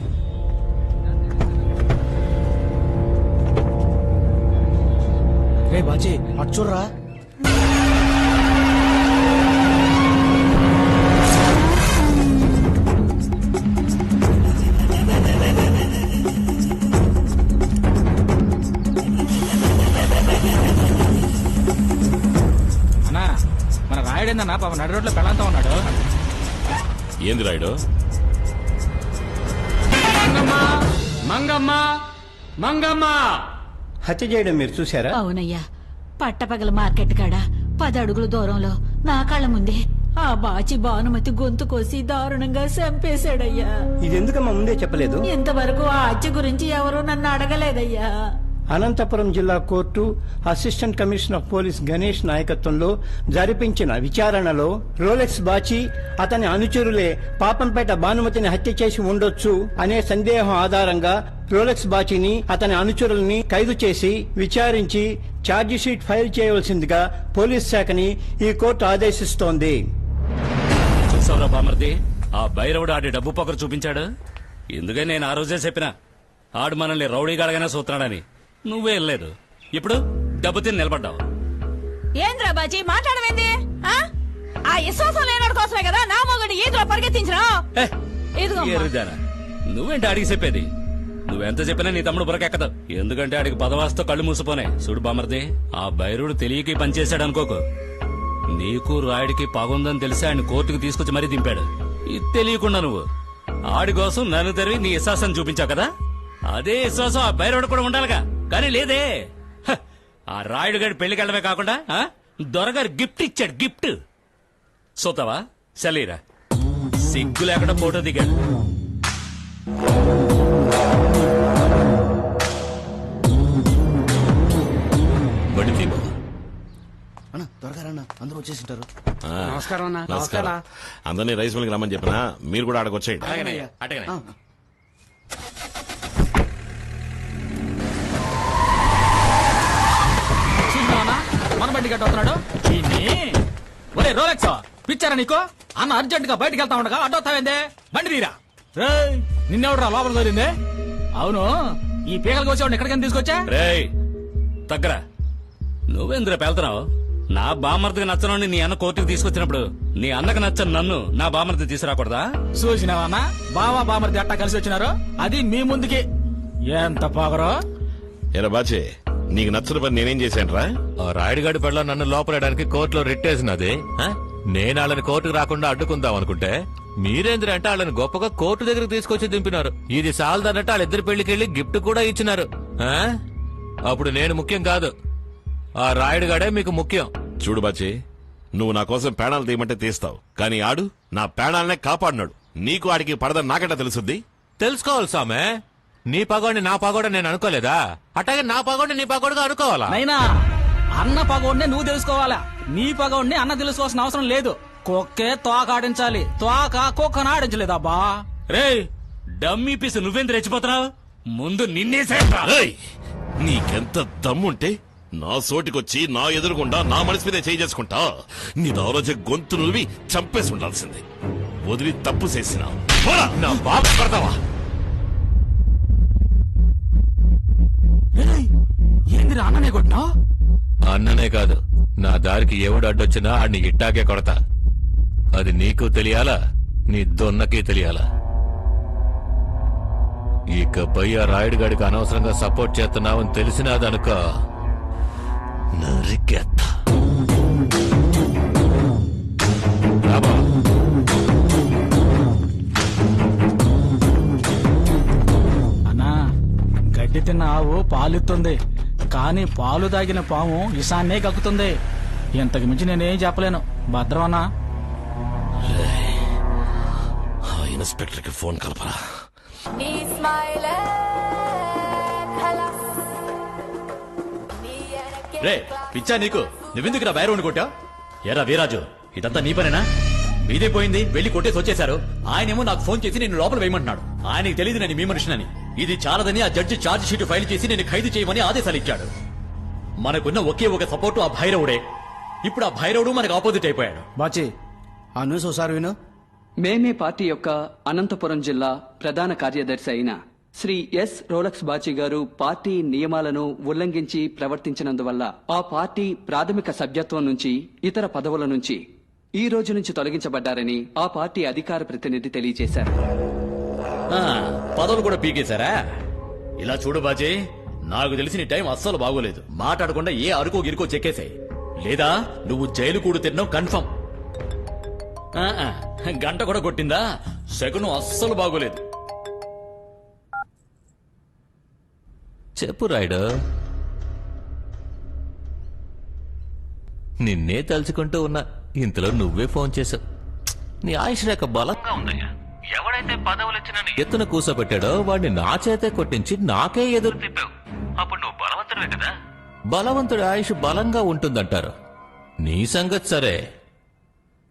రే బాజీ అటు చూడరా. అన్నా మన రాయుడేందన్నా పాప నడి రోడ్లో పెళ్ళంతా ఉన్నాడు. ఏంది రాయుడు? మంగమ్మ మంగమ్మ హత్య చేయడం మీరు చూసారా? అవునయ్యా, పట్టపగల మార్కెట్ కాడ 10 అడుగుల దూరంలో నా కళ్ళ ముందే ఆ బాచి భానుమతి గొంతు కోసి దారుణంగా చంపేశాడయ్యా. ఇది ఎందుకమ్మా ముందే చెప్పలేదు? ఇంతవరకు ఆ హత్య గురించి ఎవరూ నన్ను అడగలేదయ్యా. అనంతపురం జిల్లా court assistant commissioner of police Ganesh నాయకత్వంలో జరిపించిన విచారణలో రోలెక్స్ బాచి అతని అనుచరులే పాపంపేట భానుమతిని హత్య చేసి ఉండొచ్చు అనే సందేహం ఆధారంగా రోలెక్స్ బాచిని అతని అనుచరుల్ని ఖైదు చేసి విచారించి ఛార్జిషీట్ ఫైల్ చేయవలసిందిగా పోలీస్ శాఖని ఈ కోర్టు ఆదేశిస్తోంది. చూసావురా బామర్ది, ఆ భైరవుడు ఆడి డబ్బు పొగరు చూపించాడు. ఎందుకని నేను ఆ రోజే చెప్పినా ఆడు మనల్ని రౌడీగాడగానే చూస్తున్నాడని. నువ్వే వెళ్ళలేదు, ఇప్పుడు దెబ్బతిని నిలబడ్డావు. ఏంద్రా బాజీ మాట్లాడమేంది? ఆ విశ్వాసం లేనాడు కోసమే కదా నా మొగడు ఈదులో పరిగెత్తించరా. ఎరుదానా, నువ్వేంటి అడిగి చెప్పేది? నువ్వెంత చెప్పినా నీ తమ్ముడు బురకెక్కదు. ఎందుకంటే ఆడికి పదవాస్తో కళ్ళు మూసిపోనే. చూడు బామర్ది, ఆ భైరుడు తెలియకి పనిచేశాడు అనుకోకు. నీకు రాయుడికి పగుందని తెలిసి ఆయన కోర్టుకు తీసుకొచ్చి మరీ దింపాడు. ఇది తెలియకుండా నువ్వు ఆడి కోసం నన్ను తెరివి నీ విశ్వాసం చూపించావు కదా. అదే విశ్వాసం ఆ భైరవుడు కూడా ఉండాలిగా, కానీ లేదే. ఆ రాయుడు గారి పెళ్లికెళ్ళమే కాకుండా దొరగారు గిఫ్ట్ ఇచ్చాడు. గిఫ్ట్ సోతావా? చలీరా, సిగ్గు లేకుండా ఫోటో దిగాడు. త్వరగా అందరూ వచ్చేసింటారు. నమస్కారం అన్న. నమస్కారం. అందరినీ రైస్ మిల్కి రమ్మని చెప్పినా మీరు కూడా ఆడకొచ్చేయండి. మన బండి గట్ట వస్తున్నాడు. ఒరే రోలెక్స్, పిచ్చారా నీకు? అన్న అర్జెంట్ గా బయటకు వెళ్తా ఉండగా అడ్డొస్తావేందే? బండి తీరా. నిన్నెవడరా లోపల దొరిందే? అవును, ఈ పీకలకు వచ్చేవాడిని ఎక్కడికైనా తీసుకొచ్చా? రేయ్ తగ్గరా, నువ్వేంద్ర పెళ్తున్నావు? నా బామర్దికి నచ్చనని నీ అన్న కోర్టుకు తీసుకొచ్చినప్పుడు నీ అన్నకు నచ్చని నన్ను నా బామర్ది తీసుకురాకూడదా? చూసినావా అన్న, బావా బామర్ది అట్టా కలిసి వచ్చినారు. అది మీ ముందుకి. ఎంత పొగరో. ఎరా బాచే, నీకు నచ్చిన పని నేనేం చేశానురా? ఆ రాయుడుగాడి పట్ల నన్ను లోపలేయడానికి కోర్టులో రిట్టేసినది. నేను వాళ్ళని కోర్టుకు రాకుండా అడ్డుకుందాం అనుకుంటే మీరేంద్ర అంటే వాళ్ళని గొప్పగా కోర్టు దగ్గరకు తీసుకొచ్చి దింపినారు. ఇది సాలదన్నట్టు వాళ్ళిద్దరి పెళ్లికెళ్లి గిఫ్ట్ కూడా ఇచ్చినారు. అప్పుడు నేను ముఖ్యం కాదు, ఆ రాయుడుగాడే మీకు ముఖ్యం. చూడు బాచి, నువ్వు నా కోసం ప్రాణాలు తీయమంటే తీస్తావు, కానీ ఆడు నా ప్రాణాలనే కాపాడినాడు. నీకు ఆడికి పడదని నాకంటే తెలుసుద్ది. తెలుసుకోవాలి సామే. నీ పగోడిని నా పగోడ నేను అనుకోలేదా? అట్లాగే నా పగోడిని నీ పగోడుగా అనుకోవాలా? నైనా అన్న పగోడిని నువ్వు తెలుసుకోవాలా, నీ పగోడిని అన్న తెలుసుకోవాల్సిన అవసరం లేదు. కుక్కే తోక ఆడించాలి, తోక కుక్కను ఆడించలేదు. అబ్బా రే డమ్మీ పీసు, నువ్వెంత రెచ్చిపోతున్నావు? ముందు నిన్నేసే. నీకెంత దమ్ముంటే నా సోటికొచ్చి నా ఎదురుగుండా నా మనసు మీదే చేయి చేసుకుంటా? నీ దౌరాజ గొంతు నువ్వి చంపేసి ఉండాల్సింది. వదిలి తప్పు చేసినా నా బాబు పడతావా? ఏంది అన్ననే కొట్టినా? అన్ననే కాదు, నా దారికి ఎవడు అడ్డొచ్చినా ఆడిని ఇట్టాకే కొడతా. అది నీకు తెలియాలా, నీ దొన్నకి తెలియాలా. ఇకపై ఆ రాయుడుగాడికి అనవసరంగా సపోర్ట్ చేస్తున్నావని తెలిసినాదనుకో, నరికేత్తా. రాబా. తిన్న ఆవు పాలిస్తుంది, కానీ పాలు తాగిన పాము ఇసాన్నే కక్కుతుంది. ఇంతకు మించి నేనేం చెప్పలేను. భద్రమన్నా, ఇన్స్పెక్టర్ కి ఫోన్ కలపరా. రే పిచ్చా నీకు, నువ్వెందుకు రా బైరవుని కొట్టా? ఎరా వీరాజు, ఇదంతా నీ పనేనా? మీదే పోయింది, వెళ్లి కొట్టేసి వచ్చేశారు. ఆయనేమో నాకు ఫోన్ చేసి నేను లోపల వేయమంటున్నాడు. ఆయనకి తెలియదు నేను మీ మనిషినని. ఇది చాలదని ఆ జడ్జి ఛార్జ్ షీట్ ఫైల్ చేసి నేను ఖైదు చేయమని ఆదేశాలు ఇచ్చాడు. మనకున్న ఒకే ఒక సపోర్టు ఆ భైరవుడే. ఇప్పుడు ఆ భైరవుడు మనకు ఆపోజిట్ అయిపోయాడు. బాచి ఆ న్యూస్ ఒకసారి విను. మేమే పార్టీ యొక్క అనంతపురం జిల్లా ప్రధాన కార్యదర్శి అయిన శ్రీ ఎస్ రోలక్స్ బాచి గారు పార్టీ నియమాలను ఉల్లంఘించి ప్రవర్తించినందువల్ల ఆ పార్టీ ప్రాథమిక సభ్యత్వం నుంచి ఇతర పదవుల నుంచి ఈ రోజు నుంచి తొలగించబడ్డారని ఆ పార్టీ అధికార ప్రతినిధి తెలియజేశారు. పదవులు కూడా పీకేశారా? ఇలా చూడు బాజీ, నాకు తెలిసి నీ టైం అస్సలు బాగోలేదు. మాట్లాడకుండా ఏ అరుకో గిరుకో చెక్కేసాయి, లేదా నువ్వు జైలు కూడు తిన్నావు కన్ఫర్మ్. గంట కూడా కొట్టిందా? శకునం అస్సలు బాగోలేదు. చెప్పు రాయుడు. నిన్నే తలుచుకుంటూ ఉన్నా, ఇంతలో నువ్వే ఫోన్ చేశావు. నీ ఆయుష్ రేఖ బలంగా ఉందయ్యా. ఎవడైతే పదవులు ఇచ్చిన ఎత్తున కూసోబెట్టాడో వాడిని నా చేతే కొట్టించి నాకే ఎదురు తిప్పావు. అప్పుడు నువ్వు బలవంతుడే కదా. బలవంతుడి ఆయుష్ బలంగా ఉంటుందంటారు. నీ సంగతి సరే,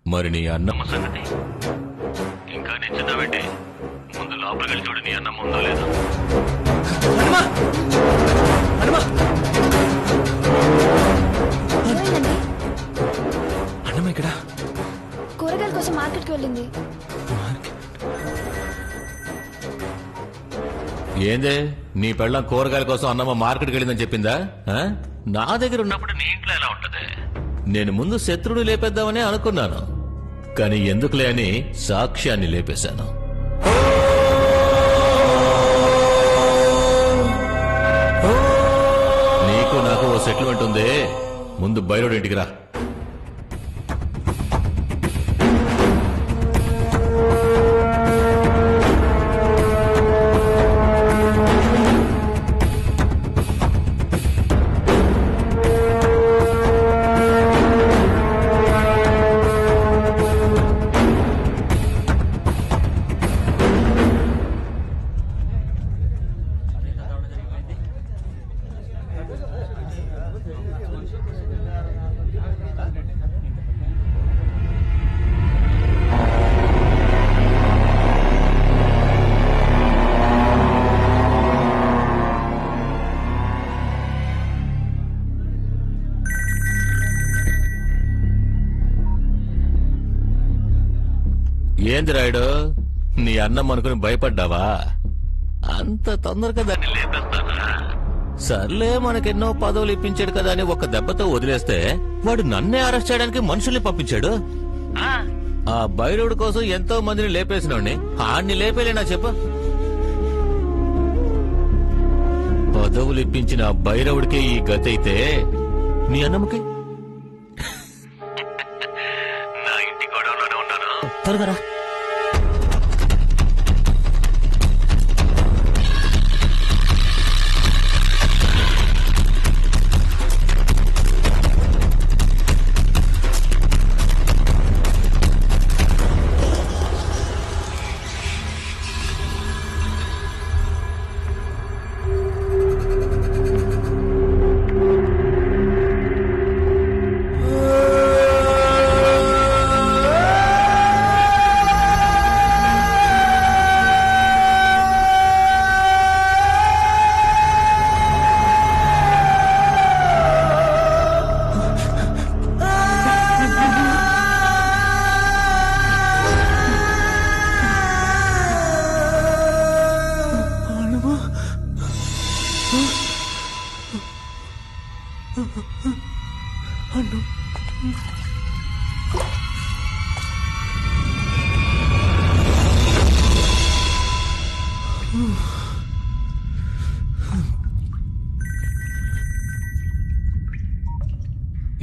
మరి నీ అన్నమ్మ సంగతి ఇంకా నిశ్చితమేంటి? ముందు లోపలికి చూడు, నీ అన్నం ఉందో లేదో. అన్నమ్మ ఇక్కడ కూరగాయల కోసం మార్కెట్ కి వెళ్ళింది. ఏందే నీ పెళ్ళం కూరగాయల కోసం అన్నమ్మ మార్కెట్కి వెళ్ళిందని చెప్పిందా? నా దగ్గర ఉన్నప్పుడు నీ ఇంట్లో ఎలా ఉంటది? నేను ముందు శత్రుడు లేపేద్దామని అనుకున్నాను, కానీ ఎందుకులే అని సాక్ష్యాన్ని లేపేశాను. నీకు నాకు ఓ సెటిల్మెంట్ ఉంది. ముందు బైరోడ్ ఇంటికి రా. ఏంది రాయుడు, నీ అన్నం అనుకుని భయపడ్డావా? అంత తొందరగా దాన్ని లేపేస్తానా? సర్లే, మనకెన్నో పదవులు ఇప్పించాడు కదా అని ఒక దెబ్బతో వదిలేస్తే వాడు నన్నే అరెస్ట్ చేయడానికి మనుషుల్ని పంపించాడు. ఆ భైరవుడి కోసం ఎంతో మందిని లేపేసినోడిని ఆడిని లేపేలేనా చెప్పు? పదవులు ఇప్పించిన ఆ భైరవుడికే ఈ గతి అయితే నీ అన్నమ్మకి? నా ఇంటి గొడవలోనే ఉన్నాను, త్వరగా రా.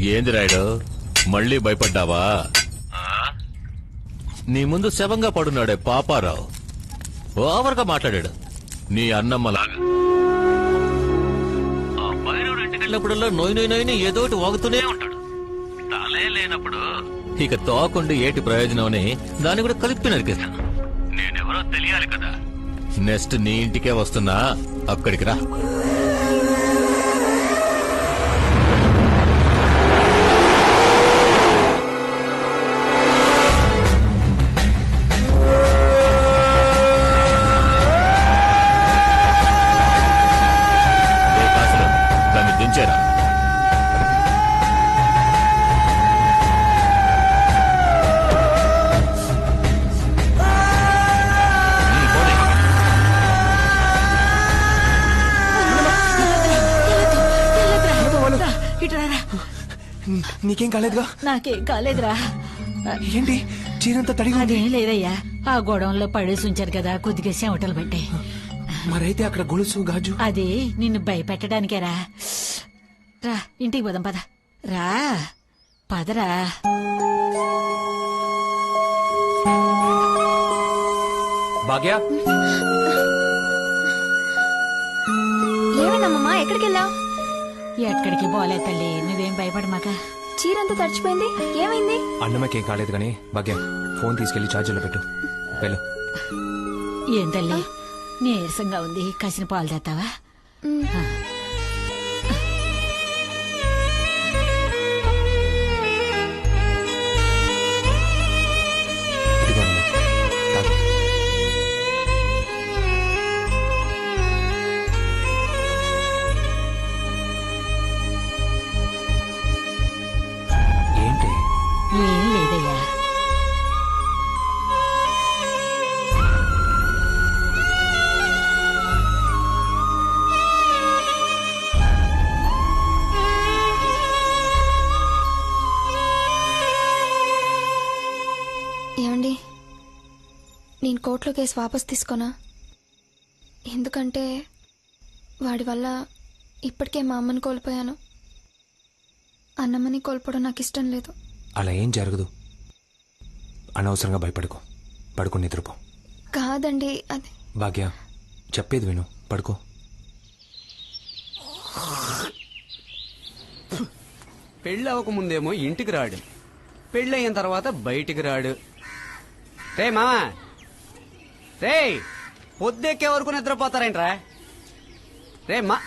ఏంది రాయుడు, మళ్ళీ భయపడ్డావా? నీ ముందు శవంగా పడున్నాడే పాపారావు ఓవర్గా మాట్లాడాడు, నీ అన్నమ్మలాగా. వెళ్ళినప్పుడల్లా నోయి నోయి నోయిని ఏదో ఒకటి వాగుతూనే ఉంటాడు. తలే లేనప్పుడు ఇక తోకుండి ఏటి ప్రయోజనం అని దాన్ని కూడా కలిపి నరికేస్తాను. నేనెవరో తెలియాలి కదా. నెక్స్ట్ నీ ఇంటికే వస్తున్నా, అక్కడికి రా. దాన్ని దించేరా. నీకేం కాలేదుగా? నాకేం కాలేదురా. ఏంటి చీరంతా తడిగా ఉంది? అదేం లేదయ్యా, ఆ గోడంలో పడేసి ఉంచారు కదా, కొద్దిగా చెమటలు పట్టాయి. మరైతే అక్కడ గొలుసు గాజు అది నిన్ను భయపెట్టడానికేరా. రా ఇంటికి పోదాం, పద. రా పదరా. భాగ్య, ఏమైందమ్మా? ఎక్కడికి వెళ్ళావు? ఎక్కడికి పోలే తల్లి, నువ్వేం భయపడమాక. చీరంతా తడిచిపోయింది, ఏమైంది? అన్నమ్మకేం కాలేదు గానీ భాగ్య ఫోన్ తీసుకెళ్లి ఛార్జర్లో పెట్టు. వెళ్ళు. ఏం తల్లి నీరసంగా ఉంది, కసిన పాలు తెస్తావా? ఏంటి? ఏం లేదయ్యా. ఏమండి, నేను కోర్టులో కేసు వాపస్ తీసుకోనా? ఎందుకంటే వాడి వల్ల ఇప్పటికే మా అమ్మని కోల్పోయాను. అన్నమ్మని కోల్పోవడం నాకు ఇష్టం లేదు. అలా ఏం జరగదు. అనవసరంగా భయపడుకో. పడుకో, నిద్రపో. కాదండి, అది భాగ్య చెప్పేది విను, పడుకో. పెళ్ళి అవ్వకముందేమో ఇంటికి రాడు, పెళ్ళయిన తర్వాత బయటికి రాడు. రే మామా, రే పొద్దెక్కే వరకు నిద్రపోతారేంట్రా? రే మా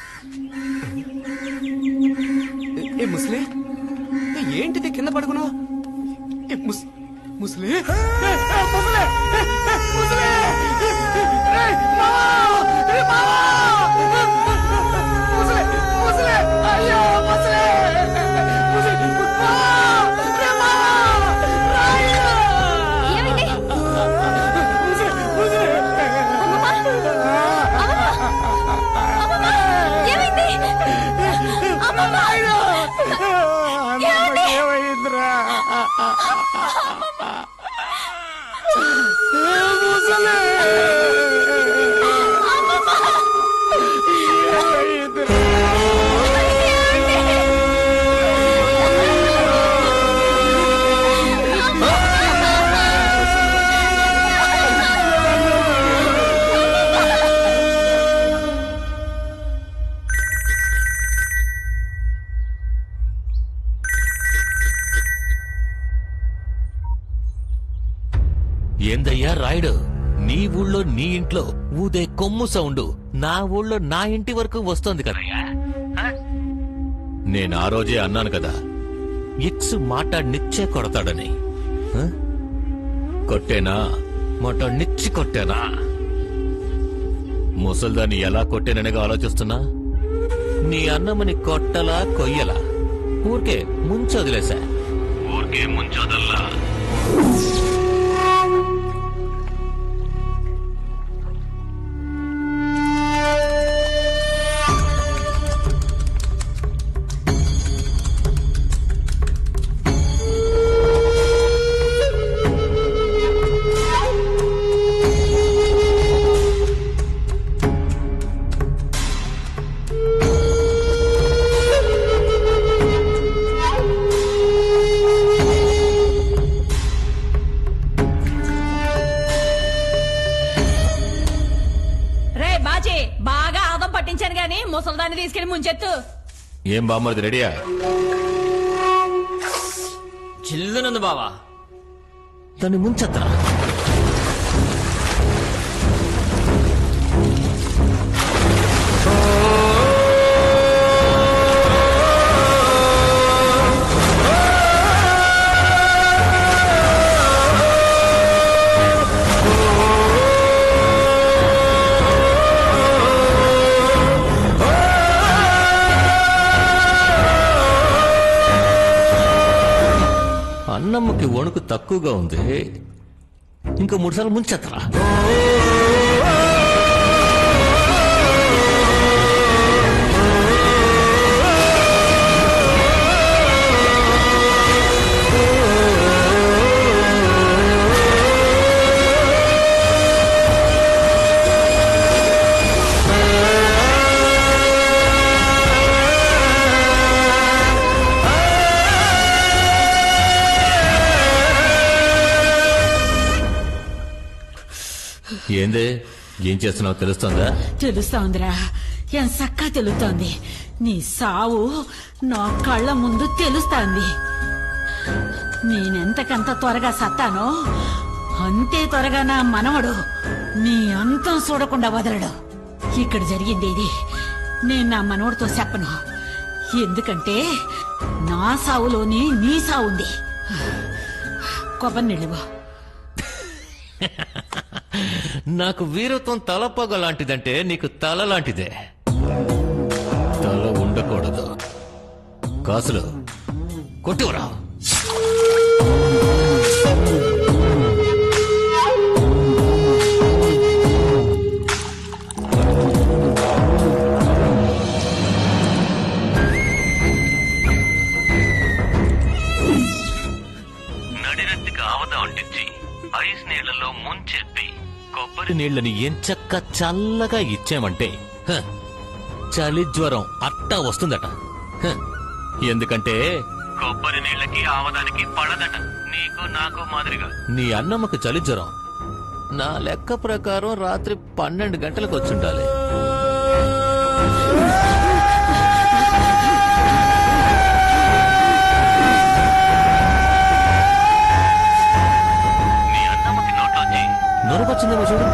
ఏ ముస్లే, ఏంటిది కింద పడుకున్నావు? ముస్లే ఏందయ్యా రాయుడు, నీ ఊళ్ళో నీ ఇంట్లో ఊదే కొమ్ము సౌండ్ నా ఊళ్ళో నా ఇంటి వరకు వస్తోంది కదయ్యా. నేను ఆ రోజే అన్నాను కదా, ఎక్స్ మాట్లాడినిచ్చే కొడతాడని. కొట్టేనా? మాట్లాడినిచ్చి కొట్టేనా? ముసల్దాన్ని ఎలా కొట్టేననిగా ఆలోచిస్తున్నా. నీ అన్నమ్మని కొట్టలా కొయ్యలా, ఊరికే ముంచొదిలేసా. ఊరికే ముంచొదల్లా. ముసల్దాన్ని తీసుకెళ్లి ముంచెత్తు. ఏం బామ్మది రెడీయా? చిల్లునందు బావా. దాన్ని ముంచెత్తరా. అన్నమ్మకి వణుకు తక్కువగా ఉంది, ఇంకా 3 సార్లు ముంచెత్తరా. ఏందే, ఏం చేస్తున్నావు తెలుస్తుందా? తెలుస్తోందిరా, ఎంచక్కా తెలుస్తోంది. నీ సావు నా కళ్ళ ముందు తెలుస్తోంది. నేనెంతకంత త్వరగా సత్తానో అంతే త్వరగా నా మనవడు నీ అంతం చూడకుండా వదలడు. ఇక్కడ జరిగింది ఇది నేను నా మనవడితో చెప్పను, ఎందుకంటే నా సావులోని నీ సావుంది. కొబ్బరి నీళ్ళివా. నాకు వీరత్వం తలపగ లాంటిదంటే నీకు తల లాంటిదే. తల ఉండకూడదు. కాసులు కొట్టుకురా. నడిరెత్తికి ఆవద అంటించి ఐస్ నీళ్లలో ముంచెత్తి కొబ్బరి నీళ్లని ఎంచక్క చల్లగా ఇచ్చామంటే చలి జ్వరం అట్టా వస్తుందట. ఎందుకంటే కొబ్బరి నీళ్ళకి ఆవదానికి పడదట. నీకు నాకు మాదిరిగా నీ అన్నమ్మకు చలి జ్వరం నా లెక్క ప్రకారం రాత్రి 12 గంటలకు వచ్చుండాలి. నీ అన్నమ్మకి నోట్లోంచి నొరకొచ్చిందేమో చూడు.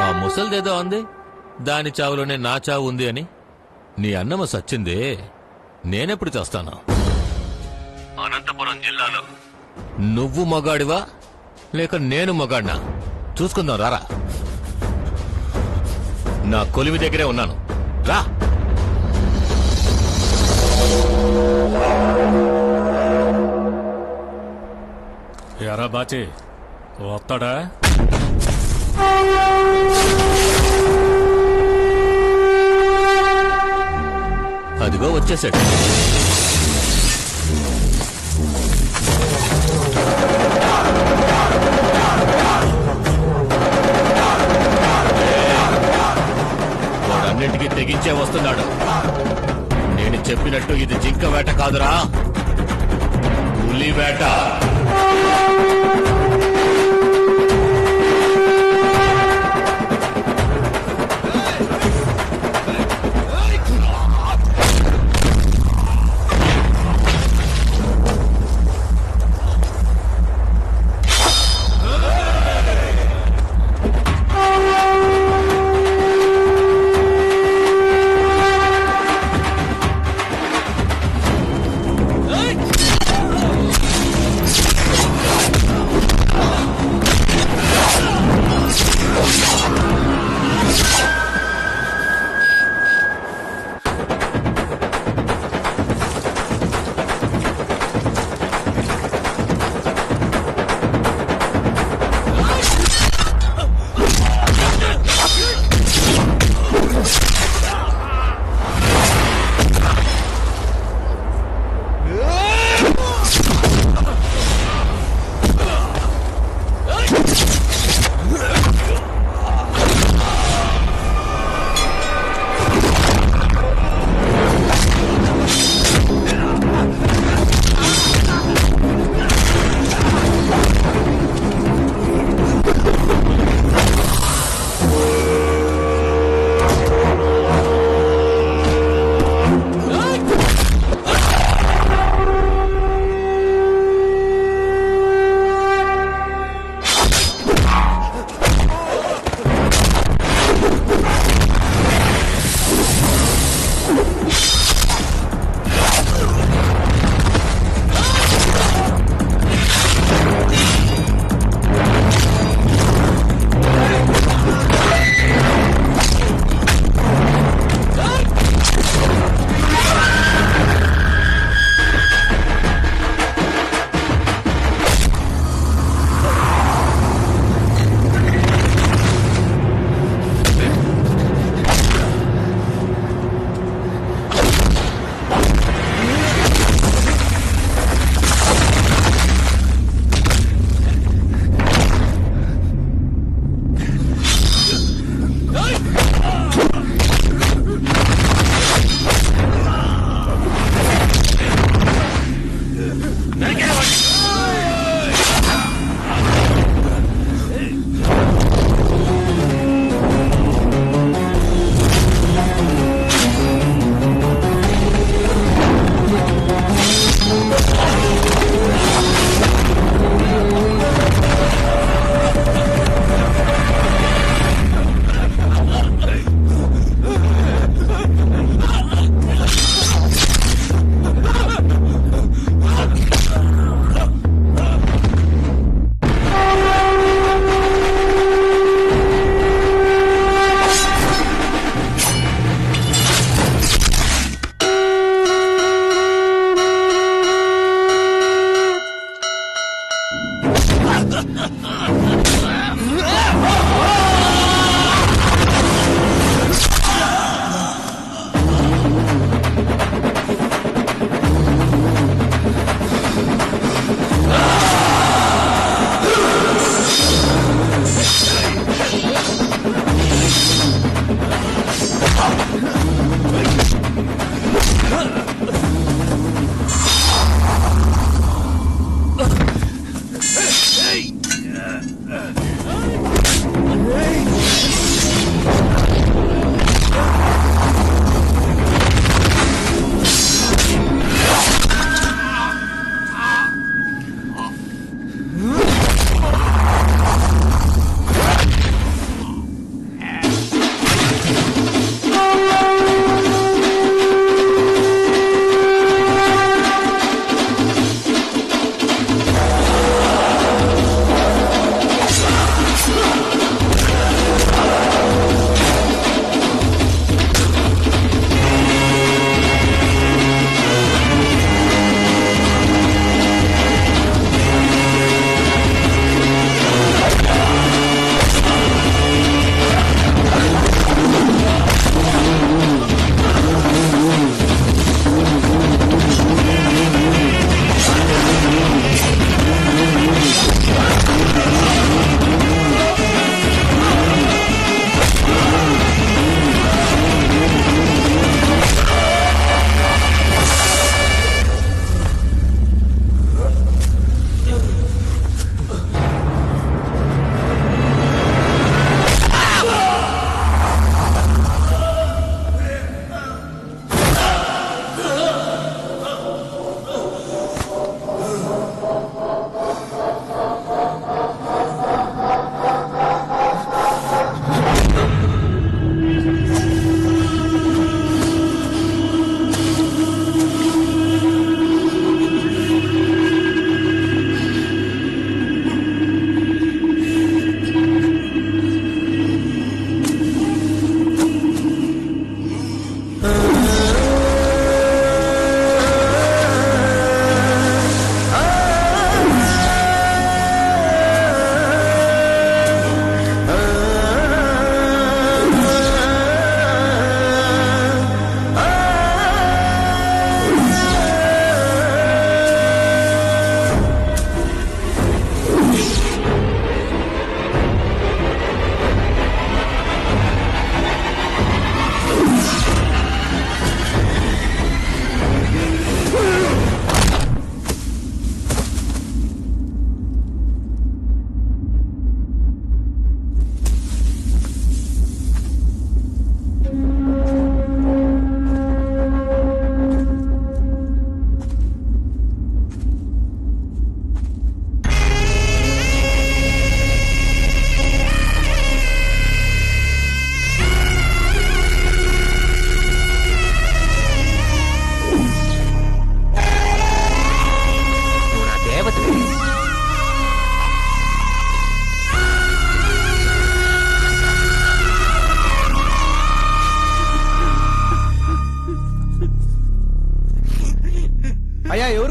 ఆ ముసల్దేదో అంది, దాని చావులోనే నా చావు ఉంది అని. నీ అన్నమ్మ సచ్చిందే, నేనెప్పుడు చేస్తాను? అనంతపురం జిల్లాలో నువ్వు మగాడివా లేక నేను మగాడినా చూసుకుందాం. రారా, నా కొలివి దగ్గరే ఉన్నాను, రా. ఎరా బాచి వస్తాడా? అదిగో వచ్చేసాడు. వాడన్నింటికి తెగించే వస్తున్నాడు. నేను చెప్పినట్టు ఇది జింక వేట కాదురా, పులి వేట.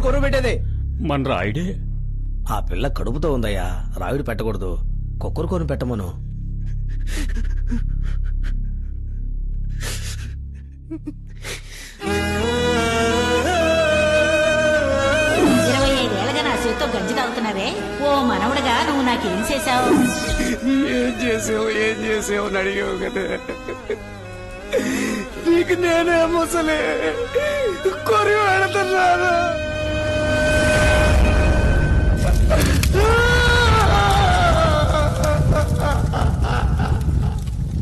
కొరువు పెట్టేది? మన రాయుడే. ఆ పిల్ల కడుపుతో ఉందయ్యా, రాయుడు పెట్టకూడదు, కుక్కరు కొను పెట్టమను. నా చేతితో గంజి తాగుతున్నావే. ఓ మనవడుగా నువ్వు నాకేం చేశావు? ఏం చేసావు అని అడిగావు కదా, నీకు నేనే ముసలే కొరి పెడుతున్నాను.